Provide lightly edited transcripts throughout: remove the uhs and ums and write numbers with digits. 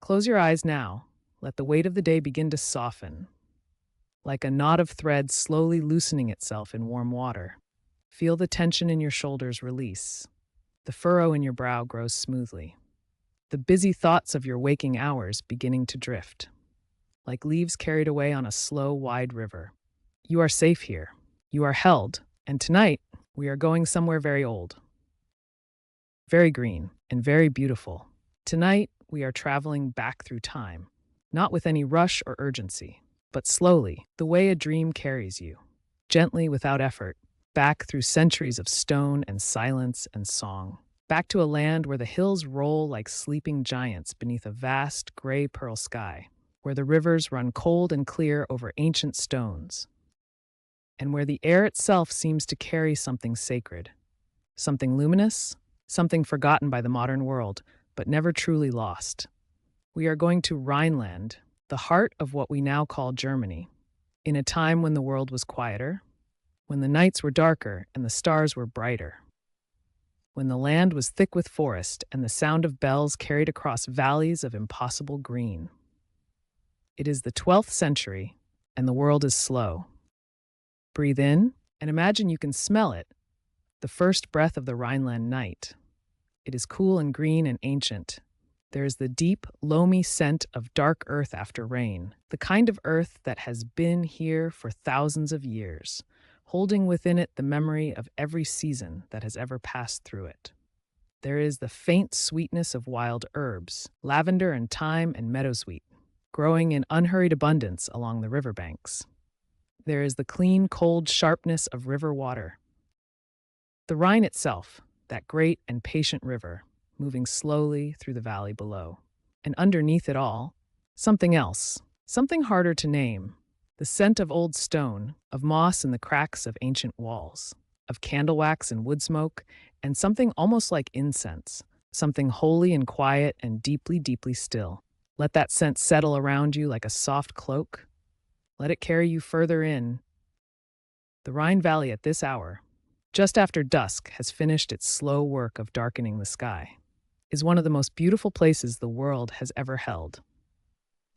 Close your eyes now. Let the weight of the day begin to soften, like a knot of thread slowly loosening itself in warm water. Feel the tension in your shoulders release. The furrow in your brow grows smoothly. The busy thoughts of your waking hours beginning to drift, like leaves carried away on a slow, wide river. You are safe here. You are held. And tonight, we are going somewhere very old, very green, and very beautiful. Tonight, we are traveling back through time, not with any rush or urgency, but slowly, the way a dream carries you, gently, without effort, back through centuries of stone and silence and song, back to a land where the hills roll like sleeping giants beneath a vast gray pearl sky, where the rivers run cold and clear over ancient stones, and where the air itself seems to carry something sacred, something luminous, something forgotten by the modern world, but never truly lost. We are going to Rhineland, the heart of what we now call Germany, in a time when the world was quieter, when the nights were darker and the stars were brighter, when the land was thick with forest and the sound of bells carried across valleys of impossible green. It is the 12th century, and the world is slow. Breathe in and imagine you can smell it, the first breath of the Rhineland night. It is cool and green and ancient. There is the deep, loamy scent of dark earth after rain, the kind of earth that has been here for thousands of years, holding within it the memory of every season that has ever passed through it. There is the faint sweetness of wild herbs, lavender and thyme and meadowsweet, growing in unhurried abundance along the riverbanks. There is the clean, cold sharpness of river water. The Rhine itself, that great and patient river, moving slowly through the valley below. And underneath it all, something else, something harder to name. The scent of old stone, of moss in the cracks of ancient walls, of candle wax and wood smoke, and something almost like incense, something holy and quiet and deeply, deeply still. Let that scent settle around you like a soft cloak. Let it carry you further in. The Rhine Valley at this hour, just after dusk has finished its slow work of darkening the sky, is one of the most beautiful places the world has ever held.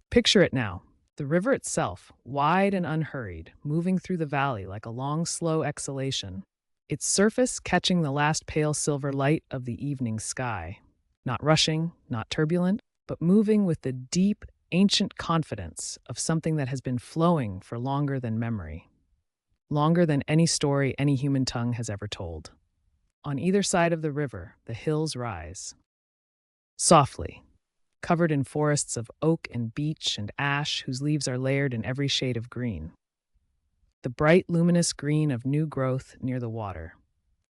Picture it now, the river itself, wide and unhurried, moving through the valley like a long, slow exhalation, its surface catching the last pale silver light of the evening sky, not rushing, not turbulent, but moving with the deep, ancient confidence of something that has been flowing for longer than memory, longer than any story any human tongue has ever told. On either side of the river, the hills rise, softly, covered in forests of oak and beech and ash whose leaves are layered in every shade of green. The bright, luminous green of new growth near the water,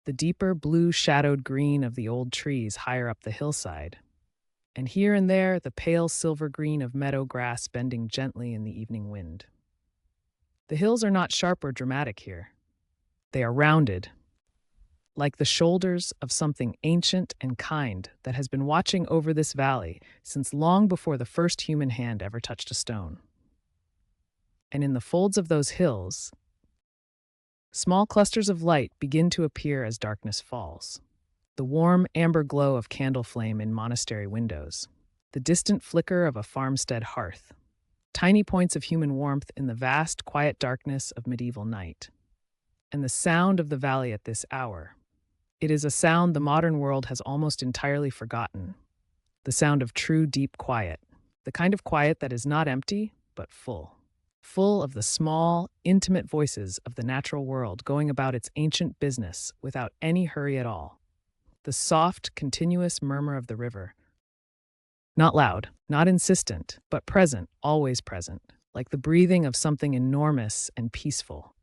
the deeper blue shadowed green of the old trees higher up the hillside, and here and there the pale silver green of meadow grass bending gently in the evening wind. The hills are not sharp or dramatic here. They are rounded, like the shoulders of something ancient and kind that has been watching over this valley since long before the first human hand ever touched a stone. And in the folds of those hills, small clusters of light begin to appear as darkness falls. The warm, amber glow of candle flame in monastery windows, the distant flicker of a farmstead hearth, tiny points of human warmth in the vast, quiet darkness of medieval night. And the sound of the valley at this hour. It is a sound the modern world has almost entirely forgotten. The sound of true, deep quiet. The kind of quiet that is not empty, but full. Full of the small, intimate voices of the natural world going about its ancient business without any hurry at all. The soft, continuous murmur of the river. Not loud, not insistent, but present, always present, like the breathing of something enormous and peaceful.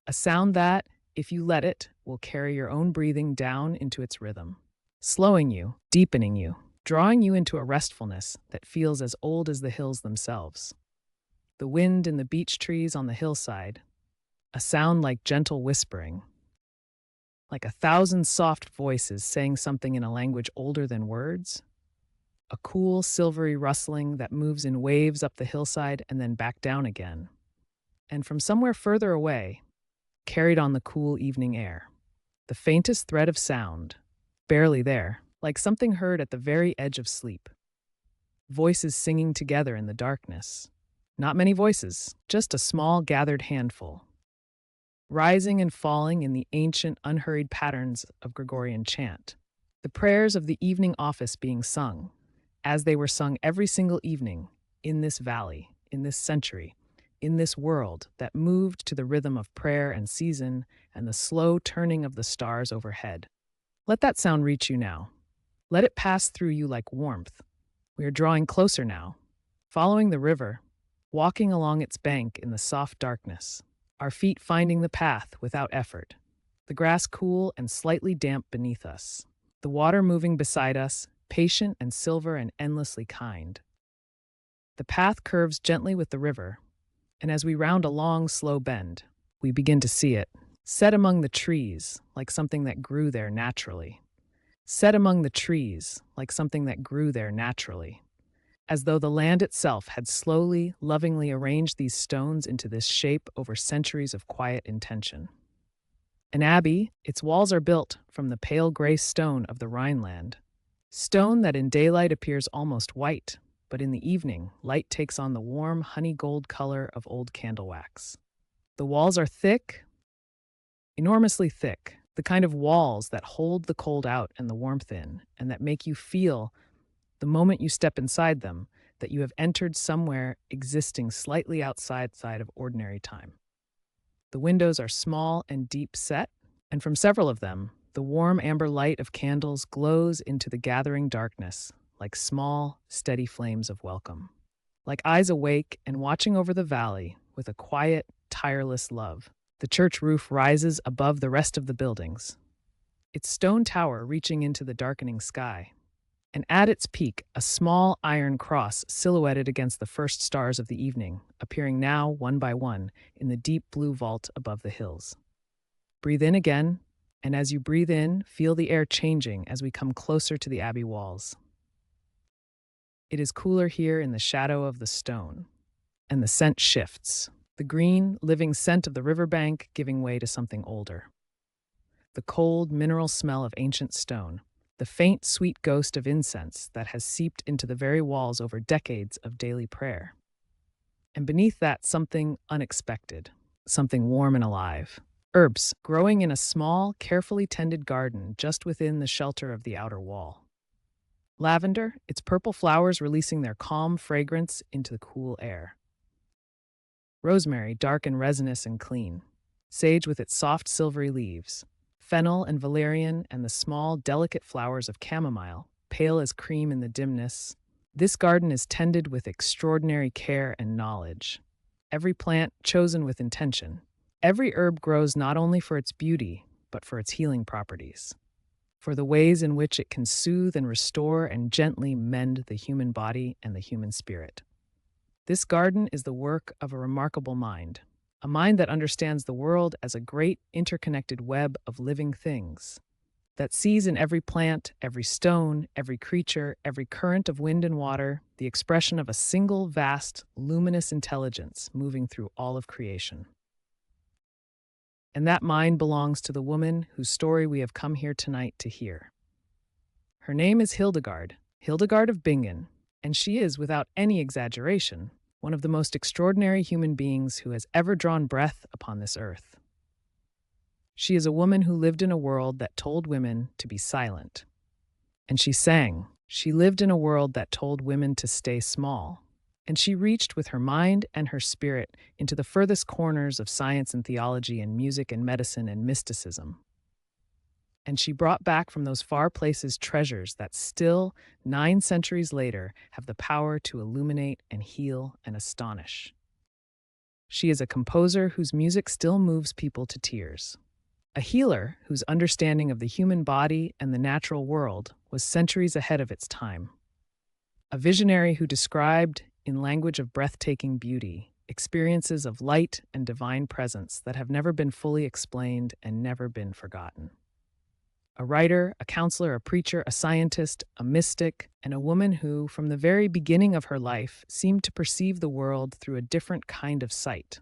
A sound that, if you let it, will carry your own breathing down into its rhythm, slowing you, deepening you, drawing you into a restfulness that feels as old as the hills themselves. The wind in the beech trees on the hillside, a sound like gentle whispering, like 1,000 soft voices saying something in a language older than words. A cool, silvery rustling that moves in waves up the hillside and then back down again. And from somewhere further away, carried on the cool evening air, the faintest thread of sound, barely there, like something heard at the very edge of sleep. voices singing together in the darkness. Not many voices, just a small gathered handful, rising and falling in the ancient, unhurried patterns of Gregorian chant. The prayers of the evening office being sung, as they were sung every single evening in this valley, in this century, in this world that moved to the rhythm of prayer and season and the slow turning of the stars overhead. Let that sound reach you now. Let it pass through you like warmth. We are drawing closer now, following the river, walking along its bank in the soft darkness, our feet finding the path without effort, the grass cool and slightly damp beneath us, the water moving beside us, patient and silver and endlessly kind. The path curves gently with the river, and as we round a long, slow bend, we begin to see it, set among the trees like something that grew there naturally. Set among the trees like something that grew there naturally, as though the land itself had slowly, lovingly arranged these stones into this shape over centuries of quiet intention. An abbey, its walls are built from the pale gray stone of the Rhineland, stone that in daylight appears almost white, but in the evening, light takes on the warm honey gold color of old candle wax. The walls are thick, enormously thick, the kind of walls that hold the cold out and the warmth in, and that make you feel, the moment you step inside them, that you have entered somewhere existing slightly outside of ordinary time. The windows are small and deep set, and from several of them, the warm amber light of candles glows into the gathering darkness like small, steady flames of welcome. Like eyes awake and watching over the valley with a quiet, tireless love, the church roof rises above the rest of the buildings, its stone tower reaching into the darkening sky, and at its peak, a small iron cross silhouetted against the first stars of the evening, appearing now one by one in the deep blue vault above the hills. Breathe in again, and as you breathe in, feel the air changing as we come closer to the abbey walls. It is cooler here in the shadow of the stone, and the scent shifts, the green, living scent of the riverbank giving way to something older. The cold, mineral smell of ancient stone, the faint, sweet ghost of incense that has seeped into the very walls over decades of daily prayer. And beneath that, something unexpected, something warm and alive. Herbs growing in a small, carefully tended garden just within the shelter of the outer wall. Lavender, its purple flowers releasing their calm fragrance into the cool air. Rosemary, dark and resinous and clean. Sage with its soft silvery leaves. Fennel and valerian and the small, delicate flowers of chamomile, pale as cream in the dimness. This garden is tended with extraordinary care and knowledge. Every plant chosen with intention. Every herb grows not only for its beauty, but for its healing properties, for the ways in which it can soothe and restore and gently mend the human body and the human spirit. This garden is the work of a remarkable mind, a mind that understands the world as a great interconnected web of living things, that sees in every plant, every stone, every creature, every current of wind and water, the expression of a single vast, luminous intelligence moving through all of creation. And that mind belongs to the woman whose story we have come here tonight to hear. Her name is Hildegard of Bingen, and she is, without any exaggeration, one of the most extraordinary human beings who has ever drawn breath upon this earth. She is a woman who lived in a world that told women to be silent. And she sang. She lived in a world that told women to stay small. And she reached with her mind and her spirit into the furthest corners of science and theology and music and medicine and mysticism. And she brought back from those far places treasures that still, 9 centuries later, have the power to illuminate and heal and astonish. She is a composer whose music still moves people to tears. A healer whose understanding of the human body and the natural world was centuries ahead of its time. A visionary who described, in language of breathtaking beauty, experiences of light and divine presence that have never been fully explained and never been forgotten. A writer, a counselor, a preacher, a scientist, a mystic, and a woman who, from the very beginning of her life, seemed to perceive the world through a different kind of sight.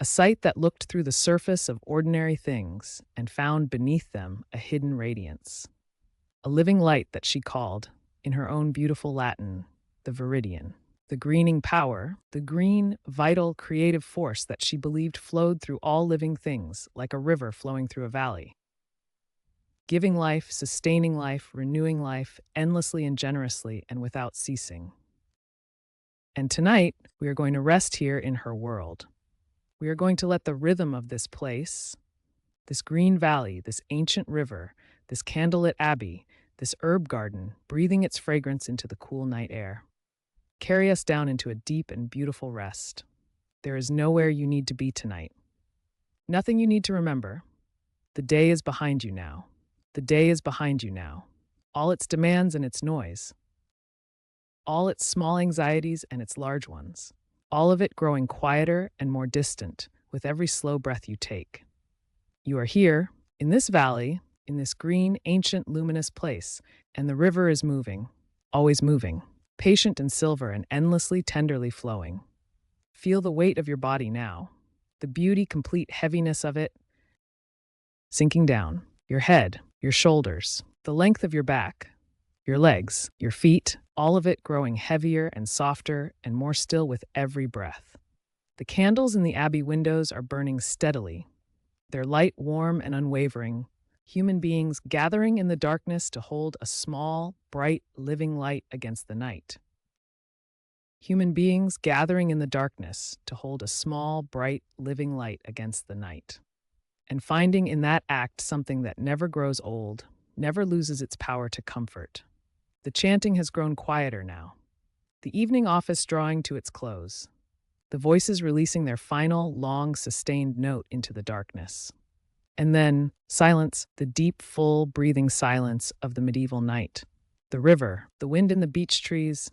A sight that looked through the surface of ordinary things and found beneath them a hidden radiance. A living light that she called in her own beautiful Latin, the viridian. The greening power, the green, vital, creative force that she believed flowed through all living things like a river flowing through a valley, giving life, sustaining life, renewing life, endlessly and generously and without ceasing. And tonight, we are going to rest here in her world. We are going to let the rhythm of this place, this green valley, this ancient river, this candlelit abbey, this herb garden, breathing its fragrance into the cool night air, carry us down into a deep and beautiful rest. There is nowhere you need to be tonight. Nothing you need to remember. The day is behind you now. The day is behind you now. All its demands and its noise. All its small anxieties and its large ones. All of it growing quieter and more distant with every slow breath you take. You are here, in this valley, in this green, ancient, luminous place, and the river is moving, always moving, patient and silver and endlessly, tenderly flowing. Feel the weight of your body now, the beauty, complete heaviness of it, sinking down, your head, your shoulders, the length of your back, your legs, your feet, all of it growing heavier and softer and more still with every breath. The candles in the abbey windows are burning steadily, their light warm and unwavering, human beings gathering in the darkness to hold a small, bright, living light against the night. Human beings gathering in the darkness to hold a small, bright, living light against the night. And finding in that act something that never grows old, never loses its power to comfort. The chanting has grown quieter now. The evening office drawing to its close. The voices releasing their final, long, sustained note into the darkness. And then, silence, the deep, full, breathing silence of the medieval night. The river, the wind in the beech trees,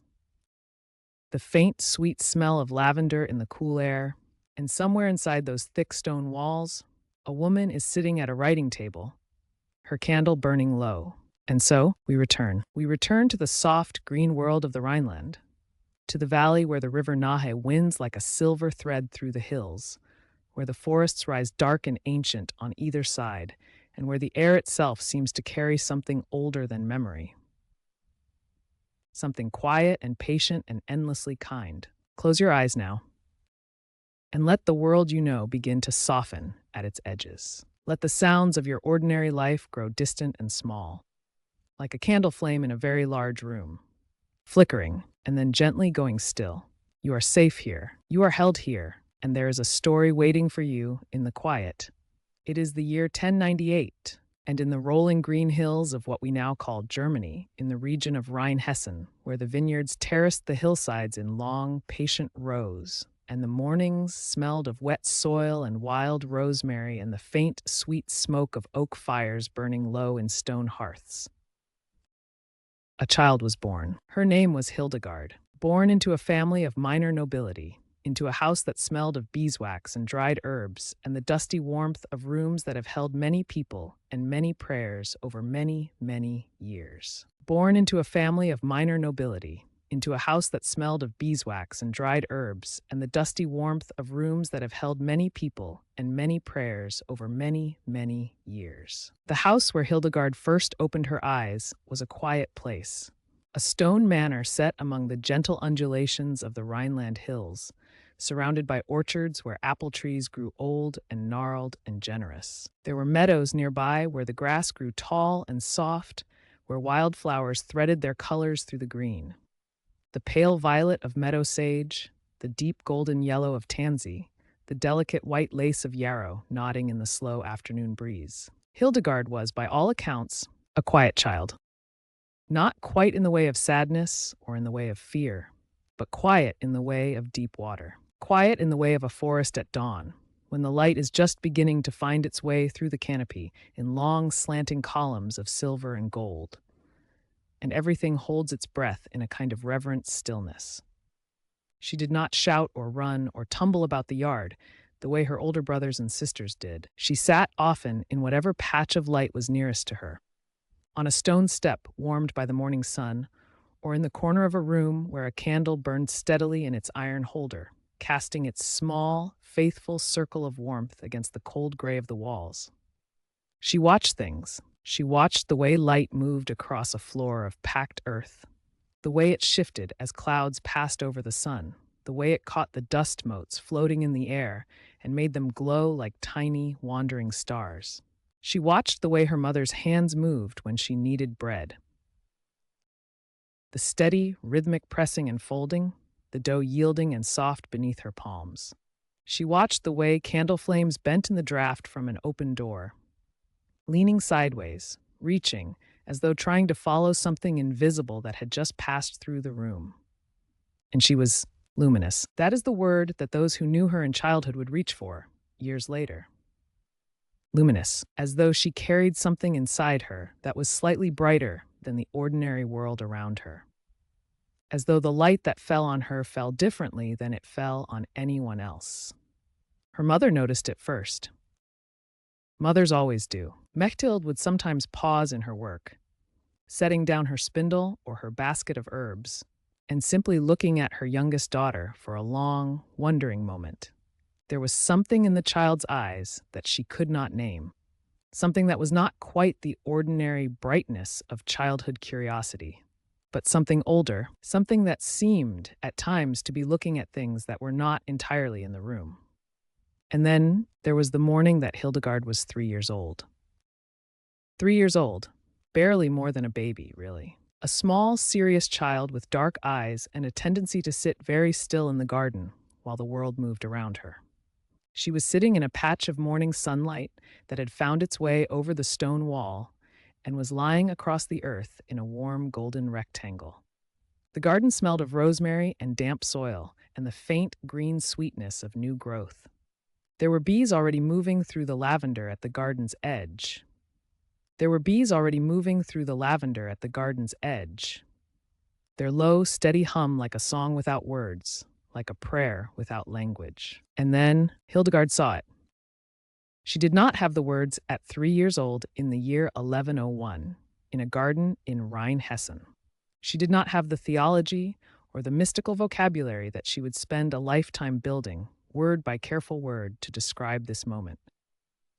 the faint, sweet smell of lavender in the cool air, and somewhere inside those thick stone walls, a woman is sitting at a writing table, her candle burning low. And so, we return. We return to the soft, green world of the Rhineland, to the valley where the river Nahe winds like a silver thread through the hills, where the forests rise dark and ancient on either side, and where the air itself seems to carry something older than memory. Something quiet and patient and endlessly kind. Close your eyes now, and let the world you know begin to soften at its edges. Let the sounds of your ordinary life grow distant and small, like a candle flame in a very large room, flickering and then gently going still. You are safe here. You are held here, and there is a story waiting for you in the quiet. It is the year 1098, and in the rolling green hills of what we now call Germany, in the region of Rhine-Hessen, where the vineyards terraced the hillsides in long, patient rows, and the mornings smelled of wet soil and wild rosemary and the faint, sweet smoke of oak fires burning low in stone hearths. A child was born. Her name was Hildegard, born into a family of minor nobility, into a house that smelled of beeswax and dried herbs and the dusty warmth of rooms that have held many people and many prayers over many, many years. Born into a family of minor nobility, into a house that smelled of beeswax and dried herbs and the dusty warmth of rooms that have held many people and many prayers over many, many years. The house where Hildegard first opened her eyes was a quiet place, a stone manor set among the gentle undulations of the Rhineland hills, surrounded by orchards where apple trees grew old and gnarled and generous. There were meadows nearby where the grass grew tall and soft, where wildflowers threaded their colors through the green. The pale violet of meadow sage, the deep golden yellow of tansy, the delicate white lace of yarrow nodding in the slow afternoon breeze. Hildegard was, by all accounts, a quiet child. Not quite in the way of sadness or in the way of fear, but quiet in the way of deep water. Quiet in the way of a forest at dawn, when the light is just beginning to find its way through the canopy in long, slanting columns of silver and gold, and everything holds its breath in a kind of reverent stillness. She did not shout or run or tumble about the yard the way her older brothers and sisters did. She sat often in whatever patch of light was nearest to her, on a stone step warmed by the morning sun, or in the corner of a room where a candle burned steadily in its iron holder, casting its small, faithful circle of warmth against the cold gray of the walls. She watched things. She watched the way light moved across a floor of packed earth, The way it shifted as clouds passed over the sun, the way it caught the dust motes floating in the air and made them glow like tiny, wandering stars. She watched the way her mother's hands moved when she kneaded bread. The steady, rhythmic pressing and folding, the dough yielding and soft beneath her palms. She watched the way candle flames bent in the draught from an open door, leaning sideways, reaching, as though trying to follow something invisible that had just passed through the room. And she was luminous. That is the word that those who knew her in childhood would reach for, years later. Luminous, as though she carried something inside her that was slightly brighter than the ordinary world around her. As though the light that fell on her fell differently than it fell on anyone else. Her mother noticed it first. Mothers always do. Mechthild would sometimes pause in her work, setting down her spindle or her basket of herbs, and simply looking at her youngest daughter for a long, wondering moment. There was something in the child's eyes that she could not name, something that was not quite the ordinary brightness of childhood curiosity, but something older, something that seemed, at times, to be looking at things that were not entirely in the room. And then there was the morning that Hildegard was 3 years old. 3 years old, barely more than a baby, really. A small, serious child with dark eyes and a tendency to sit very still in the garden while the world moved around her. She was sitting in a patch of morning sunlight that had found its way over the stone wall and was lying across the earth in a warm golden rectangle. The garden smelled of rosemary and damp soil and the faint green sweetness of new growth. There were bees already moving through the lavender at the garden's edge. Their low, steady hum like a song without words, like a prayer without language. And then Hildegard saw it. She did not have the words at 3 years old in the year 1101, in a garden in Rhine-Hessen. She did not have the theology or the mystical vocabulary that she would spend a lifetime building, word by careful word, to describe this moment.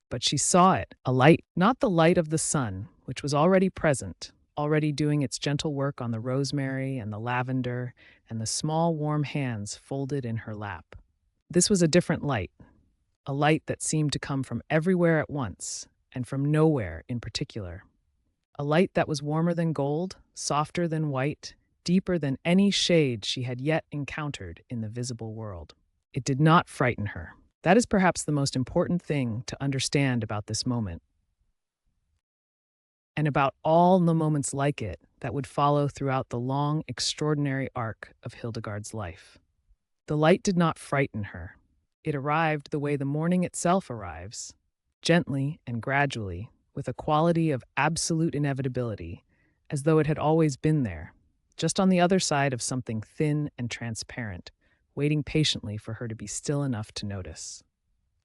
But she saw it, a light, not the light of the sun, which was already present, already doing its gentle work on the rosemary and the lavender and the small warm hands folded in her lap. This was a different light, a light that seemed to come from everywhere at once and from nowhere in particular. A light that was warmer than gold, softer than white, deeper than any shade she had yet encountered in the visible world. It did not frighten her. That is perhaps the most important thing to understand about this moment, and about all the moments like it that would follow throughout the long, extraordinary arc of Hildegard's life. The light did not frighten her. It arrived the way the morning itself arrives, gently and gradually, with a quality of absolute inevitability, as though it had always been there, just on the other side of something thin and transparent, waiting patiently for her to be still enough to notice.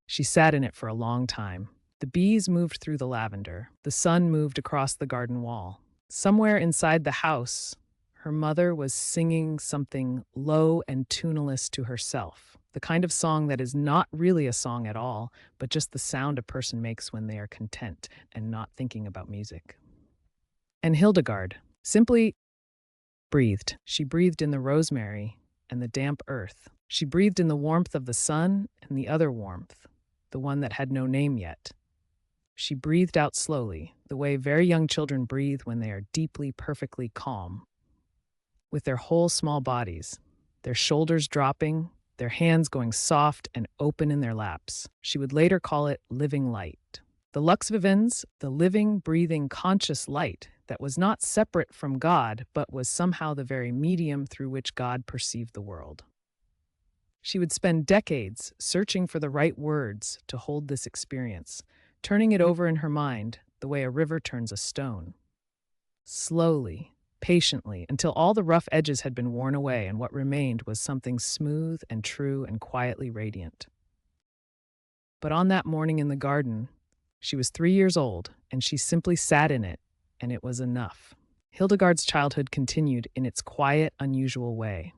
She sat in it for a long time. The bees moved through the lavender. The sun moved across the garden wall. Somewhere inside the house, her mother was singing something low and tuneless to herself, the kind of song that is not really a song at all, but just the sound a person makes when they are content and not thinking about music. And Hildegard simply breathed. She breathed in the rosemary and the damp earth. She breathed in the warmth of the sun and the other warmth, the one that had no name yet. She breathed out slowly, the way very young children breathe when they are deeply, perfectly calm, with their whole small bodies, their shoulders dropping, their hands going soft and open in their laps. She would later call it living light. The lux vivens, the living, breathing, conscious light that was not separate from God, but was somehow the very medium through which God perceived the world. She would spend decades searching for the right words to hold this experience, turning it over in her mind the way a river turns a stone. Slowly, patiently, until all the rough edges had been worn away and what remained was something smooth and true and quietly radiant. But on that morning in the garden, she was 3 years old, and she simply sat in it, and it was enough. Hildegard's childhood continued in its quiet, unusual way.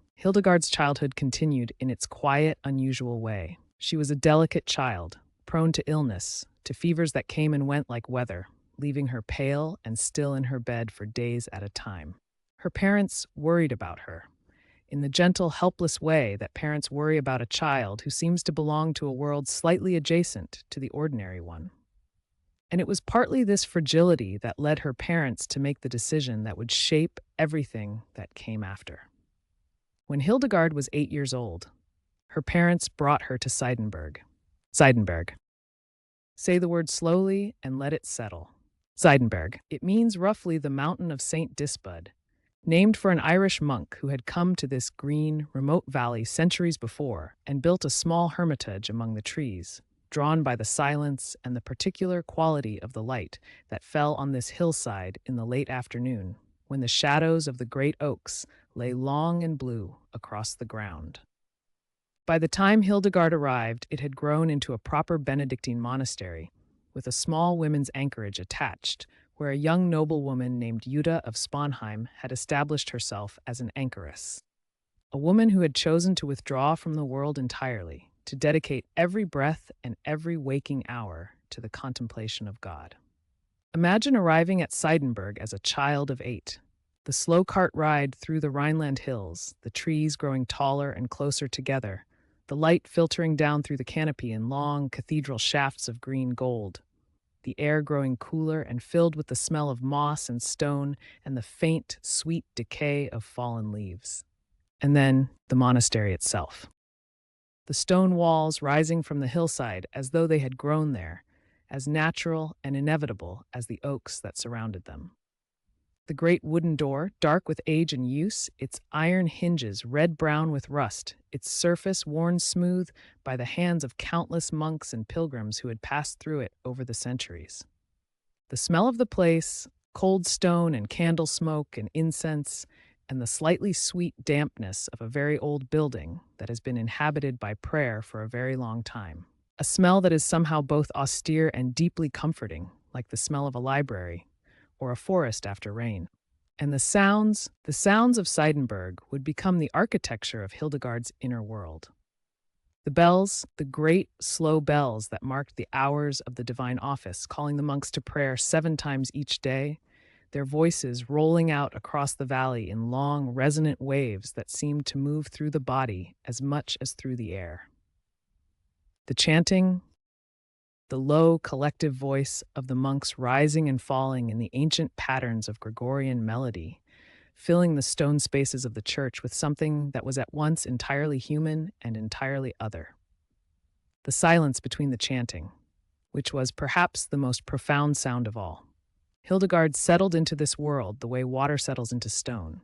She was a delicate child, prone to illness, to fevers that came and went like weather, leaving her pale and still in her bed for days at a time. Her parents worried about her, in the gentle, helpless way that parents worry about a child who seems to belong to a world slightly adjacent to the ordinary one. And it was partly this fragility that led her parents to make the decision that would shape everything that came after. When Hildegard was 8 years old, her parents brought her to Seidenberg. Seidenberg. Say the word slowly and let it settle. Seidenberg. It means roughly the mountain of St. Dispud, named for an Irish monk who had come to this green, remote valley centuries before and built a small hermitage among the trees, drawn by the silence and the particular quality of the light that fell on this hillside in the late afternoon, when the shadows of the great oaks lay long and blue across the ground. By the time Hildegard arrived, it had grown into a proper Benedictine monastery, with a small women's anchorage attached, where a young noblewoman named Jutta of Sponheim had established herself as an anchoress. A woman who had chosen to withdraw from the world entirely, to dedicate every breath and every waking hour to the contemplation of God. Imagine arriving at Seidenberg as a child of 8. The slow cart ride through the Rhineland hills, the trees growing taller and closer together, the light filtering down through the canopy in long cathedral shafts of green gold, the air growing cooler and filled with the smell of moss and stone and the faint, sweet decay of fallen leaves. And then the monastery itself. The stone walls rising from the hillside as though they had grown there, as natural and inevitable as the oaks that surrounded them. The great wooden door, dark with age and use, its iron hinges red-brown with rust, its surface worn smooth by the hands of countless monks and pilgrims who had passed through it over the centuries. The smell of the place, cold stone and candle smoke and incense, and the slightly sweet dampness of a very old building that has been inhabited by prayer for a very long time. A smell that is somehow both austere and deeply comforting, like the smell of a library or a forest after rain. And the sounds of Seidenberg would become the architecture of Hildegard's inner world. The bells, the great, slow bells that marked the hours of the divine office, calling the monks to prayer 7 times each day, their voices rolling out across the valley in long, resonant waves that seemed to move through the body as much as through the air. The chanting, the low, collective voice of the monks rising and falling in the ancient patterns of Gregorian melody, filling the stone spaces of the church with something that was at once entirely human and entirely other. The silence between the chanting, which was perhaps the most profound sound of all. Hildegard settled into this world the way water settles into stone,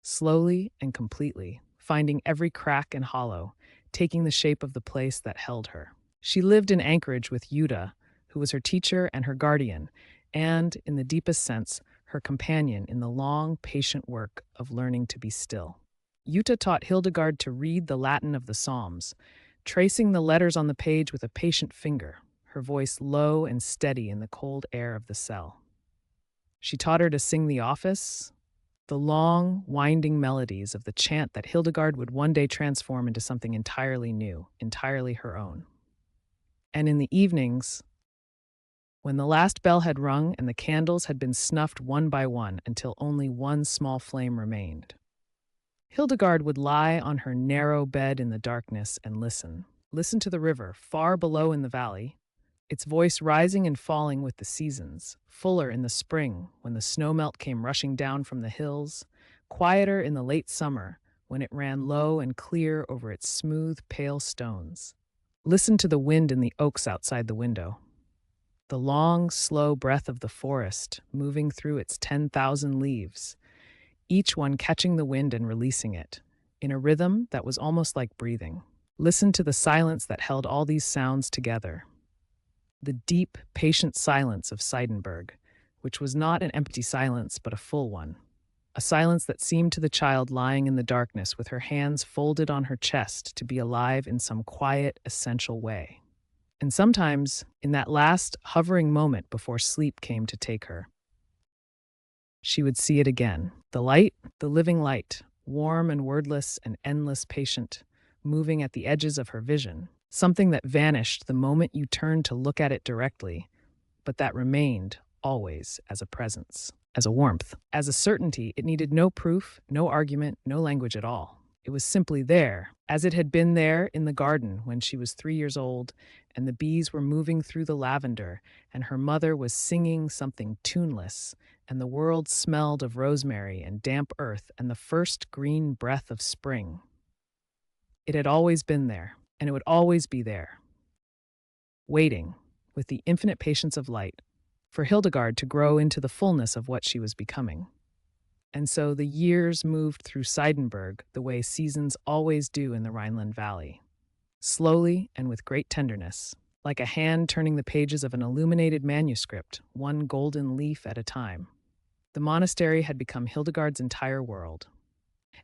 slowly and completely, finding every crack and hollow, taking the shape of the place that held her. She lived in anchorage with Jutta, who was her teacher and her guardian, and, in the deepest sense, her companion in the long, patient work of learning to be still. Jutta taught Hildegard to read the Latin of the Psalms, tracing the letters on the page with a patient finger, her voice low and steady in the cold air of the cell. She taught her to sing the office, the long, winding melodies of the chant that Hildegard would one day transform into something entirely new, entirely her own. And in the evenings, when the last bell had rung and the candles had been snuffed one by one until only one small flame remained, Hildegard would lie on her narrow bed in the darkness and listen to the river far below in the valley, its voice rising and falling with the seasons, fuller in the spring when the snowmelt came rushing down from the hills, quieter in the late summer when it ran low and clear over its smooth, pale stones. Listen to the wind in the oaks outside the window. The long, slow breath of the forest moving through its 10,000 leaves, each one catching the wind and releasing it, in a rhythm that was almost like breathing. Listen to the silence that held all these sounds together. The deep, patient silence of Seidenberg, which was not an empty silence but a full one. A silence that seemed to the child lying in the darkness with her hands folded on her chest to be alive in some quiet, essential way. And sometimes, in that last, hovering moment before sleep came to take her, she would see it again. The light, the living light, warm and wordless and endless patient, moving at the edges of her vision, something that vanished the moment you turned to look at it directly, but that remained always as a presence. as a warmth. As a certainty, it needed no proof, no argument, no language at all. It was simply there, as it had been there in the garden when she was 3 years old, and the bees were moving through the lavender, and her mother was singing something tuneless, and the world smelled of rosemary and damp earth and the first green breath of spring. It had always been there, and it would always be there, waiting, with the infinite patience of light, for Hildegard to grow into the fullness of what she was becoming. And so the years moved through Seidenberg the way seasons always do in the Rhineland Valley, slowly and with great tenderness, like a hand turning the pages of an illuminated manuscript, one golden leaf at a time. The monastery had become Hildegard's entire world.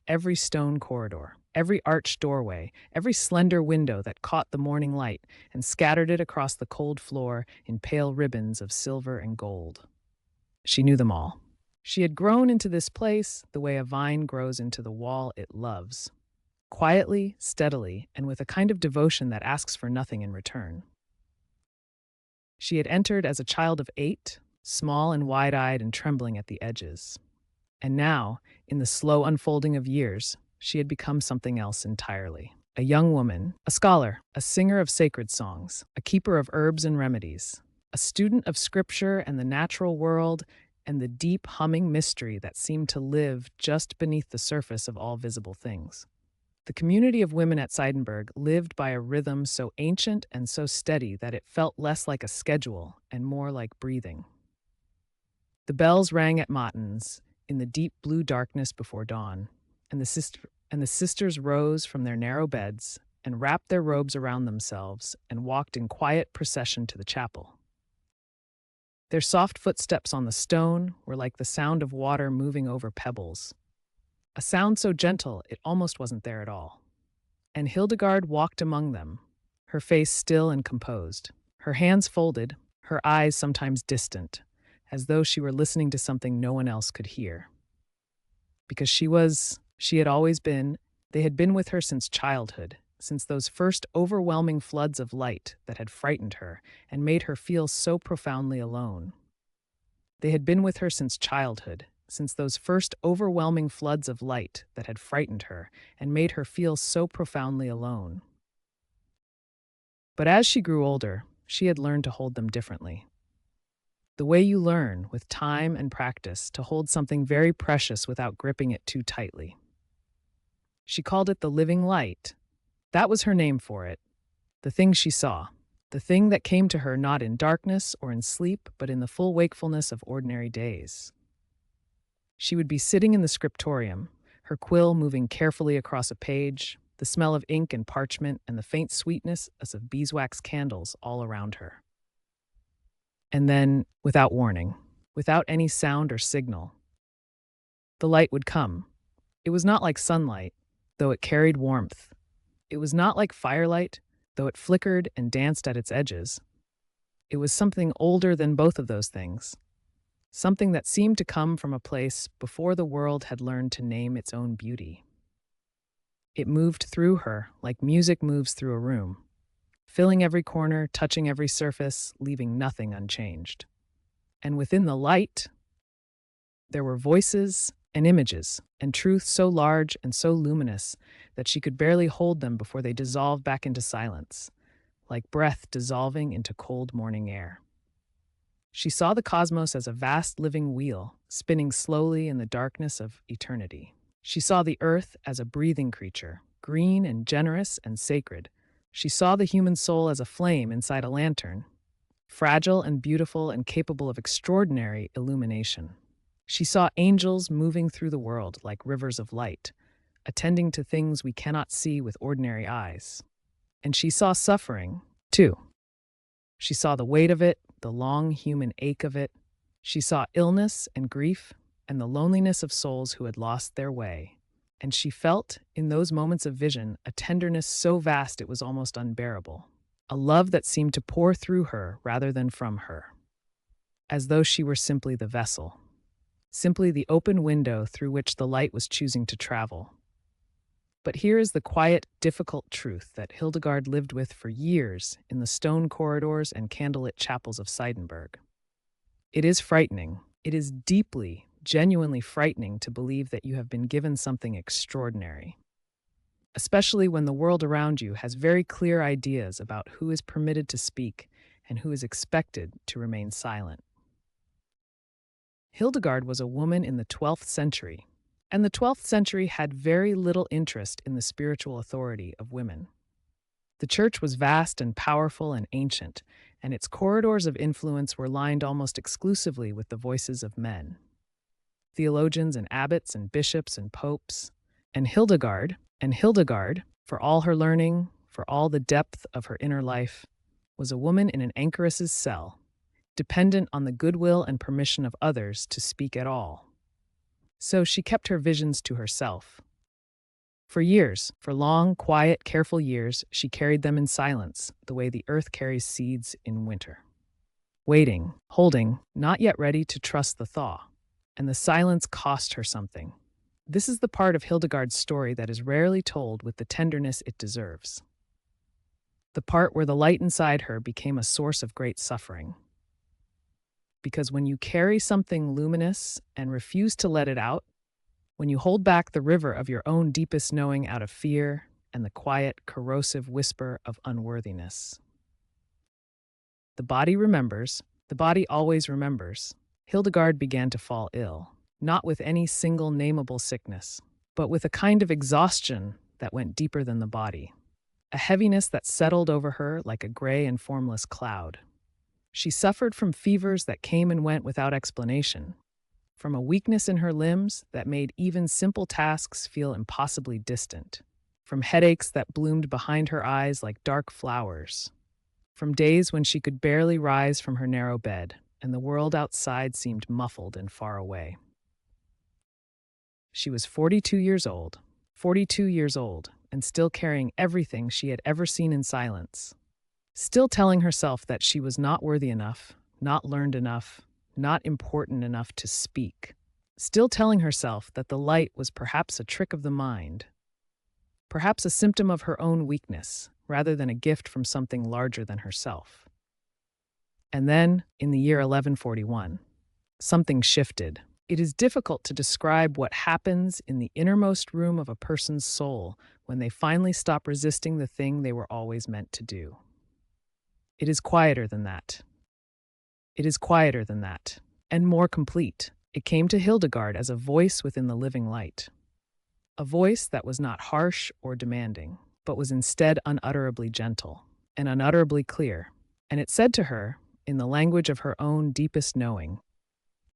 Every stone corridor, every arched doorway, every slender window that caught the morning light and scattered it across the cold floor in pale ribbons of silver and gold. She knew them all. She had grown into this place the way a vine grows into the wall it loves, quietly, steadily, and with a kind of devotion that asks for nothing in return. She had entered as a child of 8, small and wide-eyed and trembling at the edges. And now, in the slow unfolding of years, she had become something else entirely. A young woman, a scholar, a singer of sacred songs, a keeper of herbs and remedies, a student of scripture and the natural world and the deep humming mystery that seemed to live just beneath the surface of all visible things. The community of women at Seidenberg lived by a rhythm so ancient and so steady that it felt less like a schedule and more like breathing. The bells rang at matins in the deep blue darkness before dawn, and the sisters rose from their narrow beds and wrapped their robes around themselves and walked in quiet procession to the chapel. Their soft footsteps on the stone were like the sound of water moving over pebbles, a sound so gentle it almost wasn't there at all. And Hildegard walked among them, her face still and composed, her hands folded, her eyes sometimes distant, as though she were listening to something no one else could hear. Because she had always been, they had been with her since childhood, since those first overwhelming floods of light that had frightened her and made her feel so profoundly alone. They had been with her since childhood, since those first overwhelming floods of light that had frightened her and made her feel so profoundly alone. But as she grew older, she had learned to hold them differently. The way you learn, with time and practice, to hold something very precious without gripping it too tightly. She called it the living light. That was her name for it. The thing she saw. The thing that came to her not in darkness or in sleep, but in the full wakefulness of ordinary days. She would be sitting in the scriptorium, her quill moving carefully across a page, the smell of ink and parchment and the faint sweetness as of beeswax candles all around her. And then, without warning, without any sound or signal, the light would come. It was not like sunlight, though it carried warmth. It was not like firelight, though it flickered and danced at its edges. It was something older than both of those things, something that seemed to come from a place before the world had learned to name its own beauty. It moved through her like music moves through a room, filling every corner, touching every surface, leaving nothing unchanged. And within the light, there were voices and images, and truth so large and so luminous that she could barely hold them before they dissolved back into silence, like breath dissolving into cold morning air. She saw the cosmos as a vast living wheel, spinning slowly in the darkness of eternity. She saw the earth as a breathing creature, green and generous and sacred. She saw the human soul as a flame inside a lantern, fragile and beautiful and capable of extraordinary illumination. She saw angels moving through the world like rivers of light, attending to things we cannot see with ordinary eyes. And she saw suffering, too. She saw the weight of it, the long human ache of it. She saw illness and grief and the loneliness of souls who had lost their way. And she felt, in those moments of vision, a tenderness so vast it was almost unbearable, a love that seemed to pour through her rather than from her, as though she were simply the vessel, simply the open window through which the light was choosing to travel. But here is the quiet, difficult truth that Hildegard lived with for years in the stone corridors and candlelit chapels of Seidenberg. It is frightening, It is deeply, genuinely frightening to believe that you have been given something extraordinary, especially when the world around you has very clear ideas about who is permitted to speak and who is expected to remain silent. Hildegard was a woman in the 12th century, and the 12th century had very little interest in the spiritual authority of women. The church was vast and powerful and ancient, and its corridors of influence were lined almost exclusively with the voices of men. Theologians and abbots and bishops and popes, and Hildegard, for all her learning, for all the depth of her inner life, was a woman in an anchoress's cell, dependent on the goodwill and permission of others to speak at all. So she kept her visions to herself. For years, for long, quiet, careful years, she carried them in silence, the way the earth carries seeds in winter. Waiting, holding, not yet ready to trust the thaw. And the silence cost her something. This is the part of Hildegard's story that is rarely told with the tenderness it deserves. The part where the light inside her became a source of great suffering. Because when you carry something luminous and refuse to let it out, when you hold back the river of your own deepest knowing out of fear and the quiet, corrosive whisper of unworthiness. The body remembers, the body always remembers. Hildegard began to fall ill, not with any single nameable sickness, but with a kind of exhaustion that went deeper than the body, a heaviness that settled over her like a gray and formless cloud. She suffered from fevers that came and went without explanation, from a weakness in her limbs that made even simple tasks feel impossibly distant, from headaches that bloomed behind her eyes like dark flowers, from days when she could barely rise from her narrow bed, and the world outside seemed muffled and far away. She was 42 years old, and still carrying everything she had ever seen in silence, still telling herself that she was not worthy enough, not learned enough, not important enough to speak, still telling herself that the light was perhaps a trick of the mind, perhaps a symptom of her own weakness, rather than a gift from something larger than herself. And then, in the year 1141, something shifted. It is difficult to describe what happens in the innermost room of a person's soul when they finally stop resisting the thing they were always meant to do. It is quieter than that. It is quieter than that, and more complete. It came to Hildegard as a voice within the living light. A voice that was not harsh or demanding, but was instead unutterably gentle and unutterably clear. And it said to her, in the language of her own deepest knowing,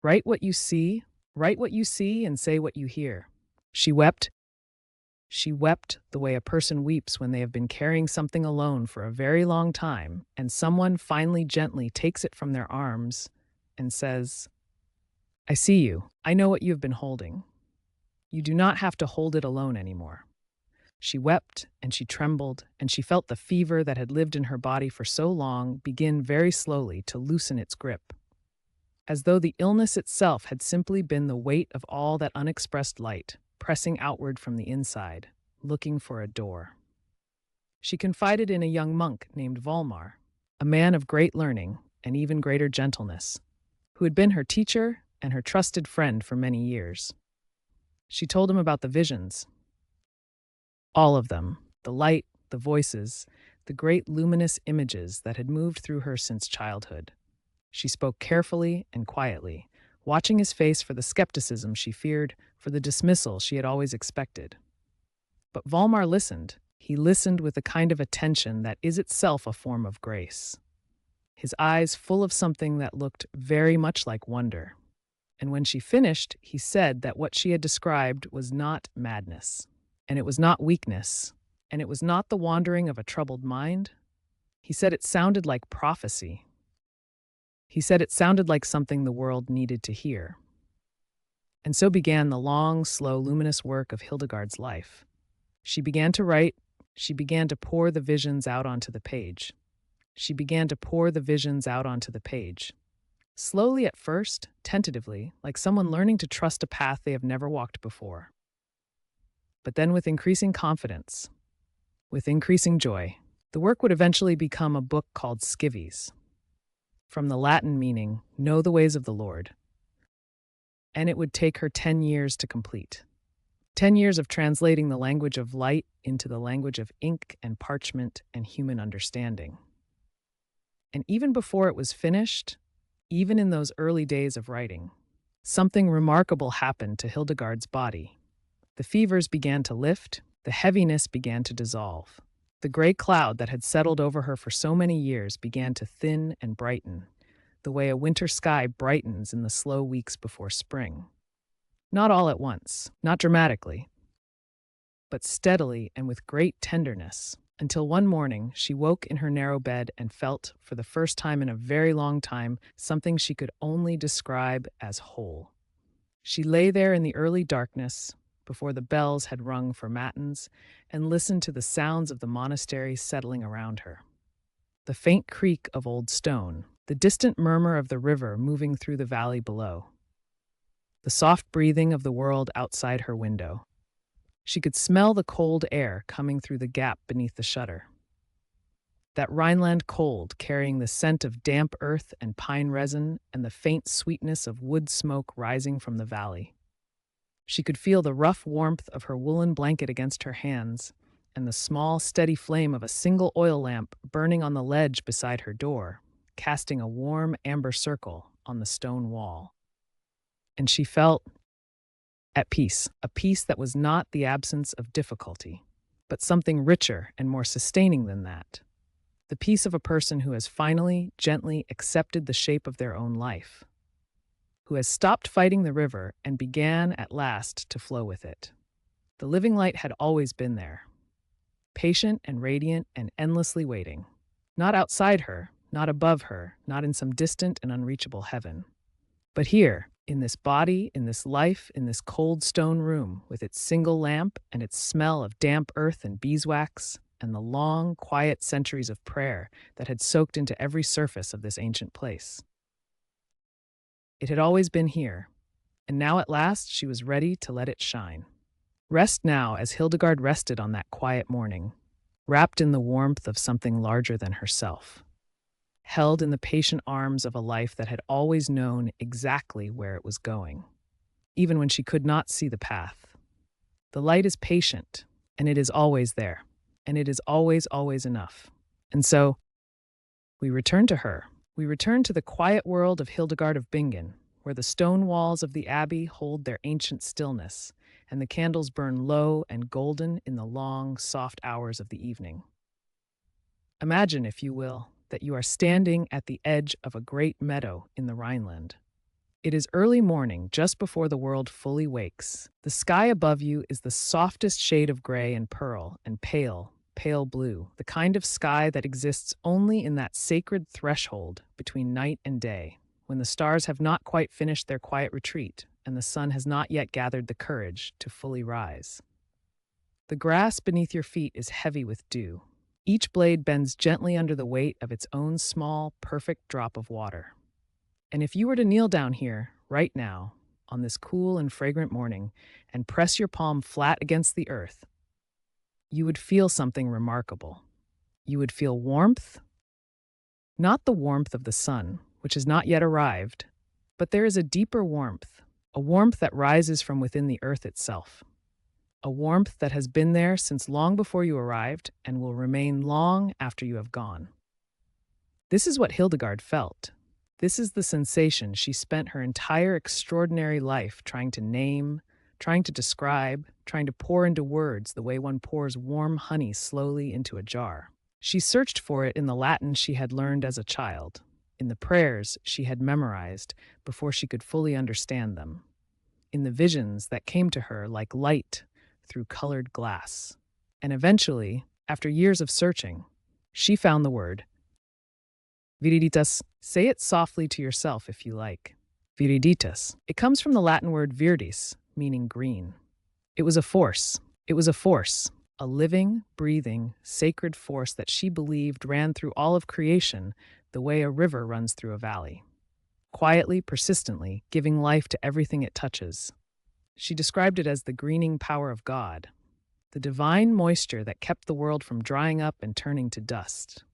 write what you see, and say what you hear. She wept. She wept the way a person weeps when they have been carrying something alone for a very long time, and someone finally gently takes it from their arms and says, I see you. I know what you have been holding. You do not have to hold it alone anymore. She wept, and she trembled, and she felt the fever that had lived in her body for so long begin very slowly to loosen its grip, as though the illness itself had simply been the weight of all that unexpressed light, pressing outward from the inside, looking for a door. She confided in a young monk named Volmar, a man of great learning and even greater gentleness, who had been her teacher and her trusted friend for many years. She told him about the visions. All of them, the light, the voices, the great luminous images that had moved through her since childhood. She spoke carefully and quietly, watching his face for the skepticism she feared, for the dismissal she had always expected. But Volmar listened. He listened with a kind of attention that is itself a form of grace, his eyes full of something that looked very much like wonder. And when she finished, he said that what she had described was not madness, and it was not weakness, and it was not the wandering of a troubled mind. He said it sounded like prophecy. He said it sounded like something the world needed to hear. And so began the long, slow, luminous work of Hildegard's life. She began to write. She began to pour the visions out onto the page. Slowly at first, tentatively, like someone learning to trust a path they have never walked before. But then with increasing confidence, with increasing joy, the work would eventually become a book called Skivvies, from the Latin meaning, know the ways of the Lord. and it would take her 10 years to complete. 10 years of translating the language of light into the language of ink and parchment and human understanding. And even before it was finished, even in those early days of writing, something remarkable happened to Hildegard's body. The fevers began to lift, the heaviness began to dissolve. The gray cloud that had settled over her for so many years began to thin and brighten, the way a winter sky brightens in the slow weeks before spring. Not all at once, not dramatically, but steadily and with great tenderness, until one morning she woke in her narrow bed and felt, for the first time in a very long time, something she could only describe as whole. She lay there in the early darkness, before the bells had rung for matins, and listened to the sounds of the monastery settling around her. The faint creak of old stone, the distant murmur of the river moving through the valley below, the soft breathing of the world outside her window. She could smell the cold air coming through the gap beneath the shutter. That Rhineland cold carrying the scent of damp earth and pine resin and the faint sweetness of wood smoke rising from the valley. She could feel the rough warmth of her woolen blanket against her hands and the small, steady flame of a single oil lamp burning on the ledge beside her door, casting a warm amber circle on the stone wall. And she felt at peace, a peace that was not the absence of difficulty, but something richer and more sustaining than that. The peace of a person who has finally, gently accepted the shape of their own life, who has stopped fighting the river and began at last to flow with it. The living light had always been there, patient and radiant and endlessly waiting, not outside her, not above her, not in some distant and unreachable heaven, but here, in this body, in this life, in this cold stone room, with its single lamp and its smell of damp earth and beeswax, and the long, quiet centuries of prayer that had soaked into every surface of this ancient place. It had always been here, and now at last she was ready to let it shine. Rest now as Hildegard rested on that quiet morning, wrapped in the warmth of something larger than herself, held in the patient arms of a life that had always known exactly where it was going, even when she could not see the path. The light is patient, and it is always there, and it is always, always enough. And so, we return to her. We return to the quiet world of Hildegard of Bingen, where the stone walls of the abbey hold their ancient stillness, and the candles burn low and golden in the long, soft hours of the evening. Imagine, if you will, that you are standing at the edge of a great meadow in the Rhineland. It is early morning, just before the world fully wakes. The sky above you is the softest shade of gray and pearl and pale, pale blue, the kind of sky that exists only in that sacred threshold between night and day, when the stars have not quite finished their quiet retreat and the sun has not yet gathered the courage to fully rise. The grass beneath your feet is heavy with dew. Each blade bends gently under the weight of its own small, perfect drop of water. And if you were to kneel down here, right now, on this cool and fragrant morning, and press your palm flat against the earth, you would feel something remarkable. You would feel warmth, not the warmth of the sun, which has not yet arrived, but there is a deeper warmth, a warmth that rises from within the earth itself. A warmth that has been there since long before you arrived and will remain long after you have gone. This is what Hildegard felt. This is the sensation she spent her entire extraordinary life trying to name, trying to describe, trying to pour into words the way one pours warm honey slowly into a jar. She searched for it in the Latin she had learned as a child, in the prayers she had memorized before she could fully understand them, in the visions that came to her like light through colored glass. And eventually, after years of searching, she found the word viriditas. Say it softly to yourself if you like. Viriditas. It comes from the Latin word viridis, meaning green. It was a force. It was a force, a living, breathing, sacred force that she believed ran through all of creation the way a river runs through a valley, quietly, persistently, giving life to everything it touches. She described it as the greening power of God, the divine moisture that kept the world from drying up and turning to dust.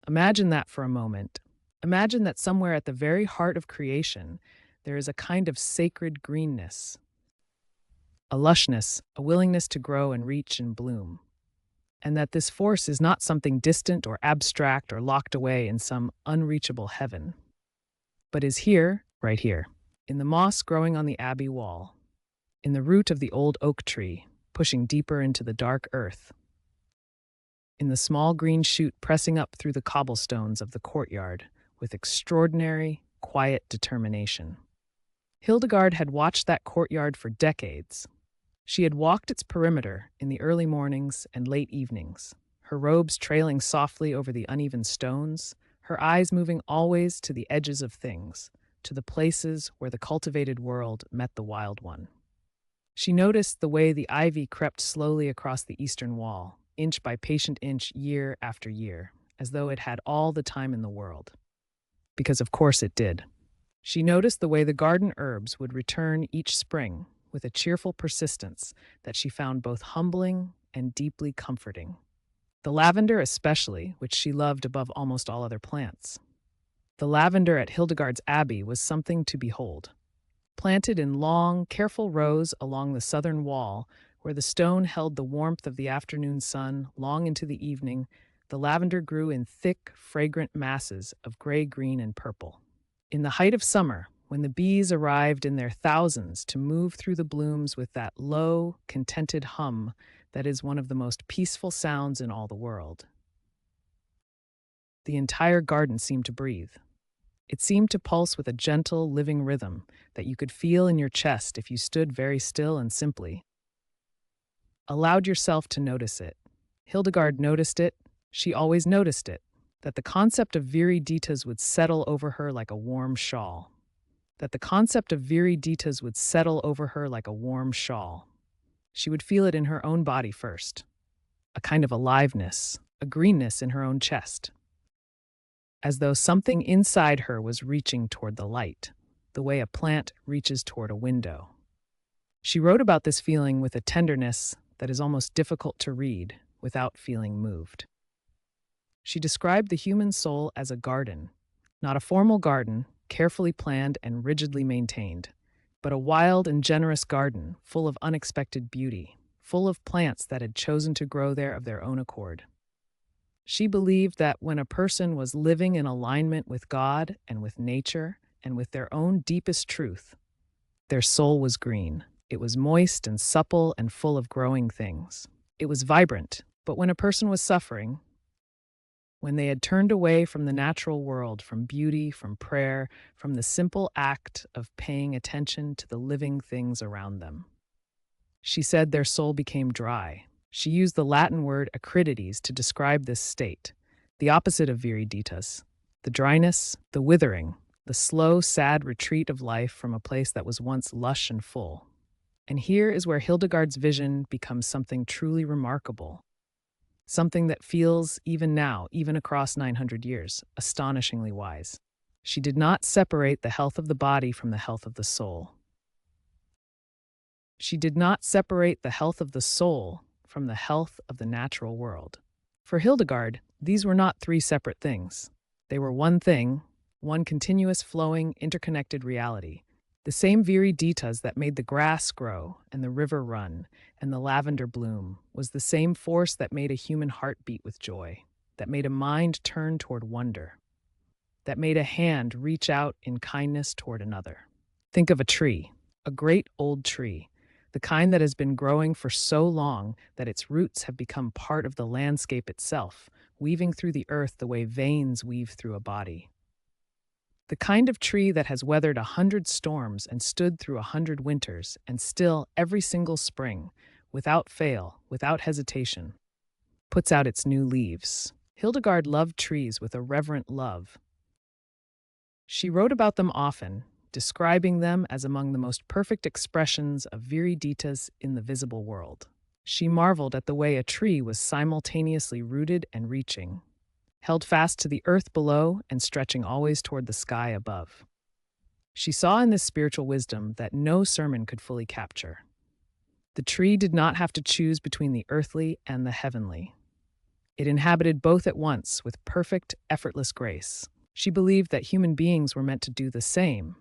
Imagine that for a moment. Imagine that somewhere at the very heart of creation, There is a kind of sacred greenness, a lushness, a willingness to grow and reach and bloom. And that this force is not something distant or abstract or locked away in some unreachable heaven, but is here, right here, in the moss growing on the abbey wall, in the root of the old oak tree, pushing deeper into the dark earth, in the small green shoot pressing up through the cobblestones of the courtyard with extraordinary, quiet determination. Hildegard had watched that courtyard for decades. She had walked its perimeter in the early mornings and late evenings, her robes trailing softly over the uneven stones, her eyes moving always to the edges of things, to the places where the cultivated world met the wild one. She noticed the way the ivy crept slowly across the eastern wall, inch by patient inch, year after year, as though it had all the time in the world. Because of course it did. She noticed the way the garden herbs would return each spring with a cheerful persistence that she found both humbling and deeply comforting. The lavender especially, which she loved above almost all other plants. The lavender at Hildegard's Abbey was something to behold. Planted in long, careful rows along the southern wall, where the stone held the warmth of the afternoon sun long into the evening, the lavender grew in thick, fragrant masses of gray, green, and purple. In the height of summer, when the bees arrived in their thousands to move through the blooms with that low, contented hum that is one of the most peaceful sounds in all the world, the entire garden seemed to breathe. It seemed to pulse with a gentle, living rhythm that you could feel in your chest if you stood very still and simply allowed yourself to notice it. Hildegard noticed it. She always noticed it, that the concept of viriditas would settle over her like a warm shawl. That the concept of viriditas would settle over her like a warm shawl. She would feel it in her own body first, a kind of aliveness, a greenness in her own chest, as though something inside her was reaching toward the light, the way a plant reaches toward a window. She wrote about this feeling with a tenderness that is almost difficult to read without feeling moved. She described the human soul as a garden, not a formal garden, carefully planned and rigidly maintained, but a wild and generous garden full of unexpected beauty, full of plants that had chosen to grow there of their own accord. She believed that when a person was living in alignment with God and with nature and with their own deepest truth, their soul was green. It was moist and supple and full of growing things. It was vibrant, but when a person was suffering, when they had turned away from the natural world, from beauty, from prayer, from the simple act of paying attention to the living things around them, she said their soul became dry. She used the Latin word acridities to describe this state, the opposite of viriditas, the dryness, the withering, the slow, sad retreat of life from a place that was once lush and full. And here is where Hildegard's vision becomes something truly remarkable, something that feels, even now, even across 900 years, astonishingly wise. She did not separate the health of the body from the health of the soul. She did not separate the health of the soul from the health of the natural world. For Hildegard, these were not three separate things. They were one thing, one continuous, flowing, interconnected reality. The same viriditas that made the grass grow and the river run and the lavender bloom was the same force that made a human heart beat with joy, that made a mind turn toward wonder, that made a hand reach out in kindness toward another. Think of a tree, a great old tree, the kind that has been growing for so long that its roots have become part of the landscape itself, weaving through the earth the way veins weave through a body. The kind of tree that has weathered 100 storms and stood through 100 winters, and still, every single spring, without fail, without hesitation, puts out its new leaves. Hildegard loved trees with a reverent love. She wrote about them often, describing them as among the most perfect expressions of viriditas in the visible world. She marveled at the way a tree was simultaneously rooted and reaching, held fast to the earth below and stretching always toward the sky above. She saw in this spiritual wisdom that no sermon could fully capture. The tree did not have to choose between the earthly and the heavenly. It inhabited both at once with perfect, effortless grace. She believed that human beings were meant to do the same.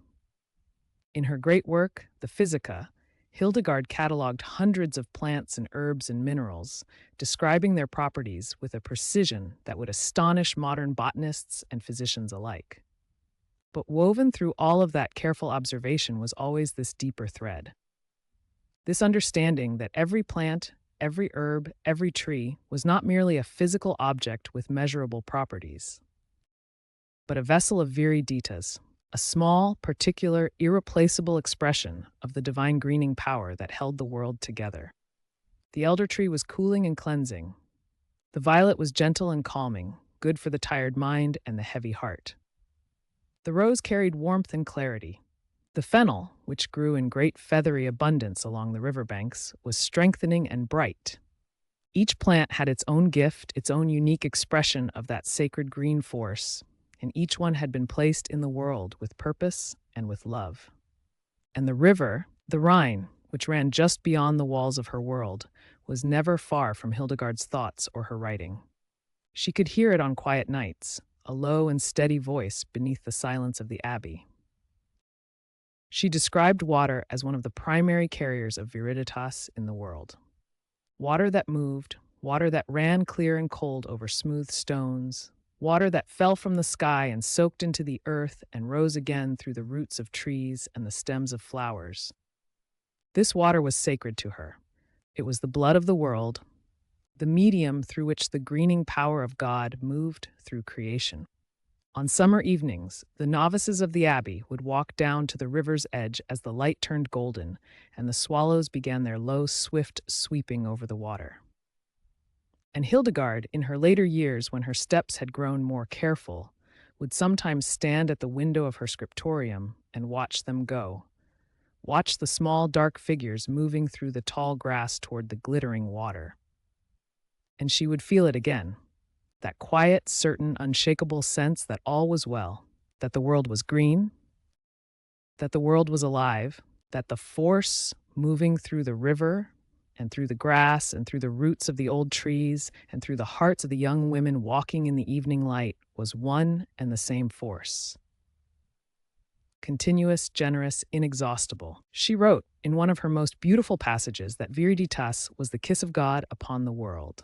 In her great work, the Physica, Hildegard catalogued hundreds of plants and herbs and minerals, describing their properties with a precision that would astonish modern botanists and physicians alike. But woven through all of that careful observation was always this deeper thread. This understanding that every plant, every herb, every tree was not merely a physical object with measurable properties, but a vessel of viriditas, a small, particular, irreplaceable expression of the divine greening power that held the world together. The elder tree was cooling and cleansing. The violet was gentle and calming, good for the tired mind and the heavy heart. The rose carried warmth and clarity. The fennel, which grew in great feathery abundance along the riverbanks, was strengthening and bright. Each plant had its own gift, its own unique expression of that sacred green force, and each one had been placed in the world with purpose and with love. And the river, the Rhine, which ran just beyond the walls of her world, was never far from Hildegard's thoughts or her writing. She could hear it on quiet nights, a low and steady voice beneath the silence of the abbey. She described water as one of the primary carriers of viriditas in the world. Water that moved, water that ran clear and cold over smooth stones, water that fell from the sky and soaked into the earth and rose again through the roots of trees and the stems of flowers. This water was sacred to her. It was the blood of the world, the medium through which the greening power of God moved through creation. On summer evenings, the novices of the abbey would walk down to the river's edge as the light turned golden and the swallows began their low, swift sweeping over the water. And Hildegard, in her later years when her steps had grown more careful, would sometimes stand at the window of her scriptorium and watch them go. Watch the small, dark figures moving through the tall grass toward the glittering water. And she would feel it again. That quiet, certain, unshakable sense that all was well, that the world was green, that the world was alive, that the force moving through the river and through the grass and through the roots of the old trees and through the hearts of the young women walking in the evening light was one and the same force. Continuous, generous, inexhaustible. She wrote in one of her most beautiful passages that viriditas was the kiss of God upon the world.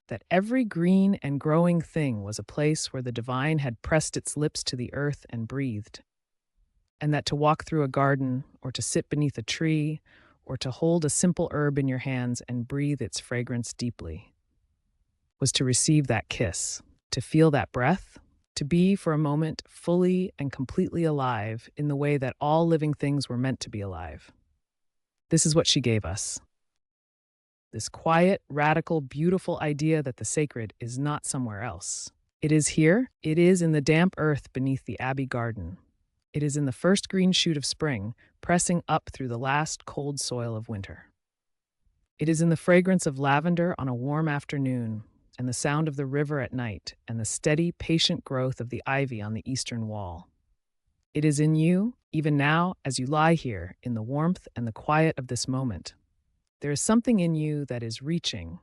That every green and growing thing was a place where the divine had pressed its lips to the earth and breathed, and that to walk through a garden, or to sit beneath a tree, or to hold a simple herb in your hands and breathe its fragrance deeply, was to receive that kiss, to feel that breath, to be for a moment fully and completely alive in the way that all living things were meant to be alive. This is what she gave us. This quiet, radical, beautiful idea that the sacred is not somewhere else. It is here. It is in the damp earth beneath the abbey garden. It is in the first green shoot of spring, pressing up through the last cold soil of winter. It is in the fragrance of lavender on a warm afternoon, and the sound of the river at night, and the steady, patient growth of the ivy on the eastern wall. It is in you, even now, as you lie here, in the warmth and the quiet of this moment. There is something in you that is reaching,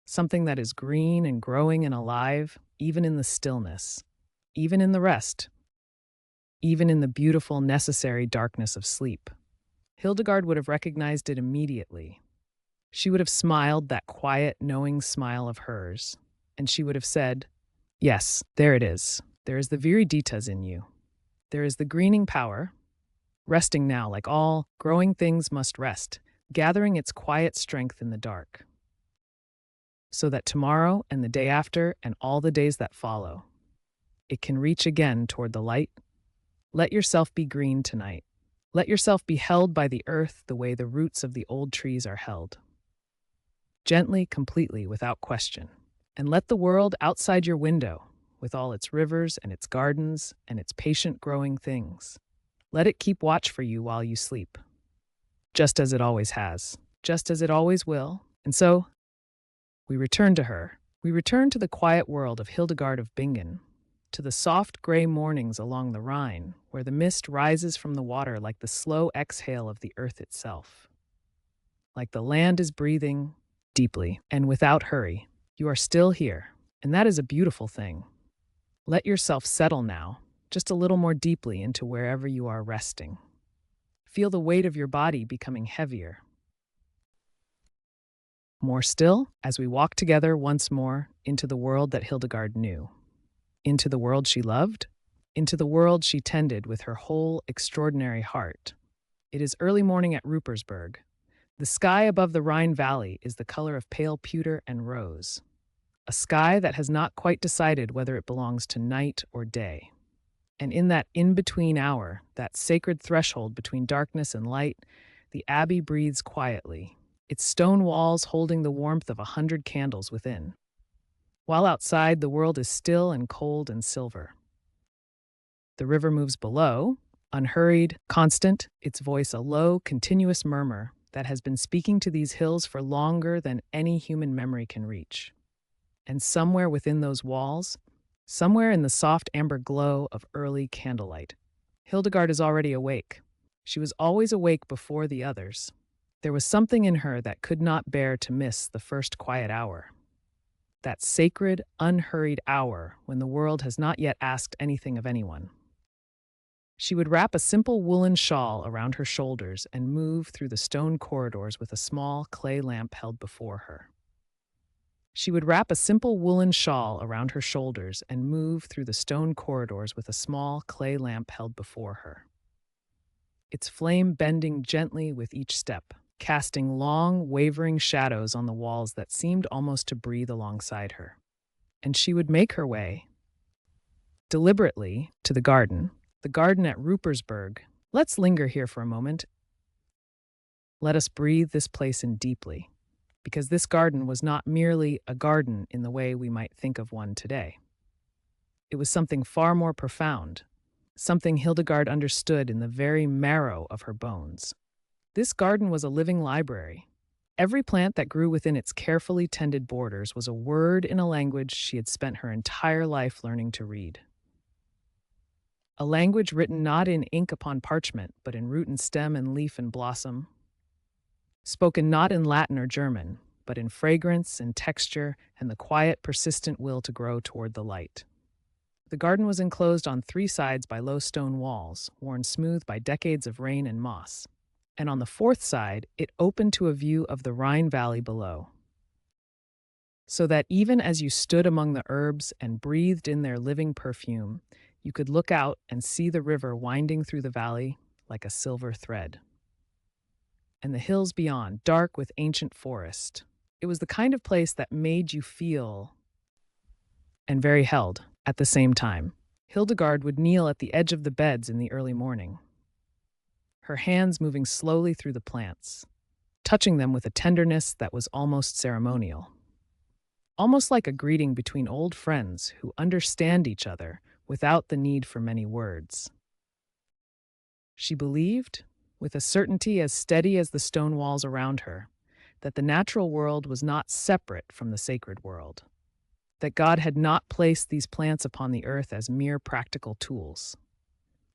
something that is green and growing and alive, even in the stillness, even in the rest, even in the beautiful, necessary darkness of sleep. Hildegard would have recognized it immediately. She would have smiled that quiet, knowing smile of hers, and she would have said, "Yes, there it is. There is the viriditas in you. There is the greening power, resting now like all growing things must rest, gathering its quiet strength in the dark, so that tomorrow and the day after and all the days that follow, it can reach again toward the light. Let yourself be green tonight. Let yourself be held by the earth the way the roots of the old trees are held. Gently, completely, without question. And let the world outside your window, with all its rivers and its gardens and its patient growing things, let it keep watch for you while you sleep. Just as it always has, just as it always will. And so, we return to her. We return to the quiet world of Hildegard of Bingen, to the soft gray mornings along the Rhine, where the mist rises from the water like the slow exhale of the earth itself. Like the land is breathing deeply and without hurry. You are still here, and that is a beautiful thing. Let yourself settle now, just a little more deeply into wherever you are resting. Feel the weight of your body becoming heavier. More still, as we walk together once more into the world that Hildegard knew, into the world she loved, into the world she tended with her whole extraordinary heart. It is early morning at Ruppersberg. The sky above the Rhine Valley is the color of pale pewter and rose, a sky that has not quite decided whether it belongs to night or day. And in that in-between hour, that sacred threshold between darkness and light, the abbey breathes quietly, its stone walls holding the warmth of 100 candles within. While outside, the world is still and cold and silver. The river moves below, unhurried, constant, its voice a low, continuous murmur that has been speaking to these hills for longer than any human memory can reach. And somewhere within those walls, somewhere in the soft amber glow of early candlelight, Hildegard is already awake. She was always awake before the others. There was something in her that could not bear to miss the first quiet hour. That sacred, unhurried hour when the world has not yet asked anything of anyone. She would wrap a simple woolen shawl around her shoulders and move through the stone corridors with a small clay lamp held before her. She would wrap a simple woolen shawl around her shoulders and move through the stone corridors with a small clay lamp held before her. Its flame bending gently with each step, casting long, wavering shadows on the walls that seemed almost to breathe alongside her. And she would make her way, deliberately, to the garden at Ruppersberg. Let's linger here for a moment. Let us breathe this place in deeply, because this garden was not merely a garden in the way we might think of one today. It was something far more profound, something Hildegard understood in the very marrow of her bones. This garden was a living library. Every plant that grew within its carefully tended borders was a word in a language she had spent her entire life learning to read. A language written not in ink upon parchment, but in root and stem and leaf and blossom. Spoken not in Latin or German, but in fragrance and texture and the quiet, persistent will to grow toward the light. The garden was enclosed on 3 sides by low stone walls, worn smooth by decades of rain and moss. And on the 4th side, it opened to a view of the Rhine Valley below. So that even as you stood among the herbs and breathed in their living perfume, you could look out and see the river winding through the valley like a silver thread. And the hills beyond, dark with ancient forest. It was the kind of place that made you feel and very held at the same time. Hildegard would kneel at the edge of the beds in the early morning, her hands moving slowly through the plants, touching them with a tenderness that was almost ceremonial. Almost like a greeting between old friends who understand each other without the need for many words. She believed, with a certainty as steady as the stone walls around her, that the natural world was not separate from the sacred world, that God had not placed these plants upon the earth as mere practical tools,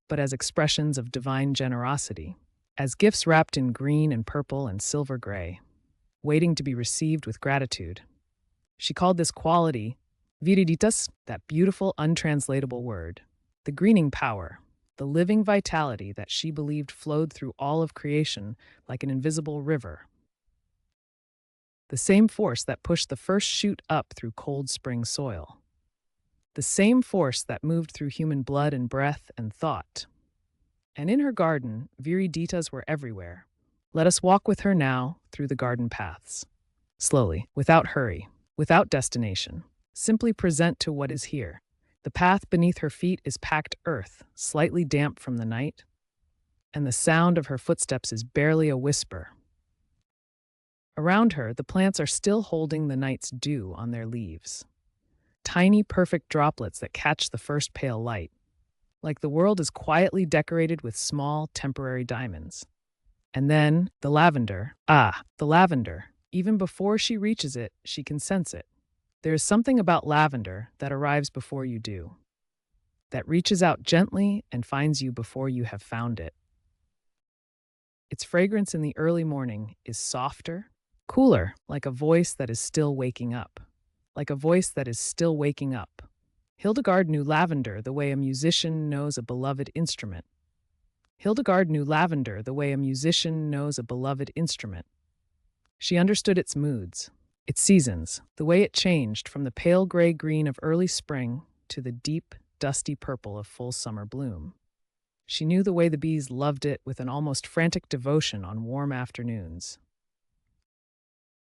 but as expressions of divine generosity, as gifts wrapped in green and purple and silver gray, waiting to be received with gratitude. She called this quality viriditas, that beautiful, untranslatable word, the greening power, the living vitality that she believed flowed through all of creation like an invisible river. The same force that pushed the first shoot up through cold spring soil. The same force that moved through human blood and breath and thought. And in her garden, viriditas were everywhere. Let us walk with her now through the garden paths. Slowly, without hurry, without destination. Simply present to what is here. The path beneath her feet is packed earth, slightly damp from the night, and the sound of her footsteps is barely a whisper. Around her, the plants are still holding the night's dew on their leaves. Tiny, perfect droplets that catch the first pale light, like the world is quietly decorated with small, temporary diamonds. And then, the lavender. The lavender. Even before she reaches it, she can sense it. There is something about lavender that arrives before you do, that reaches out gently and finds you before you have found it. Its fragrance in the early morning is softer, cooler, like a voice that is still waking up. Like a voice that is still waking up. Hildegard knew lavender the way a musician knows a beloved instrument. Hildegard knew lavender the way a musician knows a beloved instrument. She understood its moods, its seasons, the way it changed from the pale gray green of early spring to the deep, dusty purple of full summer bloom. She knew the way the bees loved it with an almost frantic devotion on warm afternoons.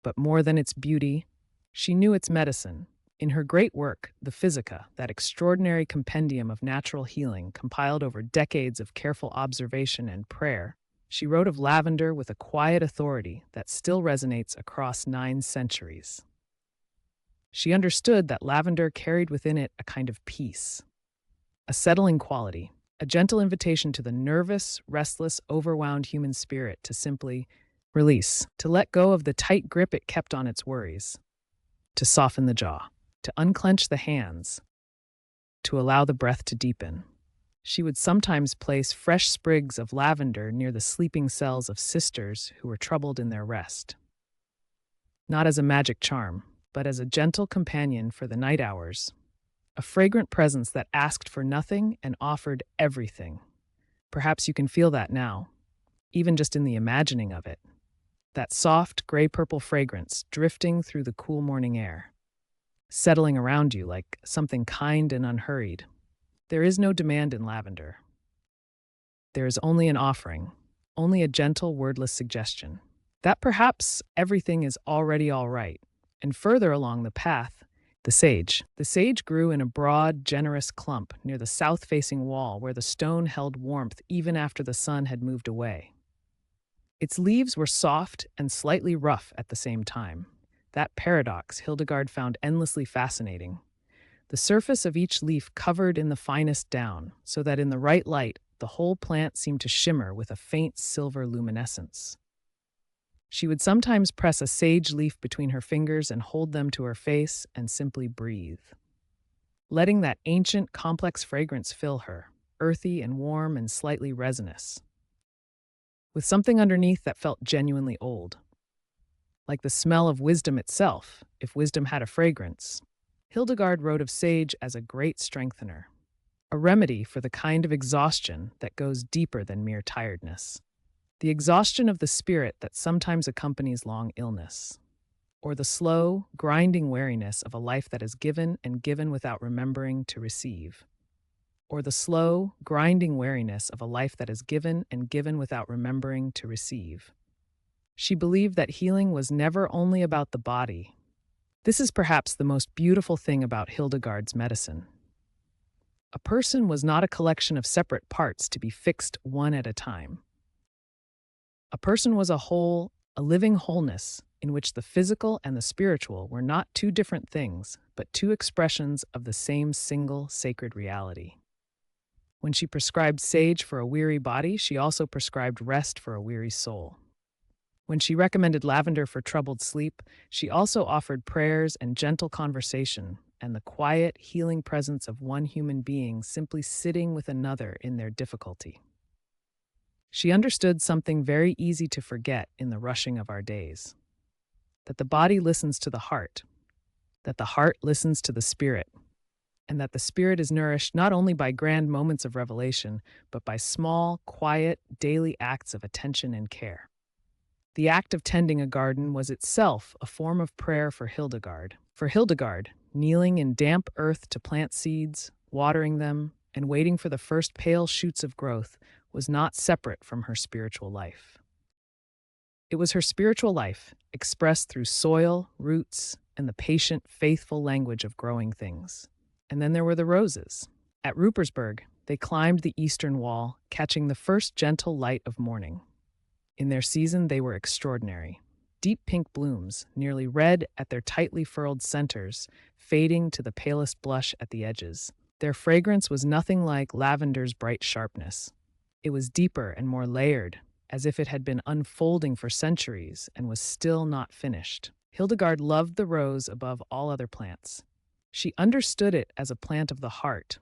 But more than its beauty, she knew its medicine. In her great work, the Physica, that extraordinary compendium of natural healing compiled over decades of careful observation and prayer, she wrote of lavender with a quiet authority that still resonates across 9 centuries. She understood that lavender carried within it a kind of peace, a settling quality, a gentle invitation to the nervous, restless, overwhelmed human spirit to simply release, to let go of the tight grip it kept on its worries, to soften the jaw, to unclench the hands, to allow the breath to deepen. She would sometimes place fresh sprigs of lavender near the sleeping cells of sisters who were troubled in their rest. Not as a magic charm, but as a gentle companion for the night hours, a fragrant presence that asked for nothing and offered everything. Perhaps you can feel that now, even just in the imagining of it. That soft, gray-purple fragrance drifting through the cool morning air, settling around you like something kind and unhurried. There is no demand in lavender. There is only an offering, only a gentle, wordless suggestion that perhaps everything is already all right. And further along the path, the sage. The sage grew in a broad, generous clump near the south-facing wall where the stone held warmth even after the sun had moved away. Its leaves were soft and slightly rough at the same time. That paradox Hildegard found endlessly fascinating. The surface of each leaf covered in the finest down, so that in the right light, the whole plant seemed to shimmer with a faint silver luminescence. She would sometimes press a sage leaf between her fingers and hold them to her face and simply breathe, letting that ancient, complex fragrance fill her, earthy and warm and slightly resinous, with something underneath that felt genuinely old, like the smell of wisdom itself, if wisdom had a fragrance. Hildegard wrote of sage as a great strengthener, a remedy for the kind of exhaustion that goes deeper than mere tiredness, the exhaustion of the spirit that sometimes accompanies long illness, or the slow, grinding weariness of a life that is given and given without remembering to receive, or the slow, grinding weariness of a life that is given and given without remembering to receive. She believed that healing was never only about the body. This is perhaps the most beautiful thing about Hildegard's medicine. A person was not a collection of separate parts to be fixed one at a time. A person was a whole, a living wholeness in which the physical and the spiritual were not 2 different things, but 2 expressions of the same single sacred reality. When she prescribed sage for a weary body, she also prescribed rest for a weary soul. When she recommended lavender for troubled sleep, she also offered prayers and gentle conversation and the quiet, healing presence of one human being simply sitting with another in their difficulty. She understood something very easy to forget in the rushing of our days, that the body listens to the heart, that the heart listens to the spirit, and that the spirit is nourished not only by grand moments of revelation, but by small, quiet, daily acts of attention and care. The act of tending a garden was itself a form of prayer for Hildegard. For Hildegard, kneeling in damp earth to plant seeds, watering them, and waiting for the first pale shoots of growth was not separate from her spiritual life. It was her spiritual life, expressed through soil, roots, and the patient, faithful language of growing things. And then there were the roses. At Ruppersberg, they climbed the eastern wall, catching the first gentle light of morning. In their season, they were extraordinary. Deep pink blooms, nearly red at their tightly furrowed centers, fading to the palest blush at the edges. Their fragrance was nothing like lavender's bright sharpness. It was deeper and more layered, as if it had been unfolding for centuries and was still not finished. Hildegard loved the rose above all other plants. She understood it as a plant of the heart,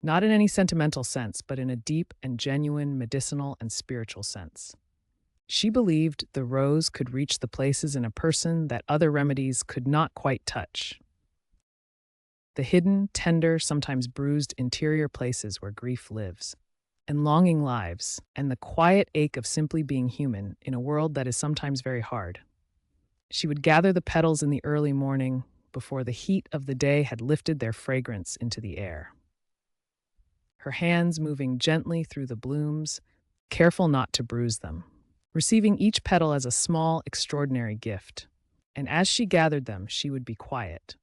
not in any sentimental sense, but in a deep and genuine medicinal and spiritual sense. She believed the rose could reach the places in a person that other remedies could not quite touch. The hidden, tender, sometimes bruised interior places where grief lives. and longing lives, and the quiet ache of simply being human in a world that is sometimes very hard. She would gather the petals in the early morning before the heat of the day had lifted their fragrance into the air. Her hands moving gently through the blooms, careful not to bruise them, receiving each petal as a small, extraordinary gift. And as she gathered them, she would be quiet.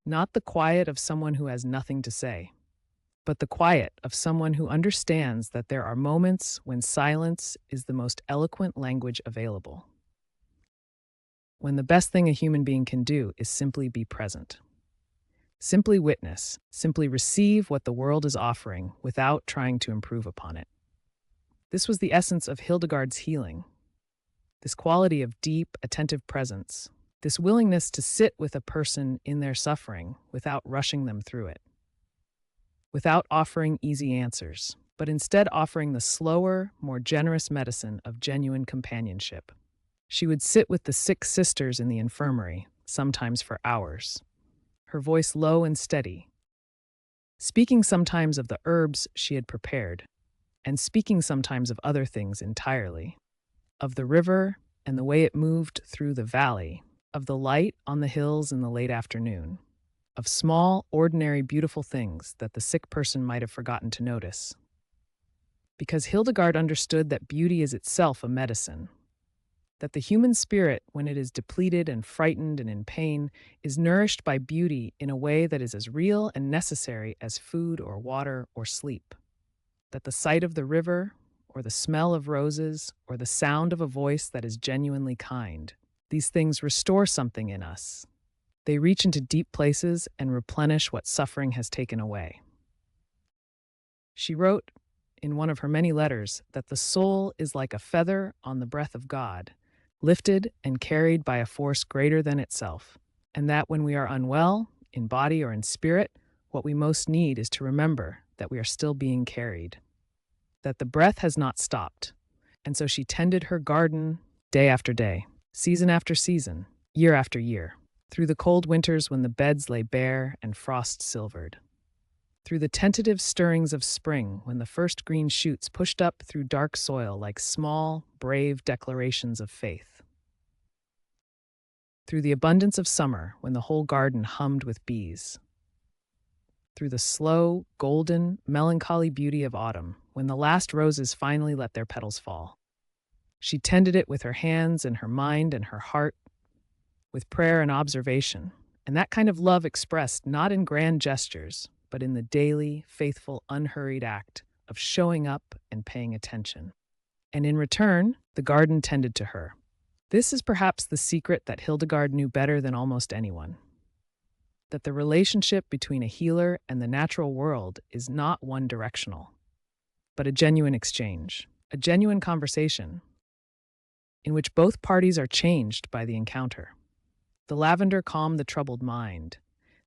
Not the quiet of someone who has nothing to say, but the quiet of someone who understands that there are moments when silence is the most eloquent language available. When the best thing a human being can do is simply be present. Simply witness, simply receive what the world is offering without trying to improve upon it. This was the essence of Hildegard's healing. This quality of deep, attentive presence, this willingness to sit with a person in their suffering without rushing them through it, without offering easy answers, but instead offering the slower, more generous medicine of genuine companionship. She would sit with the sick sisters in the infirmary, sometimes for hours, her voice low and steady, speaking sometimes of the herbs she had prepared, and speaking sometimes of other things entirely, of the river and the way it moved through the valley, of the light on the hills in the late afternoon, of small, ordinary, beautiful things that the sick person might have forgotten to notice. Because Hildegard understood that beauty is itself a medicine, that the human spirit, when it is depleted and frightened and in pain, is nourished by beauty in a way that is as real and necessary as food or water or sleep. That the sight of the river, or the smell of roses, or the sound of a voice that is genuinely kind, these things restore something in us. They reach into deep places and replenish what suffering has taken away. She wrote in one of her many letters that the soul is like a feather on the breath of God, lifted and carried by a force greater than itself, and that when we are unwell, in body or in spirit, what we most need is to remember that we are still being carried, that the breath has not stopped. And so she tended her garden day after day, season after season, year after year, through the cold winters when the beds lay bare and frost silvered, through the tentative stirrings of spring when the first green shoots pushed up through dark soil like small, brave declarations of faith, through the abundance of summer when the whole garden hummed with bees, through the slow, golden, melancholy beauty of autumn when the last roses finally let their petals fall. She tended it with her hands and her mind and her heart, with prayer and observation, and that kind of love expressed not in grand gestures, but in the daily, faithful, unhurried act of showing up and paying attention. And in return, the garden tended to her. This is perhaps the secret that Hildegard knew better than almost anyone. That the relationship between a healer and the natural world is not one-directional, but a genuine exchange, a genuine conversation, in which both parties are changed by the encounter. The lavender calmed the troubled mind,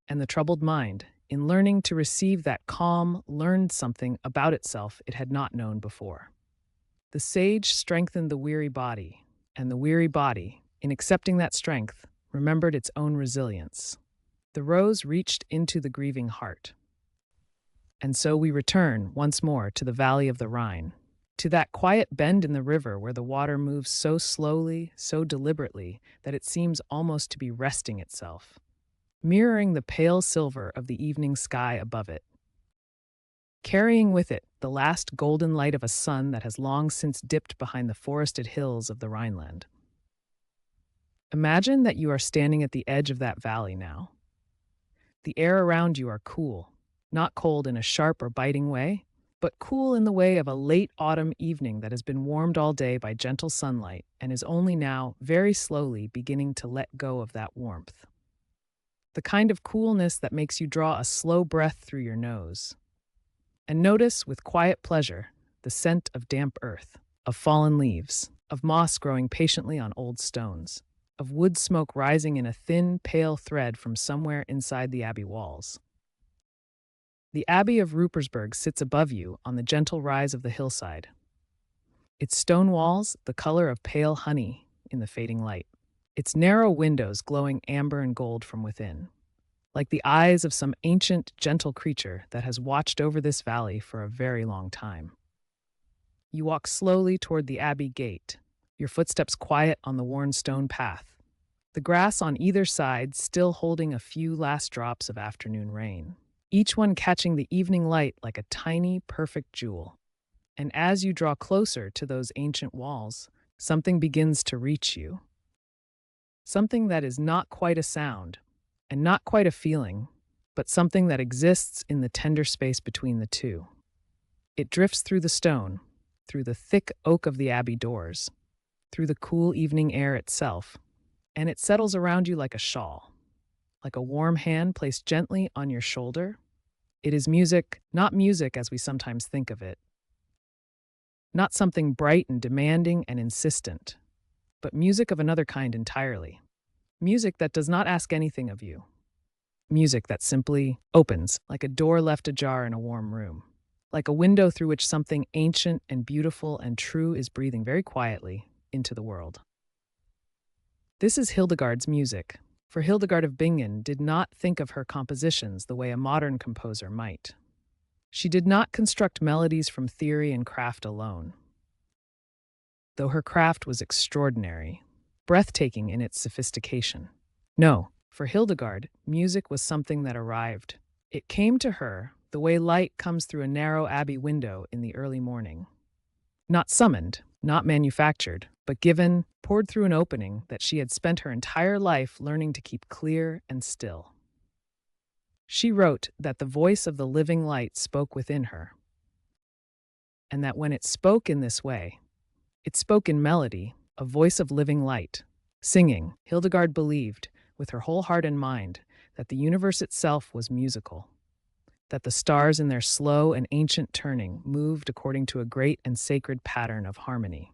and the troubled mind, in learning to receive that calm, learned something about itself it had not known before. The sage strengthened the weary body, and the weary body, in accepting that strength, remembered its own resilience. The rose reached into the grieving heart. And so we return once more to the valley of the Rhine, to that quiet bend in the river where the water moves so slowly, so deliberately, that it seems almost to be resting itself, mirroring the pale silver of the evening sky above it, carrying with it the last golden light of a sun that has long since dipped behind the forested hills of the Rhineland. Imagine that you are standing at the edge of that valley now. The air around you are cool, not cold in a sharp or biting way, but cool in the way of a late autumn evening that has been warmed all day by gentle sunlight and is only now, very slowly, beginning to let go of that warmth. The kind of coolness that makes you draw a slow breath through your nose. And notice, with quiet pleasure, the scent of damp earth, of fallen leaves, of moss growing patiently on old stones, of wood smoke rising in a thin, pale thread from somewhere inside the abbey walls. The Abbey of Ruppersberg sits above you on the gentle rise of the hillside, its stone walls the color of pale honey in the fading light, its narrow windows glowing amber and gold from within, like the eyes of some ancient, gentle creature that has watched over this valley for a very long time. You walk slowly toward the abbey gate, your footsteps quiet on the worn stone path, the grass on either side still holding a few last drops of afternoon rain, each one catching the evening light like a tiny, perfect jewel. And as you draw closer to those ancient walls, something begins to reach you. Something that is not quite a sound, and not quite a feeling, but something that exists in the tender space between the two. It drifts through the stone, through the thick oak of the abbey doors, through the cool evening air itself, and it settles around you like a shawl, like a warm hand placed gently on your shoulder. It is music, not music as we sometimes think of it, not something bright and demanding and insistent, but music of another kind entirely. Music that does not ask anything of you. Music that simply opens, like a door left ajar in a warm room, like a window through which something ancient and beautiful and true is breathing very quietly into the world. This is Hildegard's music, for Hildegard of Bingen did not think of her compositions the way a modern composer might. She did not construct melodies from theory and craft alone. Though her craft was extraordinary, breathtaking in its sophistication. No, for Hildegard, music was something that arrived. It came to her the way light comes through a narrow abbey window in the early morning. Not summoned, not manufactured, but given, poured through an opening that she had spent her entire life learning to keep clear and still. She wrote that the voice of the living light spoke within her, and that when it spoke in this way, it spoke in melody, a voice of living light. Singing, Hildegard believed, with her whole heart and mind, that the universe itself was musical, that the stars in their slow and ancient turning moved according to a great and sacred pattern of harmony.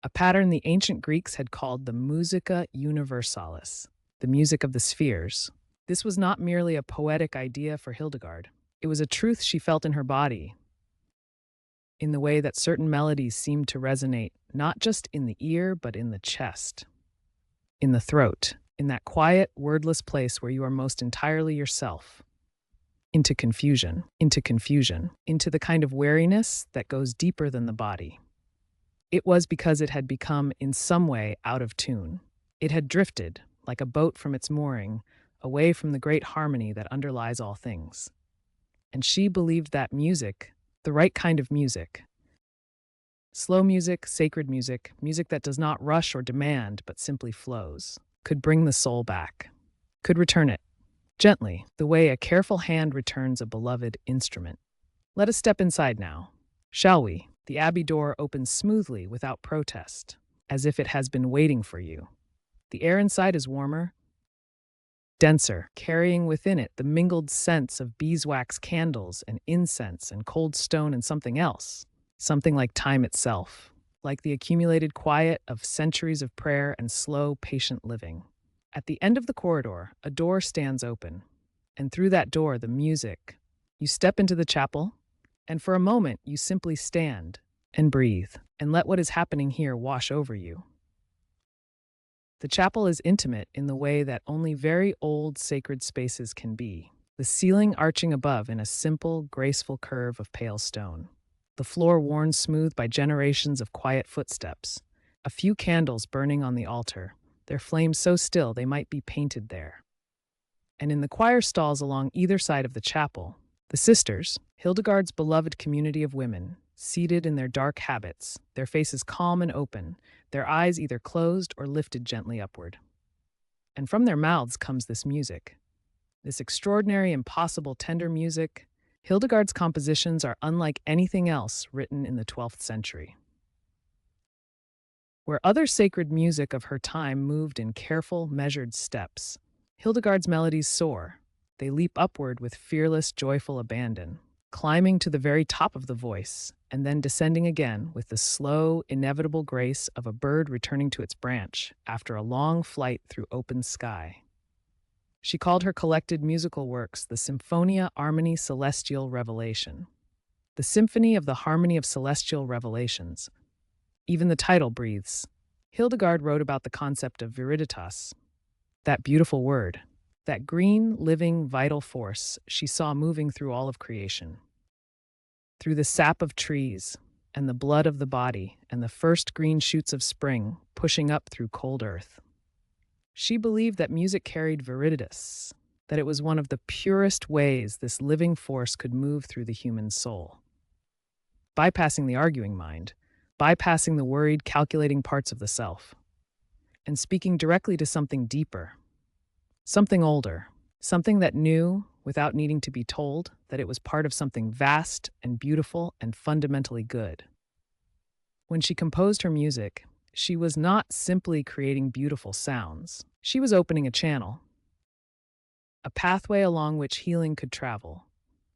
A pattern the ancient Greeks had called the musica universalis, the music of the spheres. This was not merely a poetic idea for Hildegard. It was a truth she felt in her body, in the way that certain melodies seemed to resonate not just in the ear, but in the chest, in the throat, in that quiet, wordless place where you are most entirely yourself. Into confusion, into the kind of weariness that goes deeper than the body. It was because it had become, in some way, out of tune. It had drifted, like a boat from its mooring, away from the great harmony that underlies all things. And she believed that music, the right kind of music, slow music, sacred music, music that does not rush or demand but simply flows, could bring the soul back, could return it, gently, the way a careful hand returns a beloved instrument. Let us step inside now, shall we? The abbey door opens smoothly without protest, as if it has been waiting for you. The air inside is warmer, denser, carrying within it the mingled scents of beeswax candles and incense and cold stone and something else, something like time itself, like the accumulated quiet of centuries of prayer and slow, patient living. At the end of the corridor, a door stands open, and through that door, the music. You step into the chapel, and for a moment, you simply stand and breathe and let what is happening here wash over you. The chapel is intimate in the way that only very old sacred spaces can be, the ceiling arching above in a simple, graceful curve of pale stone, the floor worn smooth by generations of quiet footsteps, a few candles burning on the altar, their flames so still they might be painted there. And in the choir stalls along either side of the chapel, the sisters, Hildegard's beloved community of women, seated in their dark habits, their faces calm and open, their eyes either closed or lifted gently upward. And from their mouths comes this music, this extraordinary, impossible, tender music. Hildegard's compositions are unlike anything else written in the 12th century. Where other sacred music of her time moved in careful, measured steps, Hildegard's melodies soar. They leap upward with fearless, joyful abandon, climbing to the very top of the voice, and then descending again with the slow, inevitable grace of a bird returning to its branch after a long flight through open sky. She called her collected musical works the Symphonia Armony Celestial Revelation, the Symphony of the Harmony of Celestial Revelations. Even the title breathes. Hildegard wrote about the concept of viriditas, that beautiful word, that green, living, vital force she saw moving through all of creation. Through the sap of trees, and the blood of the body and the first green shoots of spring pushing up through cold earth. She believed that music carried viridians, that it was one of the purest ways this living force could move through the human soul. Bypassing the arguing mind, bypassing the worried, calculating parts of the self, and speaking directly to something deeper, something older, something that knew, without needing to be told, that it was part of something vast and beautiful and fundamentally good. When she composed her music, she was not simply creating beautiful sounds. She was opening a channel, a pathway along which healing could travel,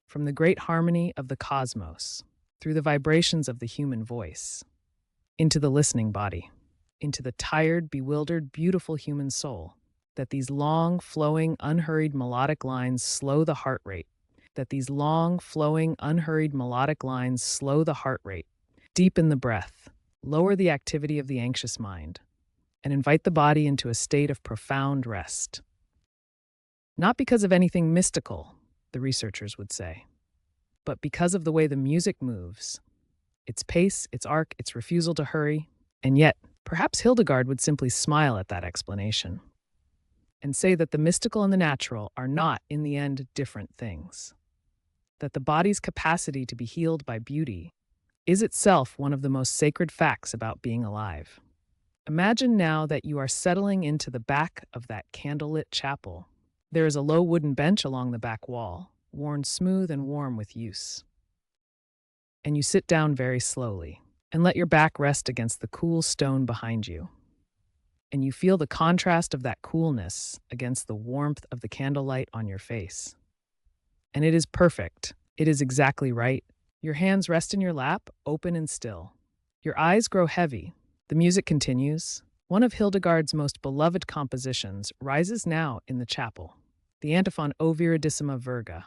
from the great harmony of the cosmos, through the vibrations of the human voice, into the listening body, into the tired, bewildered, beautiful human soul. That these long, flowing, unhurried melodic lines slow the heart rate. That these long, flowing, unhurried melodic lines slow the heart rate, deepen the breath, lower the activity of the anxious mind, and invite the body into a state of profound rest. Not because of anything mystical, the researchers would say, but because of the way the music moves, its pace, its arc, its refusal to hurry, and yet, perhaps Hildegard would simply smile at that explanation and say that the mystical and the natural are not, in the end, different things. That the body's capacity to be healed by beauty is itself one of the most sacred facts about being alive. Imagine now that you are settling into the back of that candlelit chapel. There is a low wooden bench along the back wall, worn smooth and warm with use. And you sit down very slowly and let your back rest against the cool stone behind you. And you feel the contrast of that coolness against the warmth of the candlelight on your face. And it is perfect. It is exactly right. Your hands rest in your lap, open and still. Your eyes grow heavy. The music continues. One of Hildegard's most beloved compositions rises now in the chapel. The antiphon O viridissima virga,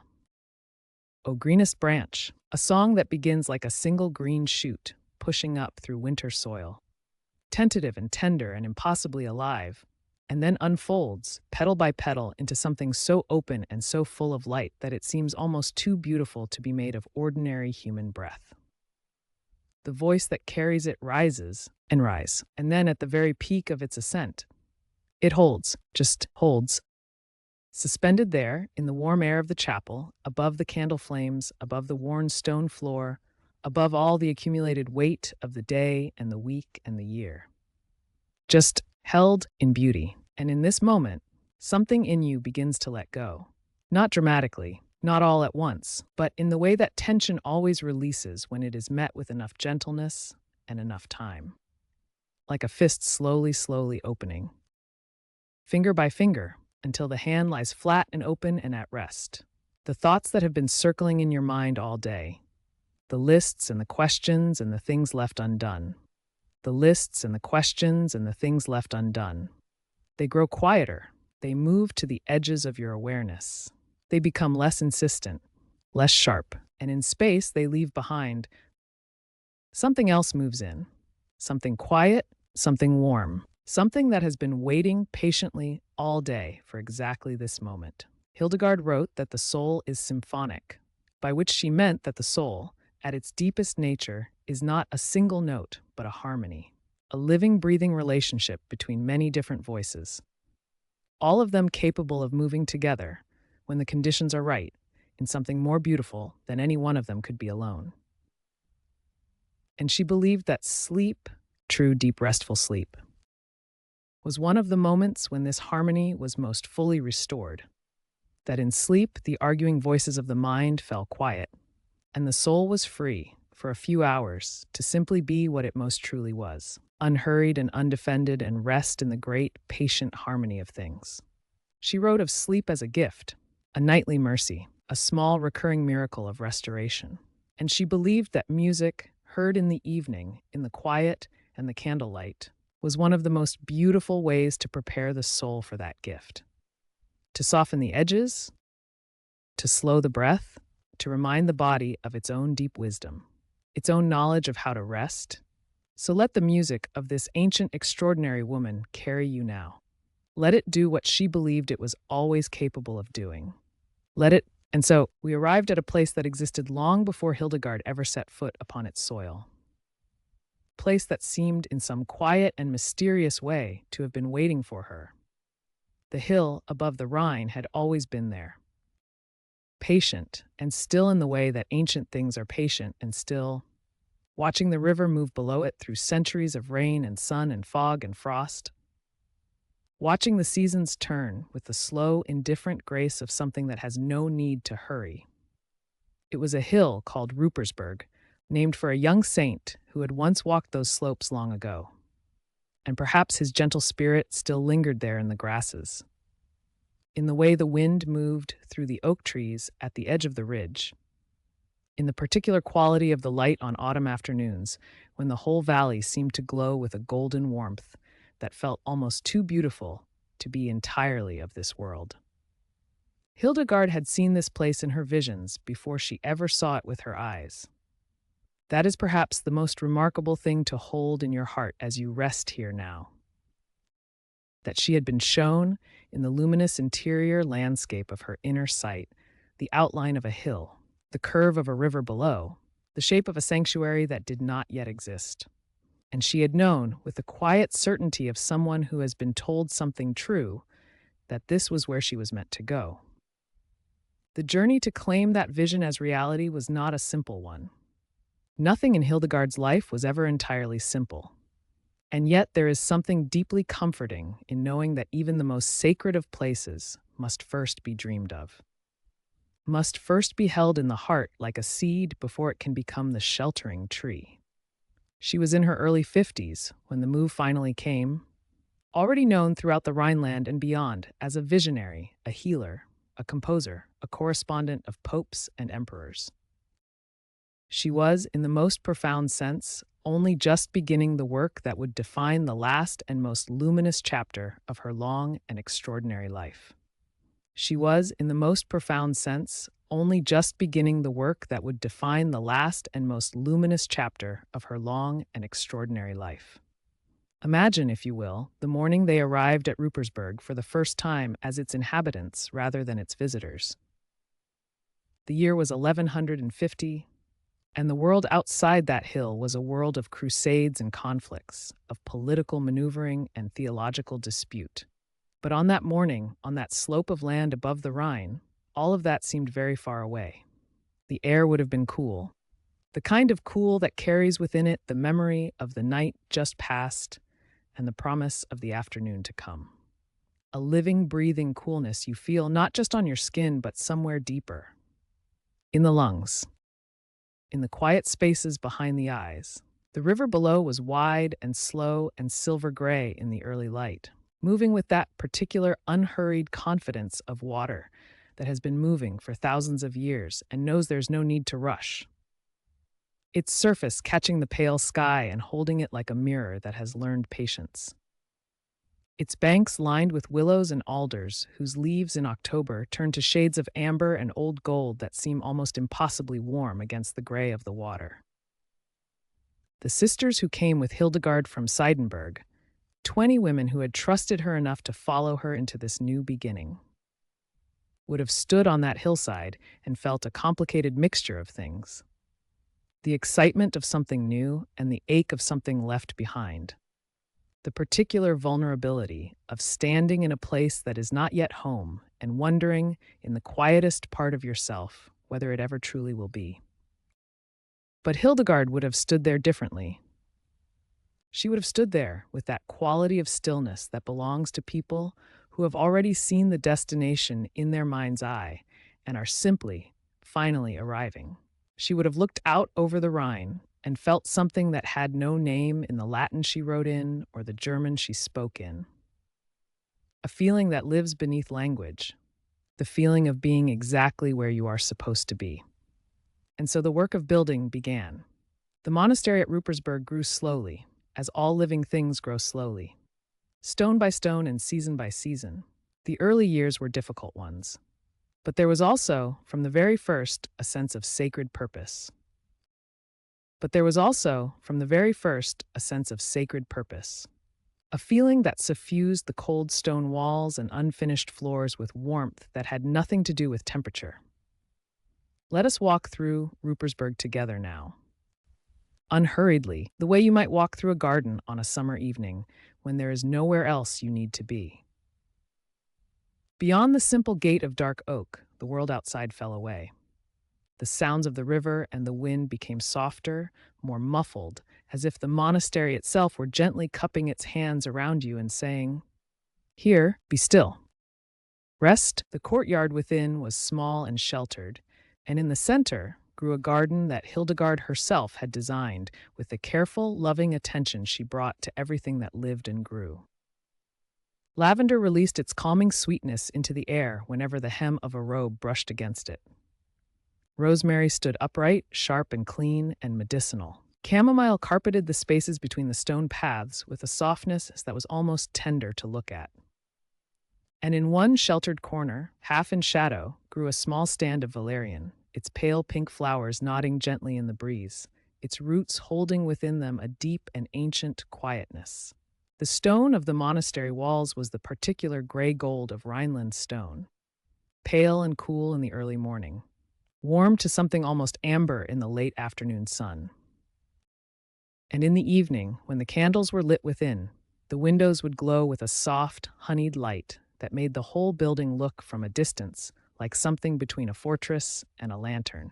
O greenest branch, a song that begins like a single green shoot, pushing up through winter soil. Tentative and tender and impossibly alive, and then unfolds, petal by petal, into something so open and so full of light that it seems almost too beautiful to be made of ordinary human breath. The voice that carries it rises, and then at the very peak of its ascent, it holds, just holds, suspended there in the warm air of the chapel, above the candle flames, above the worn stone floor, above all the accumulated weight of the day and the week and the year. Just held in beauty. And in this moment, something in you begins to let go. Not dramatically, not all at once, but in the way that tension always releases when it is met with enough gentleness and enough time. Like a fist slowly opening, finger by finger, until the hand lies flat and open and at rest. The thoughts that have been circling in your mind all day, the lists and the questions and the things left undone. The lists and the questions and the things left undone. They grow quieter. They move to the edges of your awareness. They become less insistent, less sharp, and in space they leave behind. Something else moves in. Something quiet, something warm. Something that has been waiting patiently all day for exactly this moment. Hildegard wrote that the soul is symphonic, by which she meant that the soul, at its deepest nature, is not a single note, but a harmony, a living, breathing relationship between many different voices, all of them capable of moving together, when the conditions are right, in something more beautiful than any one of them could be alone. And she believed that sleep, true deep restful sleep, was one of the moments when this harmony was most fully restored, that in sleep the arguing voices of the mind fell quiet, and the soul was free, for a few hours, to simply be what it most truly was, unhurried and undefended, and rest in the great, patient harmony of things. She wrote of sleep as a gift, a nightly mercy, a small recurring miracle of restoration. And she believed that music, heard in the evening, in the quiet and the candlelight, was one of the most beautiful ways to prepare the soul for that gift. To soften the edges, to slow the breath, to remind the body of its own deep wisdom, its own knowledge of how to rest. So let the music of this ancient, extraordinary woman carry you now. Let it do what she believed it was always capable of doing. Let it. And so we arrived at a place that existed long before Hildegard ever set foot upon its soil. place that seemed in some quiet and mysterious way to have been waiting for her. The hill above the Rhine had always been there, patient and still in the way that ancient things are patient and still, watching the river move below it through centuries of rain and sun and fog and frost, watching the seasons turn with the slow, indifferent grace of something that has no need to hurry. It was a hill called Ruppersberg, named for a young saint who had once walked those slopes long ago. And perhaps his gentle spirit still lingered there in the grasses, in the way the wind moved through the oak trees at the edge of the ridge, in the particular quality of the light on autumn afternoons when the whole valley seemed to glow with a golden warmth that felt almost too beautiful to be entirely of this world. Hildegard had seen this place in her visions before she ever saw it with her eyes. That is perhaps the most remarkable thing to hold in your heart as you rest here now. That she had been shown, in the luminous interior landscape of her inner sight, the outline of a hill, the curve of a river below, the shape of a sanctuary that did not yet exist. And she had known, with the quiet certainty of someone who has been told something true, that this was where she was meant to go. The journey to claim that vision as reality was not a simple one. Nothing in Hildegard's life was ever entirely simple. And yet there is something deeply comforting in knowing that even the most sacred of places must first be dreamed of, must first be held in the heart like a seed before it can become the sheltering tree. She was in her early 50s when the move finally came, already known throughout the Rhineland and beyond as a visionary, a healer, a composer, a correspondent of popes and emperors. She was, in the most profound sense, only just beginning the work that would define the last and most luminous chapter of her long and extraordinary life. She was, in the most profound sense, only just beginning the work that would define the last and most luminous chapter of her long and extraordinary life. Imagine, if you will, the morning they arrived at Ruppersberg for the first time as its inhabitants rather than its visitors. The year was 1150, and the world outside that hill was a world of crusades and conflicts, of political maneuvering and theological dispute. But on that morning, on that slope of land above the Rhine, all of that seemed very far away. The air would have been cool, the kind of cool that carries within it the memory of the night just past and the promise of the afternoon to come. A living, breathing coolness you feel not just on your skin, but somewhere deeper, in the lungs, in the quiet spaces behind the eyes. The river below was wide and slow and silver gray in the early light, moving with that particular unhurried confidence of water that has been moving for thousands of years and knows there's no need to rush. Its surface catching the pale sky and holding it like a mirror that has learned patience. Its banks lined with willows and alders whose leaves in October turn to shades of amber and old gold that seem almost impossibly warm against the gray of the water. The sisters who came with Hildegard from Seidenberg, 20 women who had trusted her enough to follow her into this new beginning, would have stood on that hillside and felt a complicated mixture of things. The excitement of something new and the ache of something left behind. The particular vulnerability of standing in a place that is not yet home and wondering in the quietest part of yourself whether it ever truly will be. But Hildegard would have stood there differently. She would have stood there with that quality of stillness that belongs to people who have already seen the destination in their mind's eye and are simply, finally arriving. She would have looked out over the Rhine and felt something that had no name in the Latin she wrote in or the German she spoke in. A feeling that lives beneath language, the feeling of being exactly where you are supposed to be. And so the work of building began. The monastery at Ruppersberg grew slowly, as all living things grow slowly. Stone by stone and season by season. The early years were difficult ones. But there was also, from the very first, a sense of sacred purpose. A feeling that suffused the cold stone walls and unfinished floors with warmth that had nothing to do with temperature. Let us walk through Ruppersberg together now. unhurriedly, the way you might walk through a garden on a summer evening when there is nowhere else you need to be. Beyond the simple gate of dark oak, the world outside fell away. The sounds of the river and the wind became softer, more muffled, as if the monastery itself were gently cupping its hands around you and saying, "Here, be still. Rest." The courtyard within was small and sheltered, and in the center grew a garden that Hildegard herself had designed with the careful, loving attention she brought to everything that lived and grew. Lavender released its calming sweetness into the air whenever the hem of a robe brushed against it. Rosemary stood upright, sharp and clean and medicinal. Chamomile carpeted the spaces between the stone paths with a softness that was almost tender to look at. And in one sheltered corner, half in shadow, grew a small stand of valerian, its pale pink flowers nodding gently in the breeze, its roots holding within them a deep and ancient quietness. The stone of the monastery walls was the particular gray gold of Rhineland stone, pale and cool in the early morning, warm to something almost amber in the late afternoon sun. And in the evening, when the candles were lit within, the windows would glow with a soft, honeyed light that made the whole building look from a distance like something between a fortress and a lantern.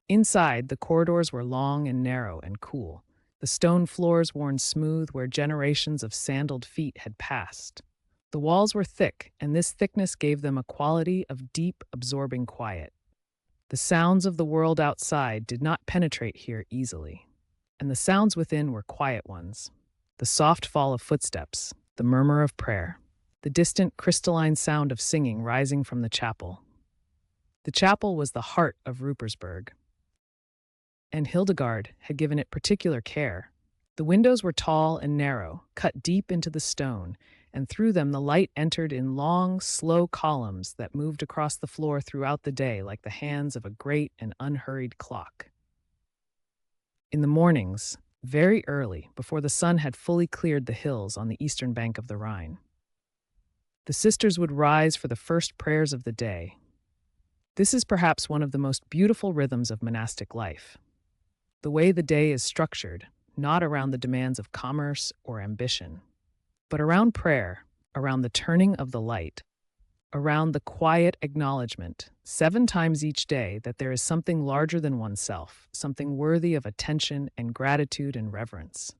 Inside, the corridors were long and narrow and cool, the stone floors worn smooth where generations of sandaled feet had passed. The walls were thick, and this thickness gave them a quality of deep, absorbing quiet. The sounds of the world outside did not penetrate here easily, and the sounds within were quiet ones. The soft fall of footsteps, the murmur of prayer, the distant crystalline sound of singing rising from the chapel. The chapel was the heart of Ruppersberg, and Hildegard had given it particular care. The windows were tall and narrow, cut deep into the stone, and through them the light entered in long, slow columns that moved across the floor throughout the day like the hands of a great and unhurried clock. In the mornings, very early, before the sun had fully cleared the hills on the eastern bank of the Rhine, the sisters would rise for the first prayers of the day. This is perhaps one of the most beautiful rhythms of monastic life. The way the day is structured, not around the demands of commerce or ambition, but around prayer, around the turning of the light, around the quiet acknowledgement, 7 times each day, that there is something larger than oneself, something worthy of attention and gratitude and reverence.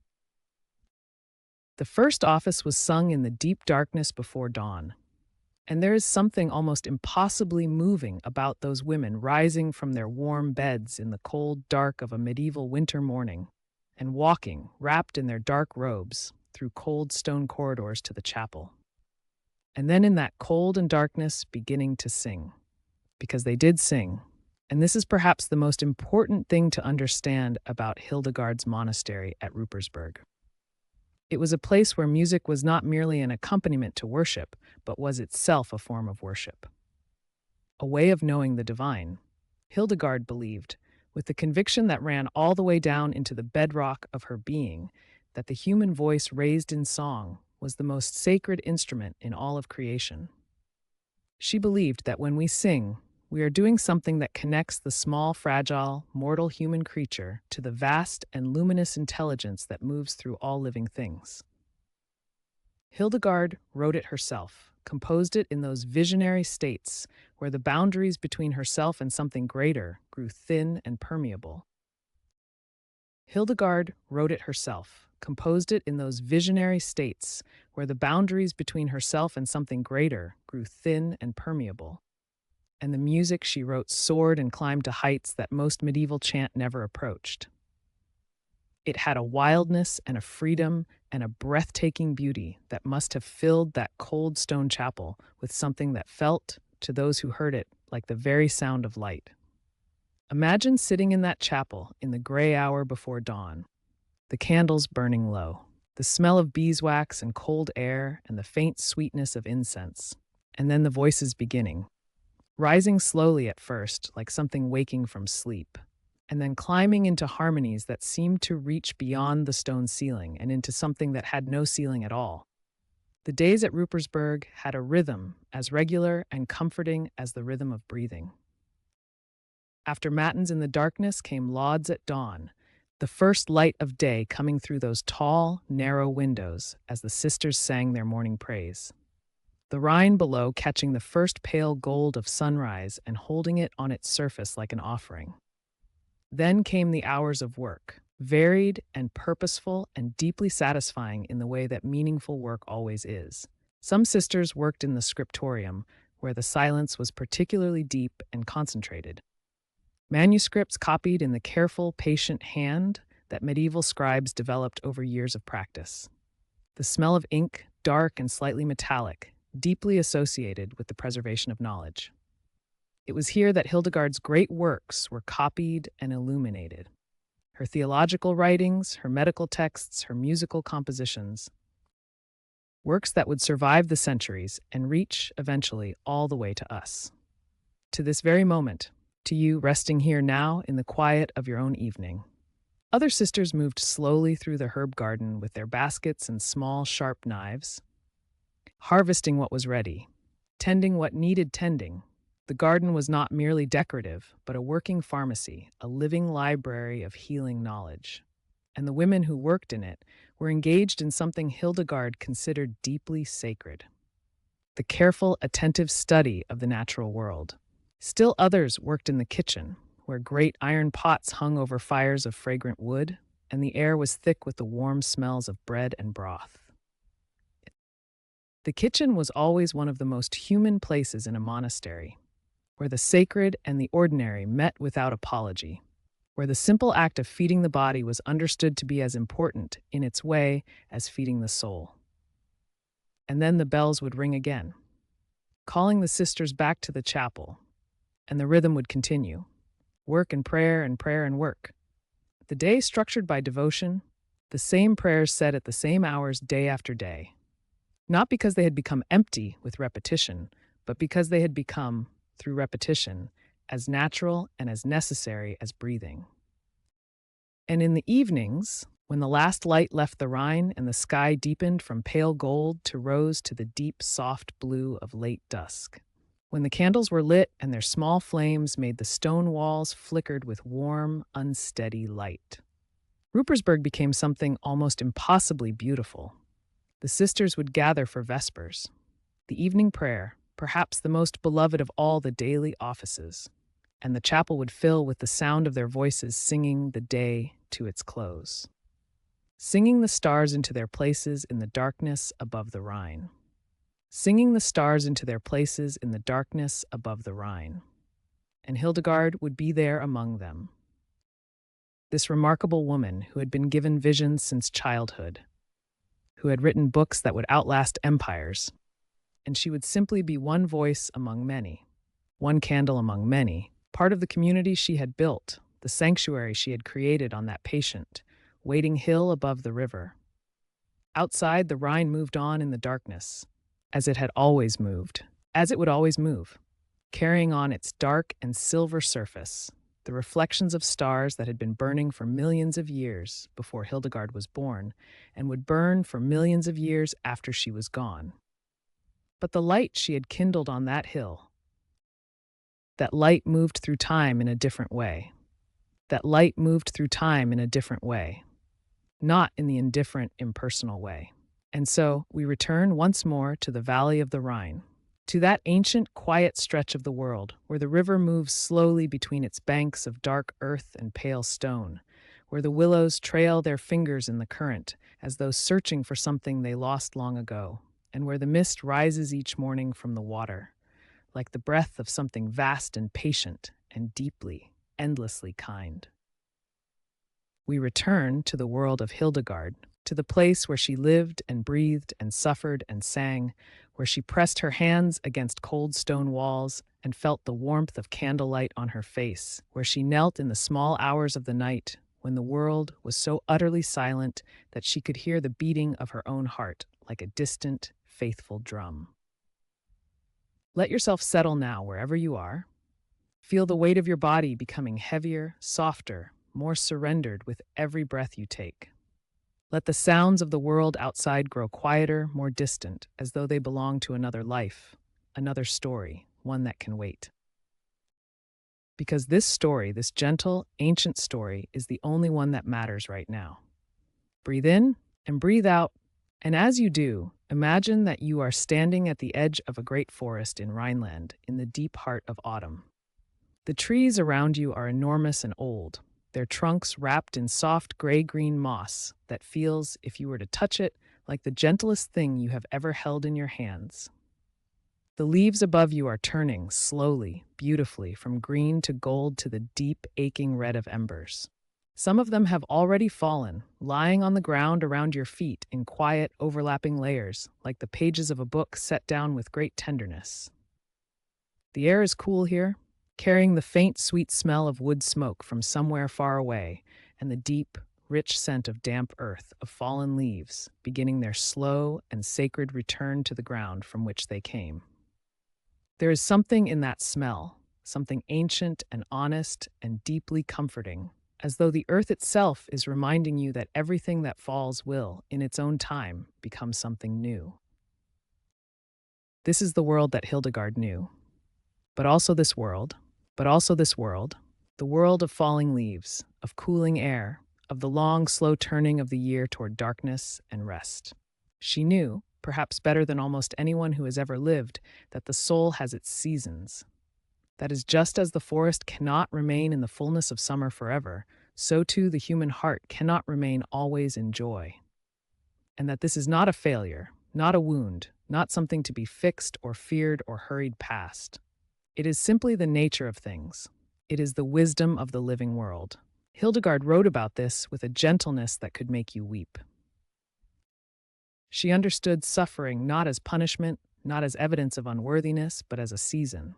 The first office was sung in the deep darkness before dawn, and there is something almost impossibly moving about those women rising from their warm beds in the cold dark of a medieval winter morning and walking, wrapped in their dark robes, through cold stone corridors to the chapel. And then in that cold and darkness beginning to sing. Because they did sing. And this is perhaps the most important thing to understand about Hildegard's monastery at Ruppersberg. It was a place where music was not merely an accompaniment to worship, but was itself a form of worship. A way of knowing the divine, Hildegard believed, with the conviction that ran all the way down into the bedrock of her being, that the human voice raised in song was the most sacred instrument in all of creation. She believed that when we sing, we are doing something that connects the small, fragile, mortal human creature to the vast and luminous intelligence that moves through all living things. Hildegard wrote it herself, composed it in those visionary states where the boundaries between herself and something greater grew thin and permeable. Hildegard wrote it herself, composed it in those visionary states where the boundaries between herself and something greater grew thin and permeable. And the music she wrote soared and climbed to heights that most medieval chant never approached. It had a wildness and a freedom and a breathtaking beauty that must have filled that cold stone chapel with something that felt, to those who heard it, like the very sound of light. Imagine sitting in that chapel in the gray hour before dawn, the candles burning low, the smell of beeswax and cold air and the faint sweetness of incense, and then the voices beginning, rising slowly at first like something waking from sleep, and then climbing into harmonies that seemed to reach beyond the stone ceiling and into something that had no ceiling at all. The days at Ruppersberg had a rhythm as regular and comforting as the rhythm of breathing. After matins in the darkness came lauds at dawn, the first light of day coming through those tall, narrow windows as the sisters sang their morning praise. The Rhine below catching the first pale gold of sunrise and holding it on its surface like an offering. Then came the hours of work, varied and purposeful and deeply satisfying in the way that meaningful work always is. Some sisters worked in the scriptorium, where the silence was particularly deep and concentrated. Manuscripts copied in the careful, patient hand that medieval scribes developed over years of practice. The smell of ink, dark and slightly metallic, deeply associated with the preservation of knowledge. It was here that Hildegard's great works were copied and illuminated. Her theological writings, her medical texts, her musical compositions. Works that would survive the centuries and reach, eventually, all the way to us. To this very moment, to you resting here now in the quiet of your own evening. Other sisters moved slowly through the herb garden with their baskets and small, sharp knives, harvesting what was ready, tending what needed tending. The garden was not merely decorative, but a working pharmacy, a living library of healing knowledge. And the women who worked in it were engaged in something Hildegard considered deeply sacred: the careful, attentive study of the natural world. Still others worked in the kitchen, where great iron pots hung over fires of fragrant wood, and the air was thick with the warm smells of bread and broth. The kitchen was always one of the most human places in a monastery, where the sacred and the ordinary met without apology, where the simple act of feeding the body was understood to be as important in its way as feeding the soul. And then the bells would ring again, calling the sisters back to the chapel, and the rhythm would continue, work and prayer and work. The day structured by devotion, the same prayers said at the same hours day after day, not because they had become empty with repetition, but because they had become, through repetition, as natural and as necessary as breathing. And in the evenings, when the last light left the Rhine and the sky deepened from pale gold to rose to the deep, soft blue of late dusk, when the candles were lit and their small flames made the stone walls flickered with warm, unsteady light, Ruppersberg became something almost impossibly beautiful. The sisters would gather for vespers, the evening prayer, perhaps the most beloved of all the daily offices, and the chapel would fill with the sound of their voices singing the day to its close, singing the stars into their places in the darkness above the Rhine, singing the stars into their places in the darkness above the Rhine. And Hildegard would be there among them, this remarkable woman who had been given visions since childhood, who had written books that would outlast empires, and she would simply be one voice among many, one candle among many, part of the community she had built, the sanctuary she had created on that patient, waiting hill above the river. Outside, the Rhine moved on in the darkness, as it had always moved, as it would always move, carrying on its dark and silver surface the reflections of stars that had been burning for millions of years before Hildegard was born, and would burn for millions of years after she was gone. But the light she had kindled on that hill, that light moved through time in a different way. That light moved through time in a different way, not in the indifferent, impersonal way. And so we return once more to the valley of the Rhine, to that ancient, quiet stretch of the world where the river moves slowly between its banks of dark earth and pale stone, where the willows trail their fingers in the current as though searching for something they lost long ago, and where the mist rises each morning from the water, like the breath of something vast and patient and deeply, endlessly kind. We return to the world of Hildegard, to the place where she lived and breathed and suffered and sang, where she pressed her hands against cold stone walls and felt the warmth of candlelight on her face, where she knelt in the small hours of the night when the world was so utterly silent that she could hear the beating of her own heart like a distant, faithful drum. Let yourself settle now wherever you are. Feel the weight of your body becoming heavier, softer, more surrendered with every breath you take. Let the sounds of the world outside grow quieter, more distant, as though they belong to another life, another story, one that can wait. Because this story, this gentle, ancient story, is the only one that matters right now. Breathe in and breathe out. And as you do, imagine that you are standing at the edge of a great forest in Rhineland in the deep heart of autumn. The trees around you are enormous and old, their trunks wrapped in soft gray-green moss that feels, if you were to touch it, like the gentlest thing you have ever held in your hands. The leaves above you are turning slowly, beautifully, from green to gold to the deep, aching red of embers. Some of them have already fallen, lying on the ground around your feet in quiet, overlapping layers, like the pages of a book set down with great tenderness. The air is cool here, carrying the faint, sweet smell of wood smoke from somewhere far away, and the deep, rich scent of damp earth, of fallen leaves, beginning their slow and sacred return to the ground from which they came. There is something in that smell, something ancient and honest and deeply comforting, as though the earth itself is reminding you that everything that falls will, in its own time, become something new. This is the world that Hildegard knew. But also this world, the world of falling leaves, of cooling air, of the long, slow turning of the year toward darkness and rest. She knew, perhaps better than almost anyone who has ever lived, that the soul has its seasons. That is, just as the forest cannot remain in the fullness of summer forever, so too the human heart cannot remain always in joy. And that this is not a failure, not a wound, not something to be fixed or feared or hurried past. It is simply the nature of things. It is the wisdom of the living world. Hildegard wrote about this with a gentleness that could make you weep. She understood suffering not as punishment, not as evidence of unworthiness, but as a season,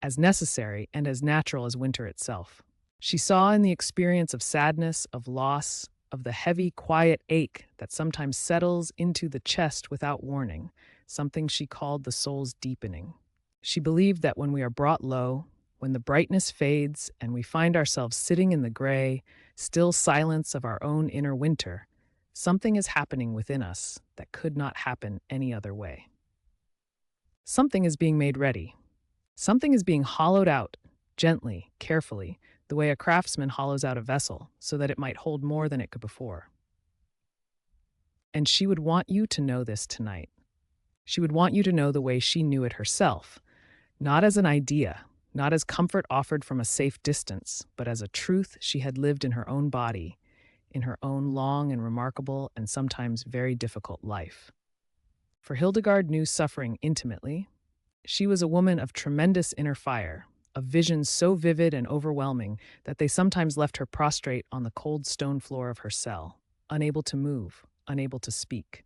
as necessary and as natural as winter itself. She saw in the experience of sadness, of loss, of the heavy, quiet ache that sometimes settles into the chest without warning, something she called the soul's deepening. She believed that when we are brought low, when the brightness fades and we find ourselves sitting in the gray, still silence of our own inner winter, something is happening within us that could not happen any other way. Something is being made ready. Something is being hollowed out, gently, carefully, the way a craftsman hollows out a vessel so that it might hold more than it could before. And she would want you to know this tonight. She would want you to know the way she knew it herself, not as an idea, not as comfort offered from a safe distance, but as a truth she had lived in her own body, in her own long and remarkable and sometimes very difficult life. For Hildegard knew suffering intimately. She was a woman of tremendous inner fire, of visions so vivid and overwhelming that they sometimes left her prostrate on the cold stone floor of her cell, unable to move, unable to speak.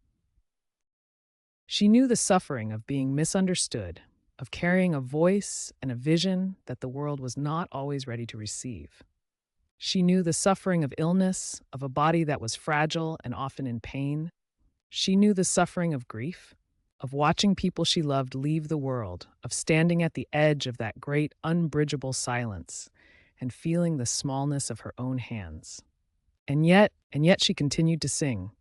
She knew the suffering of being misunderstood, of carrying a voice and a vision that the world was not always ready to receive. She knew the suffering of illness, of a body that was fragile and often in pain. She knew the suffering of grief, of watching people she loved leave the world, of standing at the edge of that great, unbridgeable silence, and feeling the smallness of her own hands. And yet she continued to sing.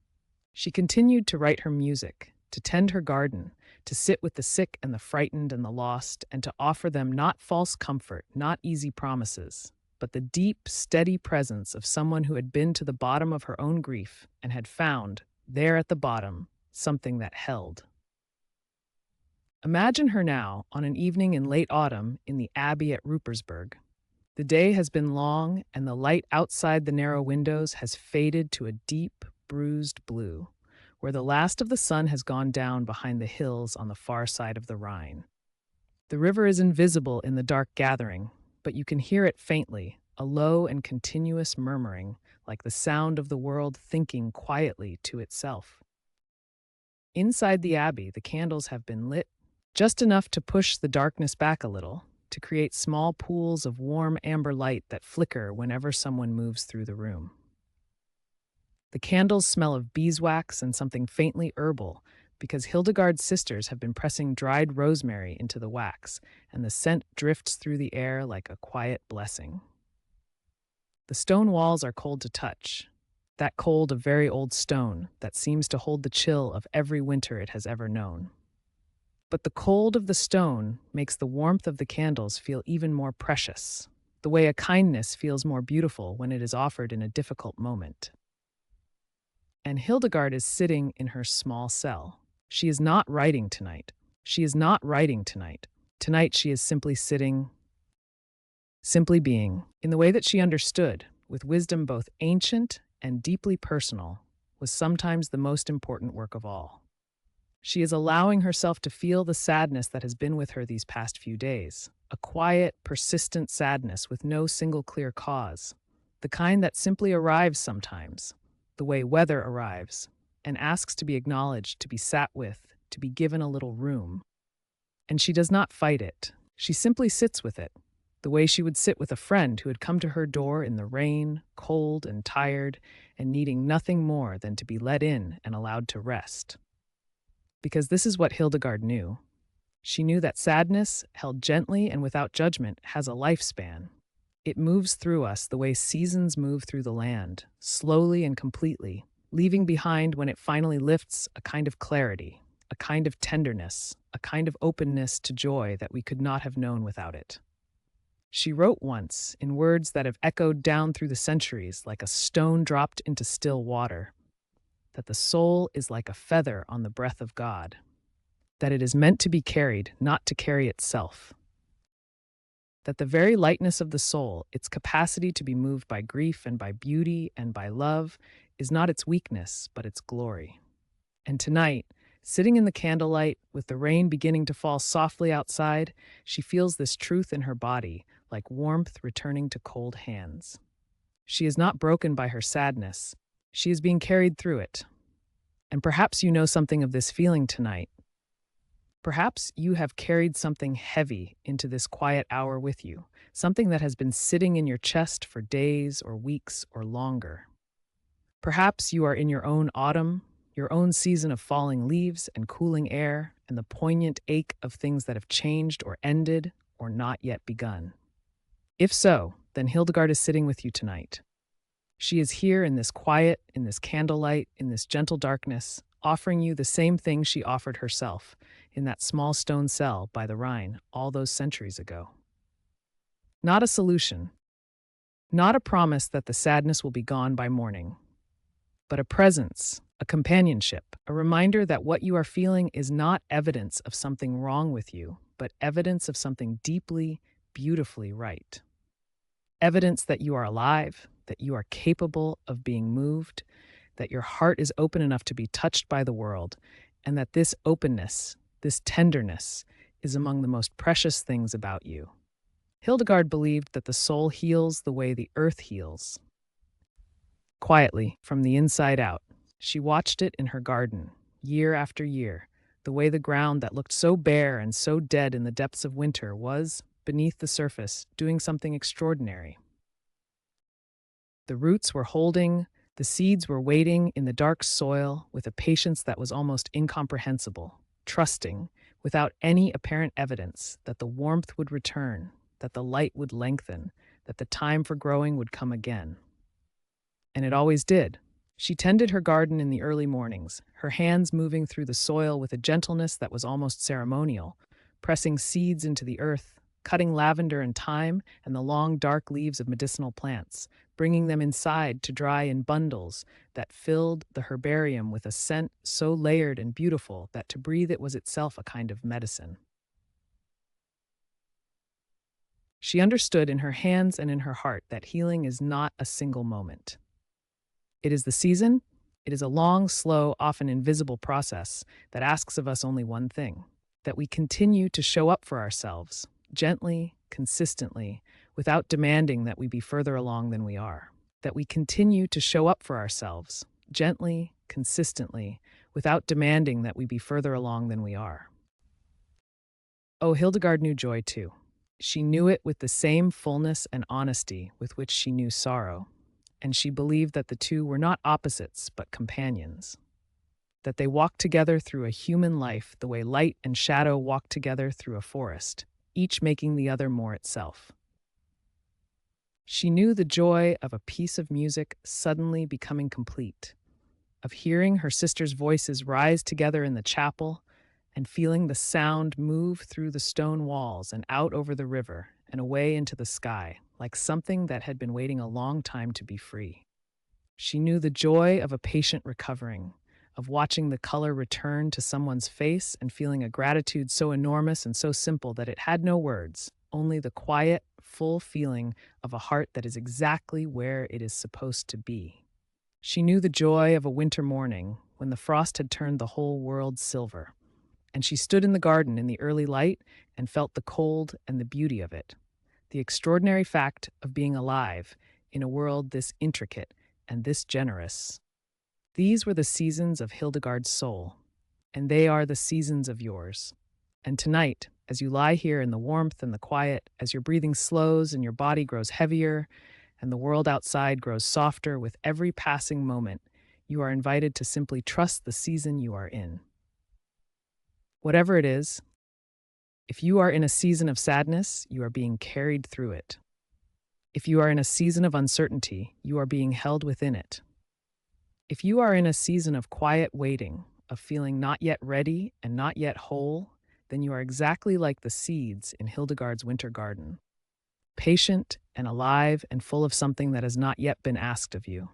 She continued to write her music, to tend her garden, to sit with the sick and the frightened and the lost, and to offer them not false comfort, not easy promises, but the deep, steady presence of someone who had been to the bottom of her own grief and had found, there at the bottom, something that held. Imagine her now on an evening in late autumn in the abbey at Ruppersberg. The day has been long, and the light outside the narrow windows has faded to a deep, bruised blue, where the last of the sun has gone down behind the hills on the far side of the Rhine. The river is invisible in the dark gathering, but you can hear it faintly, a low and continuous murmuring, like the sound of the world thinking quietly to itself. Inside the abbey, the candles have been lit, just enough to push the darkness back a little, to create small pools of warm amber light that flicker whenever someone moves through the room. The candles smell of beeswax and something faintly herbal, because Hildegard's sisters have been pressing dried rosemary into the wax, and the scent drifts through the air like a quiet blessing. The stone walls are cold to touch, that cold of very old stone that seems to hold the chill of every winter it has ever known. But the cold of the stone makes the warmth of the candles feel even more precious. the way a kindness feels more beautiful when it is offered in a difficult moment. And Hildegard is sitting in her small cell. She is not writing tonight. She is not writing tonight. Tonight she is simply sitting, simply being, in the way that she understood, with wisdom both ancient and deeply personal, was sometimes the most important work of all. She is allowing herself to feel the sadness that has been with her these past few days, a quiet, persistent sadness with no single clear cause, the kind that simply arrives sometimes, the way weather arrives, and asks to be acknowledged, to be sat with, to be given a little room. And she does not fight it. She simply sits with it, the way she would sit with a friend who had come to her door in the rain, cold and tired, and needing nothing more than to be let in and allowed to rest. Because this is what Hildegard knew. She knew that sadness, held gently and without judgment, has a lifespan. It moves through us the way seasons move through the land, slowly and completely, leaving behind when it finally lifts a kind of clarity, a kind of tenderness, a kind of openness to joy that we could not have known without it. She wrote once, in words that have echoed down through the centuries like a stone dropped into still water, that the soul is like a feather on the breath of God, that it is meant to be carried, not to carry itself, that the very lightness of the soul, its capacity to be moved by grief and by beauty and by love, is not its weakness, but its glory. And tonight, sitting in the candlelight, with the rain beginning to fall softly outside, she feels this truth in her body, like warmth returning to cold hands. She is not broken by her sadness. She is being carried through it. And perhaps you know something of this feeling tonight. Perhaps you have carried something heavy into this quiet hour with you, something that has been sitting in your chest for days or weeks or longer. Perhaps you are in your own autumn, your own season of falling leaves and cooling air, and the poignant ache of things that have changed or ended or not yet begun. If so, then Hildegard is sitting with you tonight. She is here in this quiet, in this candlelight, in this gentle darkness, offering you the same thing she offered herself in that small stone cell by the Rhine all those centuries ago. Not a solution, not a promise that the sadness will be gone by morning, but a presence, a companionship, a reminder that what you are feeling is not evidence of something wrong with you, but evidence of something deeply, beautifully right. Evidence that you are alive, that you are capable of being moved, that your heart is open enough to be touched by the world, and that this openness, this tenderness, is among the most precious things about you. Hildegard believed that the soul heals the way the earth heals. Quietly, from the inside out, she watched it in her garden, year after year, the way the ground that looked so bare and so dead in the depths of winter was, beneath the surface, doing something extraordinary. The roots were holding, the seeds were waiting in the dark soil with a patience that was almost incomprehensible, trusting, without any apparent evidence, that the warmth would return, that the light would lengthen, that the time for growing would come again. And it always did. She tended her garden in the early mornings, her hands moving through the soil with a gentleness that was almost ceremonial, pressing seeds into the earth, cutting lavender and thyme and the long dark leaves of medicinal plants, bringing them inside to dry in bundles that filled the herbarium with a scent so layered and beautiful that to breathe it was itself a kind of medicine. She understood in her hands and in her heart that healing is not a single moment. It is the season. It is a long, slow, often invisible process that asks of us only one thing: that we continue to show up for ourselves, gently, consistently, without demanding that we be further along than we are. That we continue to show up for ourselves, gently, consistently, without demanding that we be further along than we are. Oh, Hildegard knew joy too. She knew it with the same fullness and honesty with which she knew sorrow, and she believed that the two were not opposites but companions. That they walked together through a human life the way light and shadow walk together through a forest, each making the other more itself. She knew the joy of a piece of music suddenly becoming complete, of hearing her sisters' voices rise together in the chapel, and feeling the sound move through the stone walls and out over the river and away into the sky, like something that had been waiting a long time to be free. She knew the joy of a patient recovering, of watching the color return to someone's face and feeling a gratitude so enormous and so simple that it had no words, only the quiet, full feeling of a heart that is exactly where it is supposed to be. She knew the joy of a winter morning when the frost had turned the whole world silver, and she stood in the garden in the early light and felt the cold and the beauty of it, the extraordinary fact of being alive in a world this intricate and this generous. These were the seasons of Hildegard's soul, and they are the seasons of yours. And tonight, as you lie here in the warmth and the quiet, as your breathing slows and your body grows heavier, and the world outside grows softer with every passing moment, you are invited to simply trust the season you are in. Whatever it is, if you are in a season of sadness, you are being carried through it. If you are in a season of uncertainty, you are being held within it. If you are in a season of quiet waiting, of feeling not yet ready and not yet whole, then you are exactly like the seeds in Hildegard's winter garden, patient and alive and full of something that has not yet been asked of you.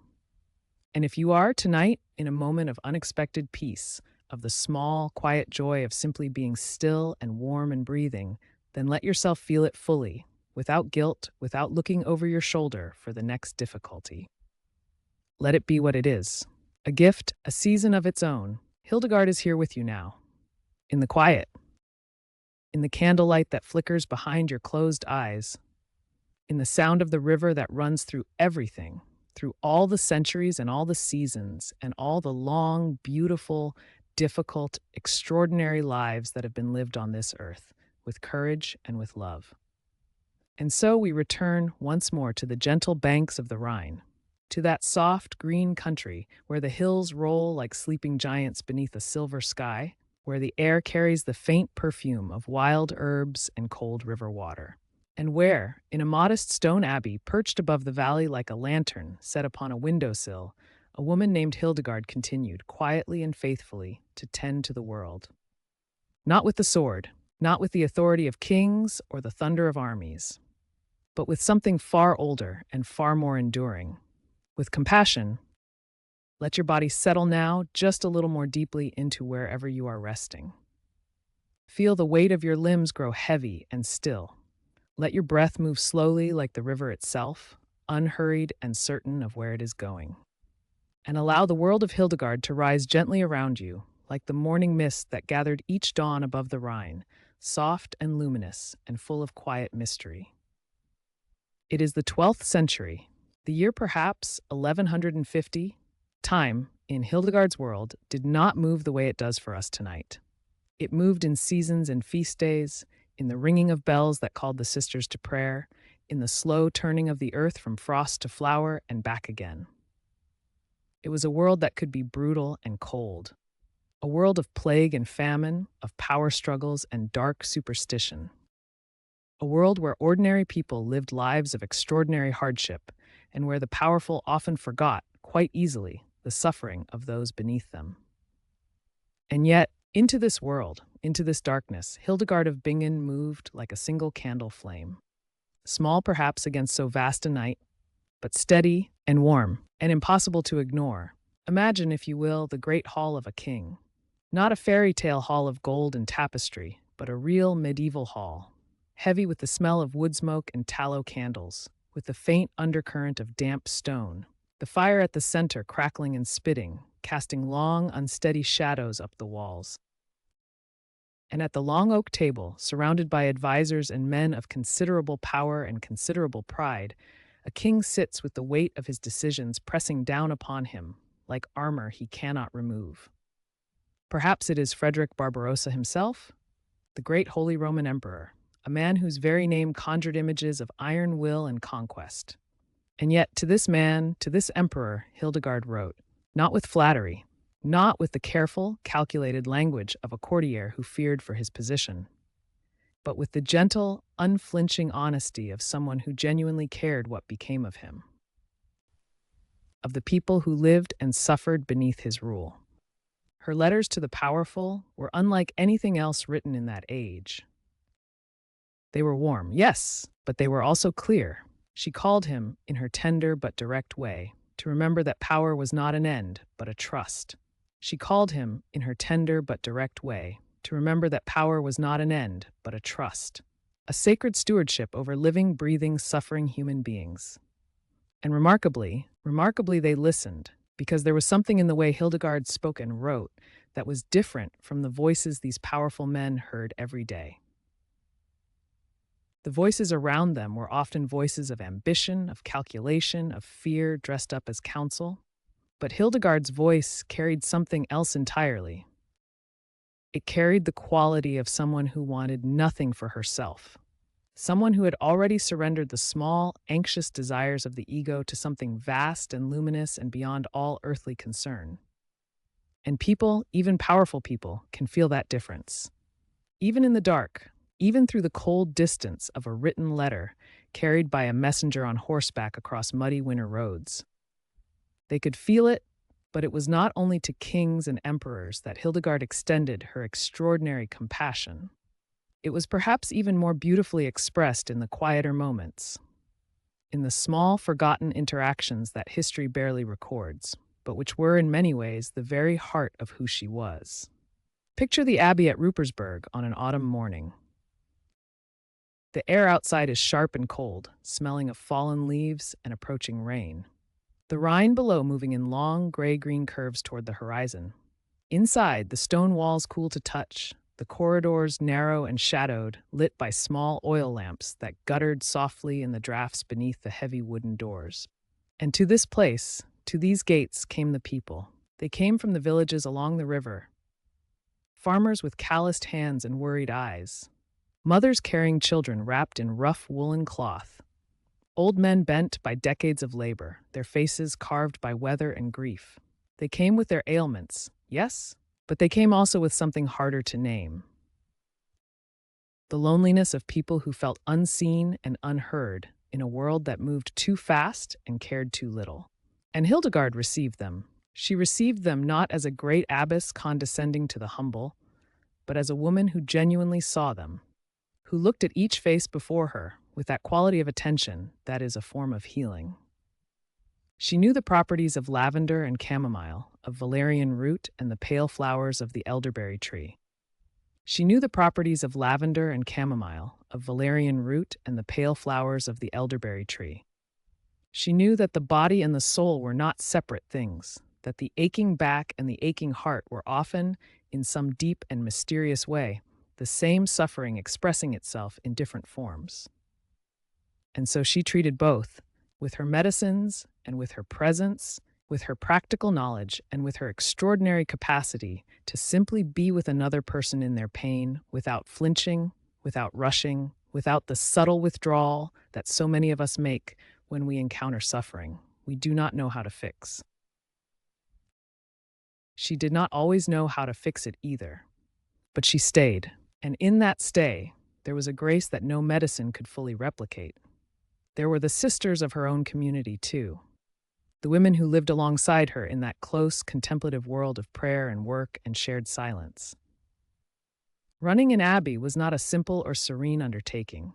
And if you are tonight in a moment of unexpected peace, of the small, quiet joy of simply being still and warm and breathing, then let yourself feel it fully, without guilt, without looking over your shoulder for the next difficulty. Let it be what it is. A gift, a season of its own. Hildegard is here with you now. In the quiet. In the candlelight that flickers behind your closed eyes. In the sound of the river that runs through everything, through all the centuries and all the seasons and all the long, beautiful, difficult, extraordinary lives that have been lived on this earth, with courage and with love. And so we return once more to the gentle banks of the Rhine, to that soft green country where the hills roll like sleeping giants beneath a silver sky, where the air carries the faint perfume of wild herbs and cold river water, and where, in a modest stone abbey perched above the valley like a lantern set upon a windowsill, a woman named Hildegard continued, quietly and faithfully, to tend to the world. Not with the sword, not with the authority of kings or the thunder of armies, but with something far older and far more enduring. With compassion, let your body settle now just a little more deeply into wherever you are resting. Feel the weight of your limbs grow heavy and still. Let your breath move slowly like the river itself, unhurried and certain of where it is going. And allow the world of Hildegard to rise gently around you, like the morning mist that gathered each dawn above the Rhine, soft and luminous and full of quiet mystery. It is the 12th century, the year perhaps 1150. Time, in Hildegard's world, did not move the way it does for us tonight. It moved in seasons and feast days, in the ringing of bells that called the sisters to prayer, in the slow turning of the earth from frost to flower and back again. It was a world that could be brutal and cold, a world of plague and famine, of power struggles and dark superstition, a world where ordinary people lived lives of extraordinary hardship, and where the powerful often forgot, quite easily, the suffering of those beneath them. And yet, into this world, into this darkness, Hildegard of Bingen moved like a single candle flame. Small perhaps against so vast a night, but steady and warm and impossible to ignore. Imagine, if you will, the great hall of a king. Not a fairy tale hall of gold and tapestry, but a real medieval hall, heavy with the smell of wood smoke and tallow candles, with the faint undercurrent of damp stone, the fire at the center crackling and spitting, casting long, unsteady shadows up the walls. And at the long oak table, surrounded by advisors and men of considerable power and considerable pride, a king sits with the weight of his decisions pressing down upon him, like armor he cannot remove. Perhaps it is Frederick Barbarossa himself, the great Holy Roman Emperor, a man whose very name conjured images of iron will and conquest. And yet, to this man, to this emperor, Hildegard wrote, not with flattery, not with the careful, calculated language of a courtier who feared for his position, but with the gentle, unflinching honesty of someone who genuinely cared what became of him, of the people who lived and suffered beneath his rule. Her letters to the powerful were unlike anything else written in that age. They were warm, yes, but they were also clear. She called him, in her tender but direct way, to remember that power was not an end, but a trust. She called him, in her tender but direct way, to remember that power was not an end, but a trust. A sacred stewardship over living, breathing, suffering human beings. And remarkably, they listened, because there was something in the way Hildegard spoke and wrote that was different from the voices these powerful men heard every day. The voices around them were often voices of ambition, of calculation, of fear dressed up as counsel. But Hildegard's voice carried something else entirely. It carried the quality of someone who wanted nothing for herself. Someone who had already surrendered the small, anxious desires of the ego to something vast and luminous and beyond all earthly concern. And people, even powerful people, can feel that difference. Even in the dark, even through the cold distance of a written letter carried by a messenger on horseback across muddy winter roads. They could feel it, but it was not only to kings and emperors that Hildegard extended her extraordinary compassion. It was perhaps even more beautifully expressed in the quieter moments, in the small, forgotten interactions that history barely records, but which were in many ways the very heart of who she was. Picture the abbey at Ruppersberg on an autumn morning. The air outside is sharp and cold, smelling of fallen leaves and approaching rain. The Rhine below moving in long, gray-green curves toward the horizon. Inside, the stone walls cool to touch, the corridors narrow and shadowed, lit by small oil lamps that guttered softly in the drafts beneath the heavy wooden doors. And to this place, to these gates, came the people. They came from the villages along the river. Farmers with calloused hands and worried eyes. Mothers carrying children wrapped in rough woolen cloth. Old men bent by decades of labor, their faces carved by weather and grief. They came with their ailments, yes, but they came also with something harder to name. The loneliness of people who felt unseen and unheard in a world that moved too fast and cared too little. And Hildegard received them. She received them not as a great abbess condescending to the humble, but as a woman who genuinely saw them, who looked at each face before her with that quality of attention that is a form of healing. She knew the properties of lavender and chamomile, of valerian root and the pale flowers of the elderberry tree. She knew the properties of lavender and chamomile, of valerian root and the pale flowers of the elderberry tree. She knew that the body and the soul were not separate things, that the aching back and the aching heart were often, in some deep and mysterious way, the same suffering expressing itself in different forms. And so she treated both, with her medicines and with her presence, with her practical knowledge and with her extraordinary capacity to simply be with another person in their pain without flinching, without rushing, without the subtle withdrawal that so many of us make when we encounter suffering we do not know how to fix. She did not always know how to fix it either, but she stayed. And in that stay, there was a grace that no medicine could fully replicate. There were the sisters of her own community, too. The women who lived alongside her in that close, contemplative world of prayer and work and shared silence. Running an abbey was not a simple or serene undertaking.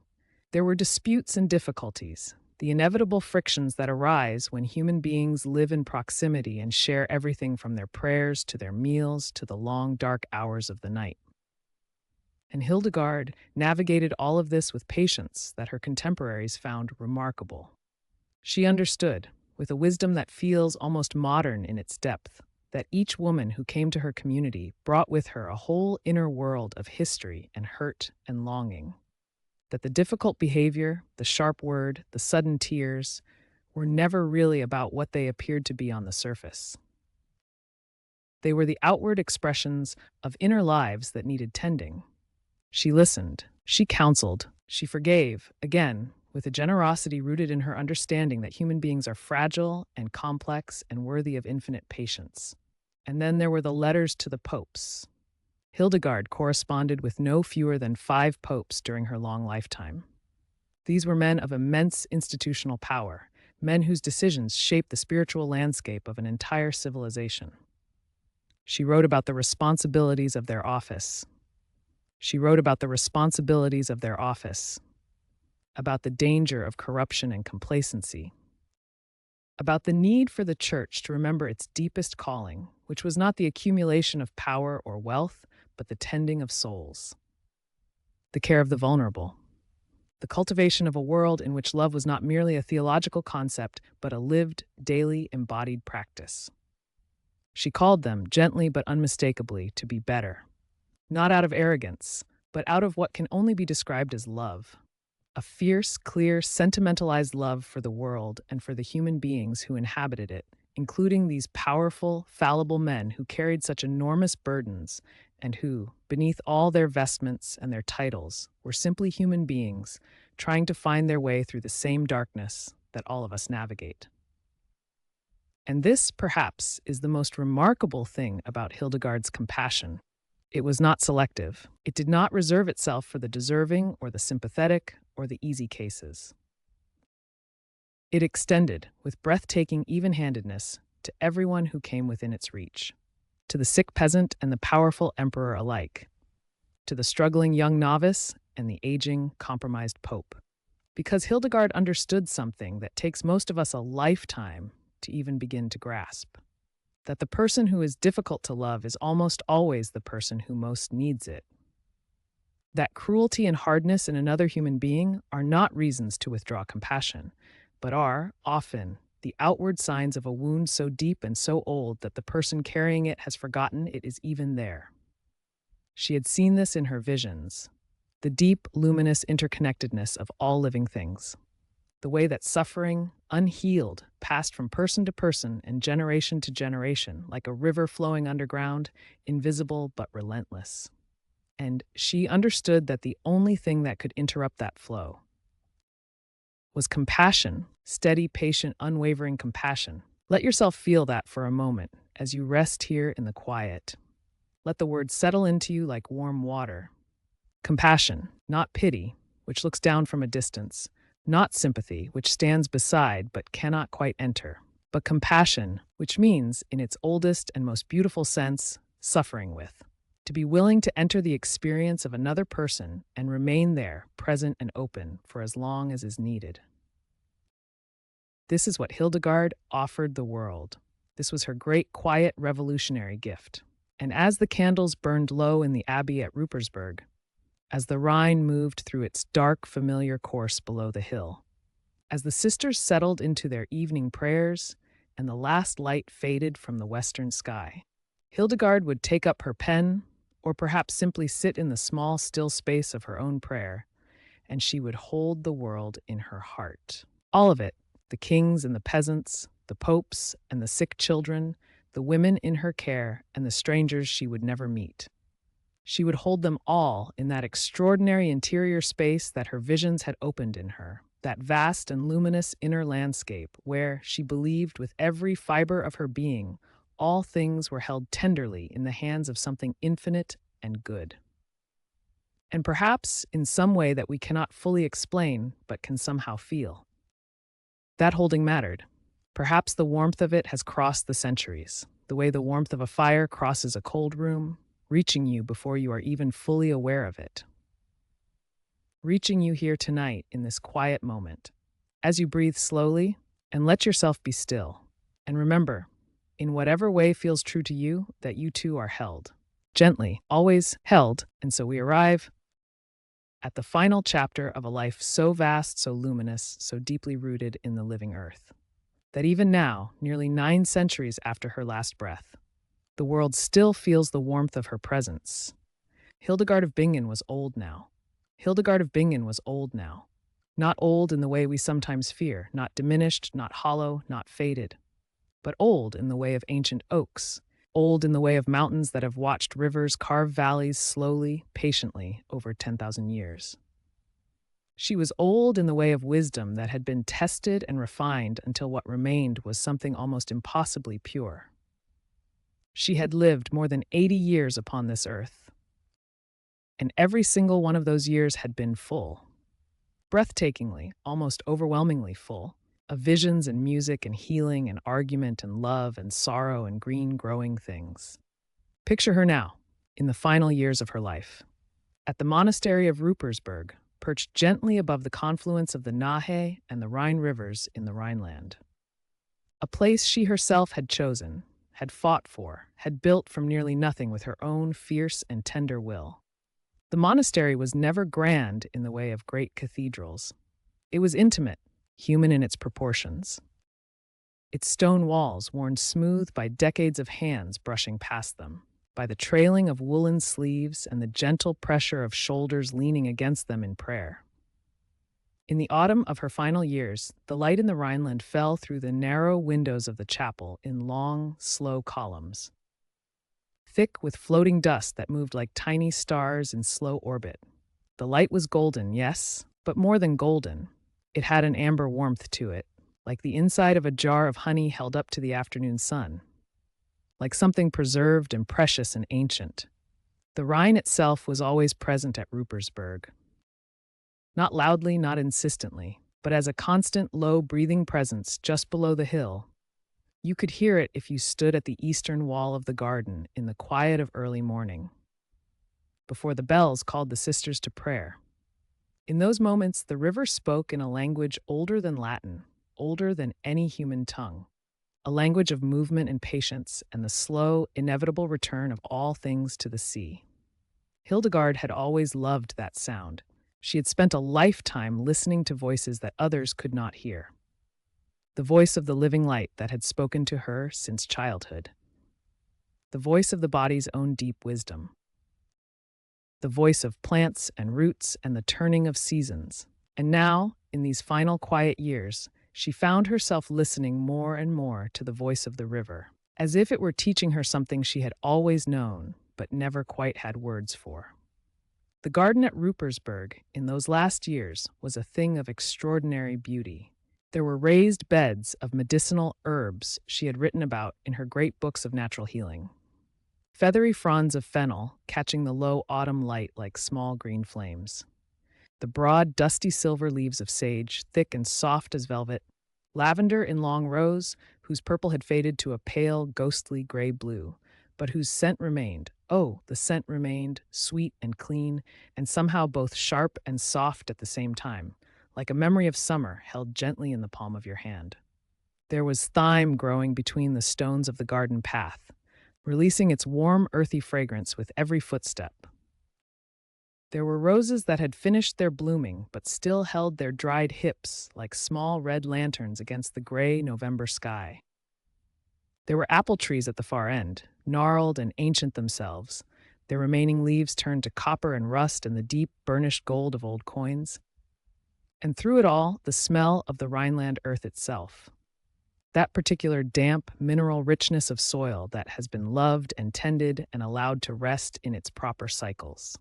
There were disputes and difficulties, the inevitable frictions that arise when human beings live in proximity and share everything from their prayers to their meals to the long, dark hours of the night. And Hildegard navigated all of this with patience that her contemporaries found remarkable. She understood, with a wisdom that feels almost modern in its depth, that each woman who came to her community brought with her a whole inner world of history and hurt and longing. That the difficult behavior, the sharp word, the sudden tears, were never really about what they appeared to be on the surface. They were the outward expressions of inner lives that needed tending. She listened, she counseled, she forgave, again, with a generosity rooted in her understanding that human beings are fragile and complex and worthy of infinite patience. And then there were the letters to the popes. Hildegard corresponded with no fewer than 5 popes during her long lifetime. These were men of immense institutional power, men whose decisions shaped the spiritual landscape of an entire civilization. She wrote about the responsibilities of their office. She wrote about the responsibilities of their office, about the danger of corruption and complacency, about the need for the church to remember its deepest calling, which was not the accumulation of power or wealth, but the tending of souls, the care of the vulnerable, the cultivation of a world in which love was not merely a theological concept, but a lived, daily, embodied practice. She called them, gently but unmistakably, to be better, not out of arrogance, but out of what can only be described as love. A fierce, clear, sentimentalized love for the world and for the human beings who inhabited it, including these powerful, fallible men who carried such enormous burdens and who, beneath all their vestments and their titles, were simply human beings trying to find their way through the same darkness that all of us navigate. And this, perhaps, is the most remarkable thing about Hildegard's compassion. It was not selective. It did not reserve itself for the deserving or the sympathetic or the easy cases. It extended, with breathtaking even-handedness, to everyone who came within its reach, to the sick peasant and the powerful emperor alike, to the struggling young novice and the aging, compromised pope. Because Hildegard understood something that takes most of us a lifetime to even begin to grasp, that the person who is difficult to love is almost always the person who most needs it. That cruelty and hardness in another human being are not reasons to withdraw compassion, but are, often, the outward signs of a wound so deep and so old that the person carrying it has forgotten it is even there. She had seen this in her visions, the deep, luminous interconnectedness of all living things, the way that suffering, unhealed, passed from person to person and generation to generation, like a river flowing underground, invisible but relentless. And she understood that the only thing that could interrupt that flow was compassion, steady, patient, unwavering compassion. Let yourself feel that for a moment as you rest here in the quiet. Let the words settle into you like warm water. Compassion, not pity, which looks down from a distance, not sympathy, which stands beside but cannot quite enter, but compassion, which means, in its oldest and most beautiful sense, suffering with. To be willing to enter the experience of another person and remain there, present and open, for as long as is needed. This is what Hildegard offered the world. This was her great, quiet, revolutionary gift. And as the candles burned low in the abbey at Ruppersberg, as the Rhine moved through its dark, familiar course below the hill, as the sisters settled into their evening prayers and the last light faded from the western sky, Hildegard would take up her pen, or perhaps simply sit in the small, still space of her own prayer, and she would hold the world in her heart. All of it, the kings and the peasants, the popes and the sick children, the women in her care and the strangers she would never meet. She would hold them all in that extraordinary interior space that her visions had opened in her, that vast and luminous inner landscape where, she believed with every fiber of her being, all things were held tenderly in the hands of something infinite and good. And perhaps in some way that we cannot fully explain, but can somehow feel. That holding mattered. Perhaps the warmth of it has crossed the centuries, the way the warmth of a fire crosses a cold room, reaching you before you are even fully aware of it. Reaching you here tonight in this quiet moment, as you breathe slowly and let yourself be still. And remember, in whatever way feels true to you, that you too are held. Gently, always held, and so we arrive at the final chapter of a life so vast, so luminous, so deeply rooted in the living earth, that even now, nearly 9 centuries after her last breath, the world still feels the warmth of her presence. Hildegard of Bingen was old now. Hildegard of Bingen was old now. Not old in the way we sometimes fear, not diminished, not hollow, not faded, but old in the way of ancient oaks, old in the way of mountains that have watched rivers carve valleys slowly, patiently, over 10,000 years. She was old in the way of wisdom that had been tested and refined until what remained was something almost impossibly pure. She had lived more than 80 years upon this earth, and every single one of those years had been full, breathtakingly, almost overwhelmingly full, of visions and music and healing and argument and love and sorrow and green growing things. Picture her now, in the final years of her life, at the monastery of Ruppersberg, perched gently above the confluence of the Nahe and the Rhine rivers in the Rhineland. A place she herself had chosen, had fought for, had built from nearly nothing with her own fierce and tender will. The monastery was never grand in the way of great cathedrals. It was intimate, human in its proportions. Its stone walls worn smooth by decades of hands brushing past them, by the trailing of woolen sleeves and the gentle pressure of shoulders leaning against them in prayer. In the autumn of her final years, the light in the Rhineland fell through the narrow windows of the chapel in long, slow columns, thick with floating dust that moved like tiny stars in slow orbit. The light was golden, yes, but more than golden. It had an amber warmth to it, like the inside of a jar of honey held up to the afternoon sun, like something preserved and precious and ancient. The Rhine itself was always present at Ruppersberg. Not loudly, not insistently, but as a constant, low-breathing presence just below the hill. You could hear it if you stood at the eastern wall of the garden in the quiet of early morning, before the bells called the sisters to prayer. In those moments, the river spoke in a language older than Latin, older than any human tongue, a language of movement and patience and the slow, inevitable return of all things to the sea. Hildegard had always loved that sound. She had spent a lifetime listening to voices that others could not hear. The voice of the living light that had spoken to her since childhood. The voice of the body's own deep wisdom. The voice of plants and roots and the turning of seasons. And now, in these final quiet years, she found herself listening more and more to the voice of the river, as if it were teaching her something she had always known, but never quite had words for. The garden at Ruppersberg, in those last years, was a thing of extraordinary beauty. There were raised beds of medicinal herbs she had written about in her great books of natural healing. Feathery fronds of fennel catching the low autumn light like small green flames. The broad, dusty silver leaves of sage, thick and soft as velvet. Lavender in long rows, whose purple had faded to a pale, ghostly gray blue, but whose scent remained. Oh, the scent remained, sweet and clean, and somehow both sharp and soft at the same time, like a memory of summer held gently in the palm of your hand. There was thyme growing between the stones of the garden path, releasing its warm, earthy fragrance with every footstep. There were roses that had finished their blooming but still held their dried hips like small red lanterns against the gray November sky. There were apple trees at the far end, gnarled and ancient themselves, their remaining leaves turned to copper and rust and the deep, burnished gold of old coins. And through it all, the smell of the Rhineland earth itself. That particular damp, mineral richness of soil that has been loved and tended and allowed to rest in its proper cycles.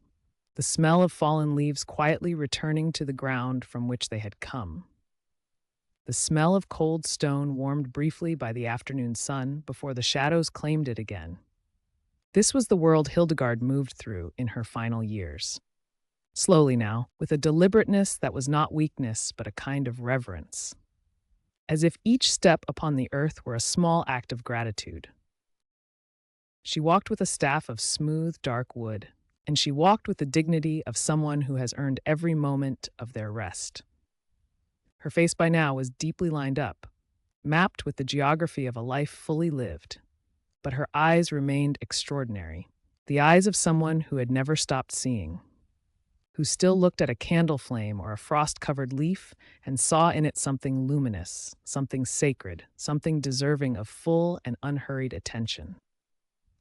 The smell of fallen leaves quietly returning to the ground from which they had come. The smell of cold stone warmed briefly by the afternoon sun before the shadows claimed it again. This was the world Hildegard moved through in her final years. Slowly now, with a deliberateness that was not weakness but a kind of reverence. As if each step upon the earth were a small act of gratitude. She walked with a staff of smooth, dark wood, and she walked with the dignity of someone who has earned every moment of their rest. Her face by now was deeply lined up, mapped with the geography of a life fully lived. But her eyes remained extraordinary, the eyes of someone who had never stopped seeing, who still looked at a candle flame or a frost-covered leaf and saw in it something luminous, something sacred, something deserving of full and unhurried attention.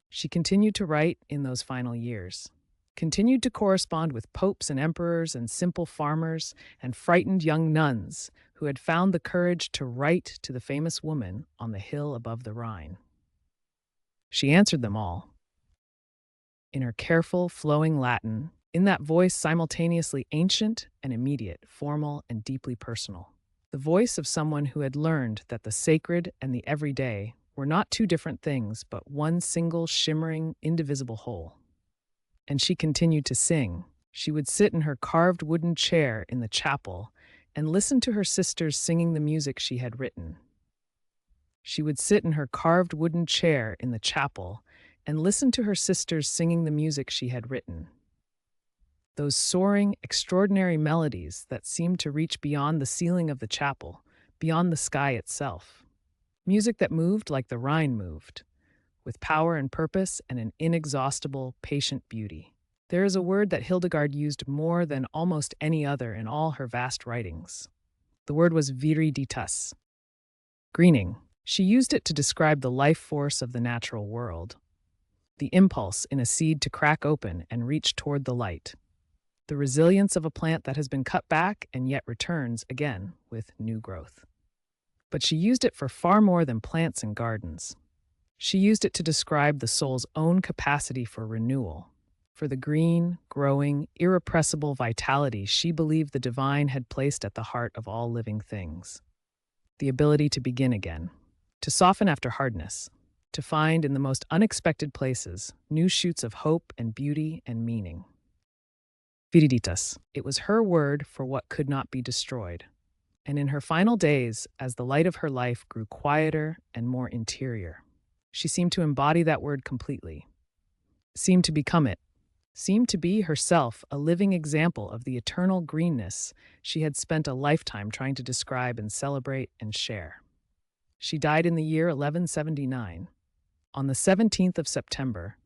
She continued to write in those final years, continued to correspond with popes and emperors and simple farmers and frightened young nuns who had found the courage to write to the famous woman on the hill above the Rhine. She answered them all. In her careful, flowing Latin, in that voice simultaneously ancient and immediate, formal and deeply personal. The voice of someone who had learned that the sacred and the everyday were not two different things, but one single, shimmering, indivisible whole. And she continued to sing. She would sit in her carved wooden chair in the chapel and listen to her sisters singing the music she had written. She would sit in her carved wooden chair in the chapel and listened to her sisters singing the music she had written. Those soaring, extraordinary melodies that seemed to reach beyond the ceiling of the chapel, beyond the sky itself. Music that moved like the Rhine moved, with power and purpose and an inexhaustible, patient beauty. There is a word that Hildegard used more than almost any other in all her vast writings. The word was viriditas, greening. She used it to describe the life force of the natural world, the impulse in a seed to crack open and reach toward the light, the resilience of a plant that has been cut back and yet returns again with new growth. But she used it for far more than plants and gardens. She used it to describe the soul's own capacity for renewal, for the green, growing, irrepressible vitality she believed the divine had placed at the heart of all living things. The ability to begin again, to soften after hardness, to find in the most unexpected places new shoots of hope and beauty and meaning. Viriditas, it was her word for what could not be destroyed. And in her final days, as the light of her life grew quieter and more interior, she seemed to embody that word completely, seemed to become it, seemed to be herself a living example of the eternal greenness she had spent a lifetime trying to describe and celebrate and share. She died in the year 1179, on the 17th of September,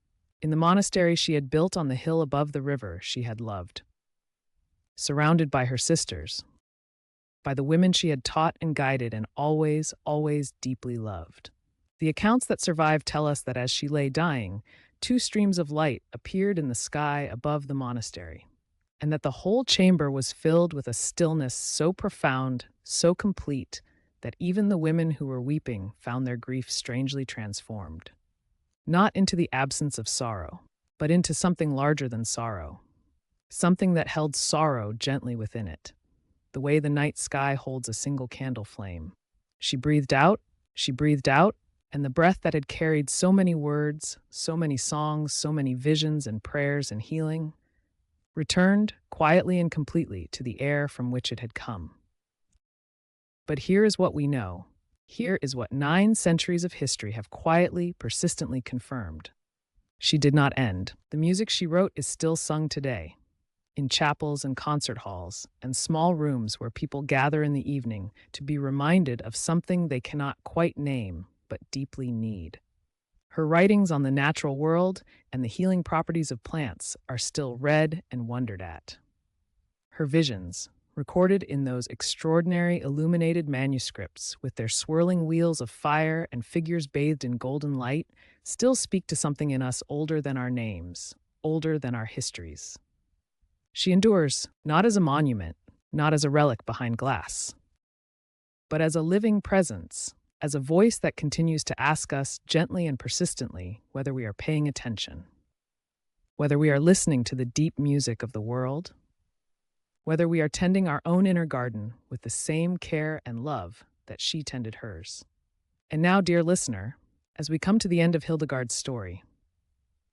in the monastery she had built on the hill above the river she had loved, surrounded by her sisters, by the women she had taught and guided and always, always deeply loved. The accounts that survive tell us that as she lay dying, 2 streams of light appeared in the sky above the monastery, and that the whole chamber was filled with a stillness so profound, so complete, that even the women who were weeping found their grief strangely transformed, not into the absence of sorrow, but into something larger than sorrow, something that held sorrow gently within it, the way the night sky holds a single candle flame. She breathed out, and the breath that had carried so many words, so many songs, so many visions and prayers and healing, returned quietly and completely to the air from which it had come. But here is what we know. Here is what 9 centuries of history have quietly, persistently confirmed. She did not end. The music she wrote is still sung today, in chapels and concert halls, and small rooms where people gather in the evening to be reminded of something they cannot quite name, but deeply need. Her writings on the natural world and the healing properties of plants are still read and wondered at. Her visions, recorded in those extraordinary illuminated manuscripts with their swirling wheels of fire and figures bathed in golden light, still speak to something in us older than our names, older than our histories. She endures, not as a monument, not as a relic behind glass, but as a living presence, as a voice that continues to ask us gently and persistently whether we are paying attention, whether we are listening to the deep music of the world, whether we are tending our own inner garden with the same care and love that she tended hers. And now, dear listener, as we come to the end of Hildegard's story,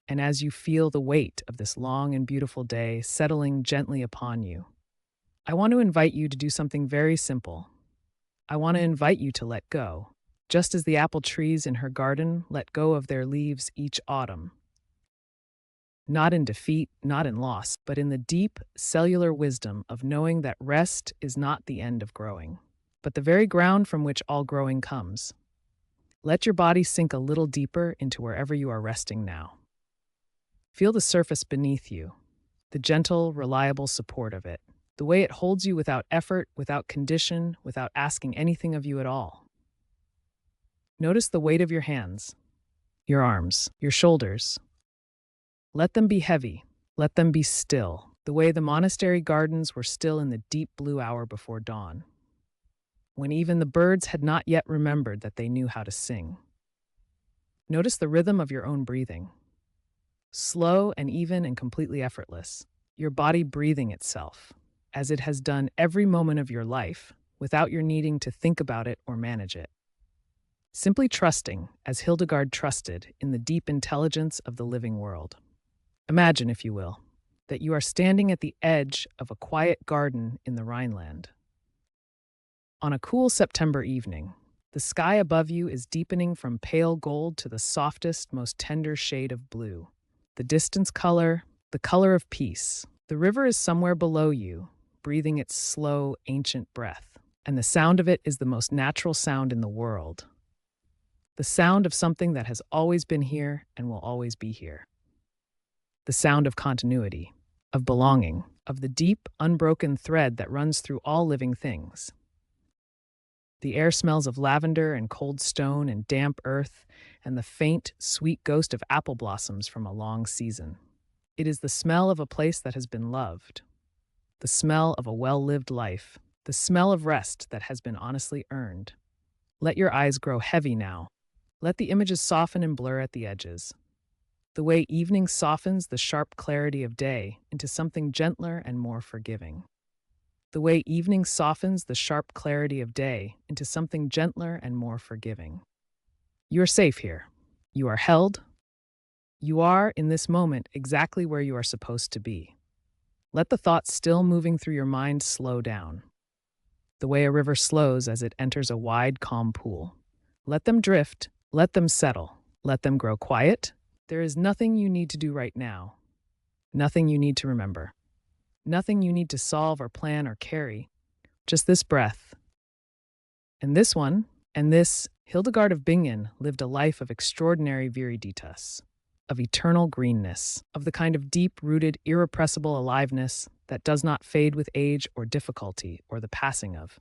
and as you feel the weight of this long and beautiful day settling gently upon you, I want to invite you to do something very simple. I want to invite you to let go, just as the apple trees in her garden let go of their leaves each autumn. Not in defeat, not in loss, but in the deep, cellular wisdom of knowing that rest is not the end of growing, but the very ground from which all growing comes. Let your body sink a little deeper into wherever you are resting now. Feel the surface beneath you, the gentle, reliable support of it, the way it holds you without effort, without condition, without asking anything of you at all. Notice the weight of your hands, your arms, your shoulders. Let them be heavy, let them be still, the way the monastery gardens were still in the deep blue hour before dawn, when even the birds had not yet remembered that they knew how to sing. Notice the rhythm of your own breathing, slow and even and completely effortless, your body breathing itself, as it has done every moment of your life, without your needing to think about it or manage it. Simply trusting, as Hildegard trusted, in the deep intelligence of the living world. Imagine, if you will, that you are standing at the edge of a quiet garden in the Rhineland. On a cool September evening, The sky above you is deepening from pale gold to the softest, most tender shade of blue. The distance color, the color of peace. The river is somewhere below you, breathing its slow, ancient breath. And the sound of it is the most natural sound in the world. The sound of something that has always been here and will always be here. The sound of continuity, of belonging, of the deep, unbroken thread that runs through all living things. The air smells of lavender and cold stone and damp earth and the faint, sweet ghost of apple blossoms from a long season. It is the smell of a place that has been loved, the smell of a well-lived life, the smell of rest that has been honestly earned. Let your eyes grow heavy now. Let the images soften and blur at the edges. The way evening softens the sharp clarity of day into something gentler and more forgiving. The way evening softens the sharp clarity of day into something gentler and more forgiving. You are safe here. You are held. You are, in this moment, exactly where you are supposed to be. Let the thoughts still moving through your mind slow down. The way a river slows as it enters a wide, calm pool. Let them drift. Let them settle. Let them grow quiet. There is nothing you need to do right now. Nothing you need to remember. Nothing you need to solve or plan or carry. Just this breath. And this one, and this, Hildegard of Bingen lived a life of extraordinary viriditas, of eternal greenness, of the kind of deep-rooted, irrepressible aliveness that does not fade with age or difficulty or the passing of.